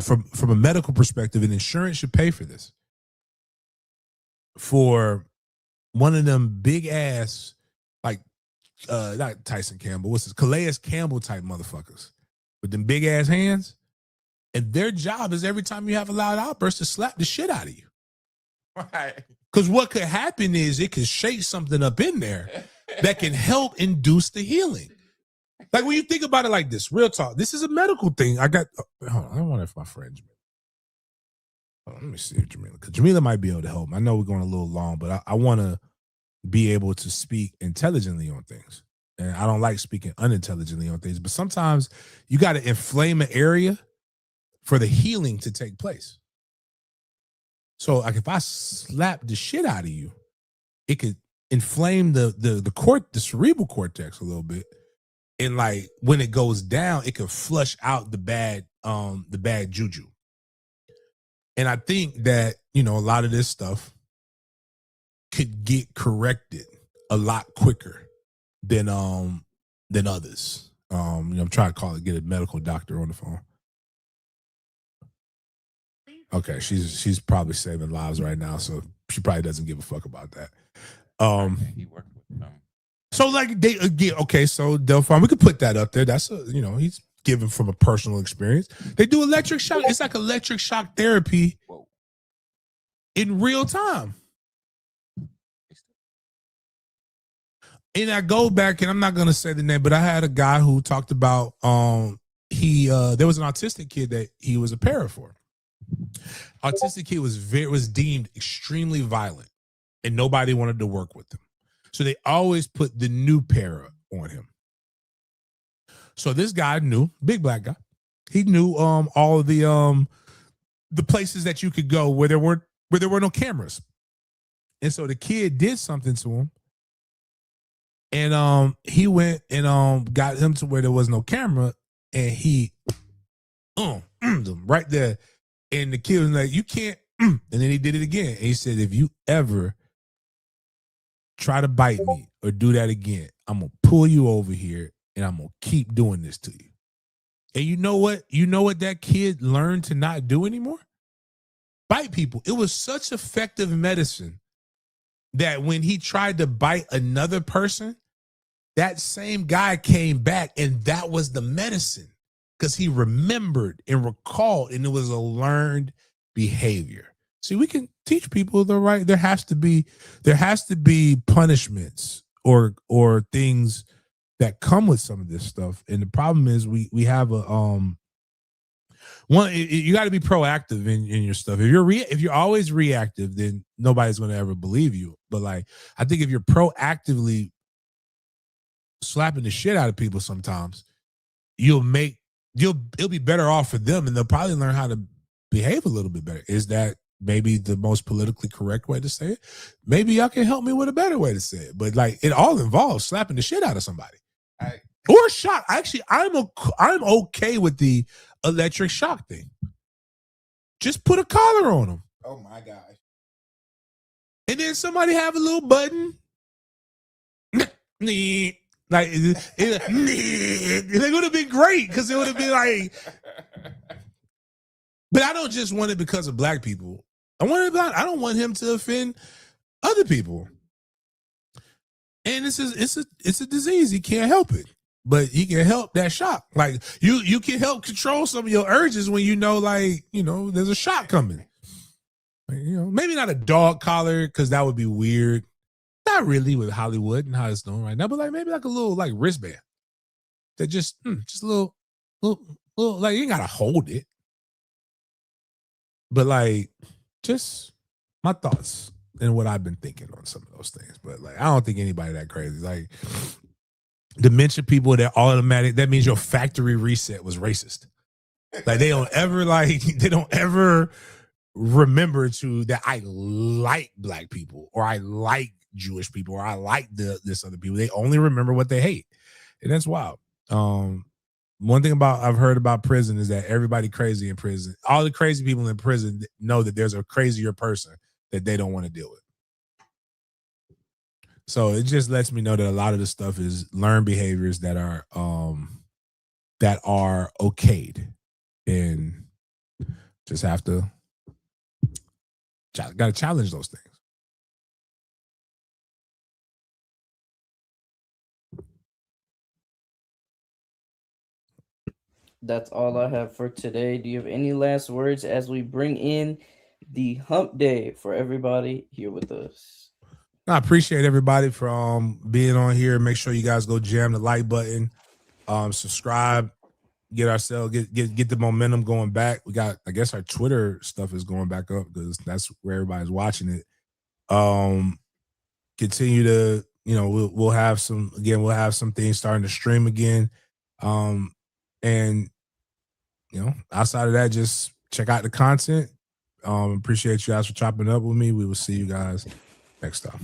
from a medical perspective, and insurance should pay for this. For one of them big ass, like not Tyson Campbell, what's this? Calais Campbell type motherfuckers with them big ass hands. And their job is every time you have a loud outburst to slap the shit out of you. Right. Because what could happen is it could shake something up in there that can help induce the healing. Like when you think about it like this, real talk, this is a medical thing. I wonder if my friend let me see if Jamila, because Jamila might be able to help. I know we're going a little long, but I want to be able to speak intelligently on things. And I don't like speaking unintelligently on things, but sometimes you got to inflame an area for the healing to take place. So like if I slap the shit out of you, it could inflame the cerebral cortex a little bit. And like when it goes down, it could flush out the bad juju. And I think that, you know, a lot of this stuff could get corrected a lot quicker than others. You know, I'm trying to get a medical doctor on the phone. Okay, she's probably saving lives right now, so she probably doesn't give a fuck about that. He worked with them. So like they again, okay, so Delphine, we could put that up there. That's he's given from a personal experience. They do electric shock. It's like electric shock therapy in real time. And I go back, and I'm not gonna say the name, but I had a guy who talked about there was an autistic kid that he was a para for. Autistic kid was deemed extremely violent, and nobody wanted to work with him. So they always put the new para on him. So this guy knew, big black guy, he knew all of the places that you could go where there were no cameras. And so the kid did something to him. And he went and got him to where there was no camera, and he right there. And the kid was like, "You can't." And then he did it again. And he said, "If you ever try to bite me or do that again, I'm gonna pull you over here and I'm gonna keep doing this to you." And you know what? You know what that kid learned to not do anymore? Bite people. It was such effective medicine that when he tried to bite another person, that same guy came back, and that was the medicine because he remembered and recalled, and it was a learned behavior. See, we can teach people the right. There has to be punishments or things that come with some of this stuff. And the problem is we have a you got to be proactive in your stuff. If you're always reactive, then nobody's going to ever believe you. But like, I think if you're proactively slapping the shit out of people, sometimes it'll be better off for them, and they'll probably learn how to behave a little bit better. Is that maybe the most politically correct way to say it? Maybe y'all can help me with a better way to say it. But like, it all involves slapping the shit out of somebody. Or a shock. Actually, I'm okay with the electric shock thing. Just put a collar on them. Oh my gosh. And then somebody have a little button. Like it would have been great because it would have been like. But I don't just want it because of black people. I don't want him to offend other people. And it's a disease. He can't help it, but he can help that shock. Like you can help control some of your urges when there's a shock coming. Like, maybe not a dog collar because that would be weird. Not really with Hollywood and how it's doing right now, but like maybe like a little like wristband. that just a little, like you ain't gotta hold it, but like just my thoughts and what I've been thinking on some of those things. But like I don't think anybody that crazy. Like dementia people that automatic, that means your factory reset was racist. Like they don't ever remember that I like black people or I like Jewish people or I like this other people. They only remember what they hate. And that's wild. One thing I've heard about prison is that everybody crazy in prison. All the crazy people in prison know that there's a crazier person that they don't want to deal with. So it just lets me know that a lot of the stuff is learned behaviors that are okayed, and just have to got to challenge those things. That's all I have for today. Do you have any last words as we bring in the hump day for everybody here with us? I appreciate everybody for being on here. Make sure you guys go jam the like button, subscribe, get the momentum going back. We got, I guess our Twitter stuff is going back up because that's where everybody's watching it. Continue to, we'll have some things starting to stream again. And outside of that, just check out the content. Appreciate you guys for chopping up with me. We will see you guys next time.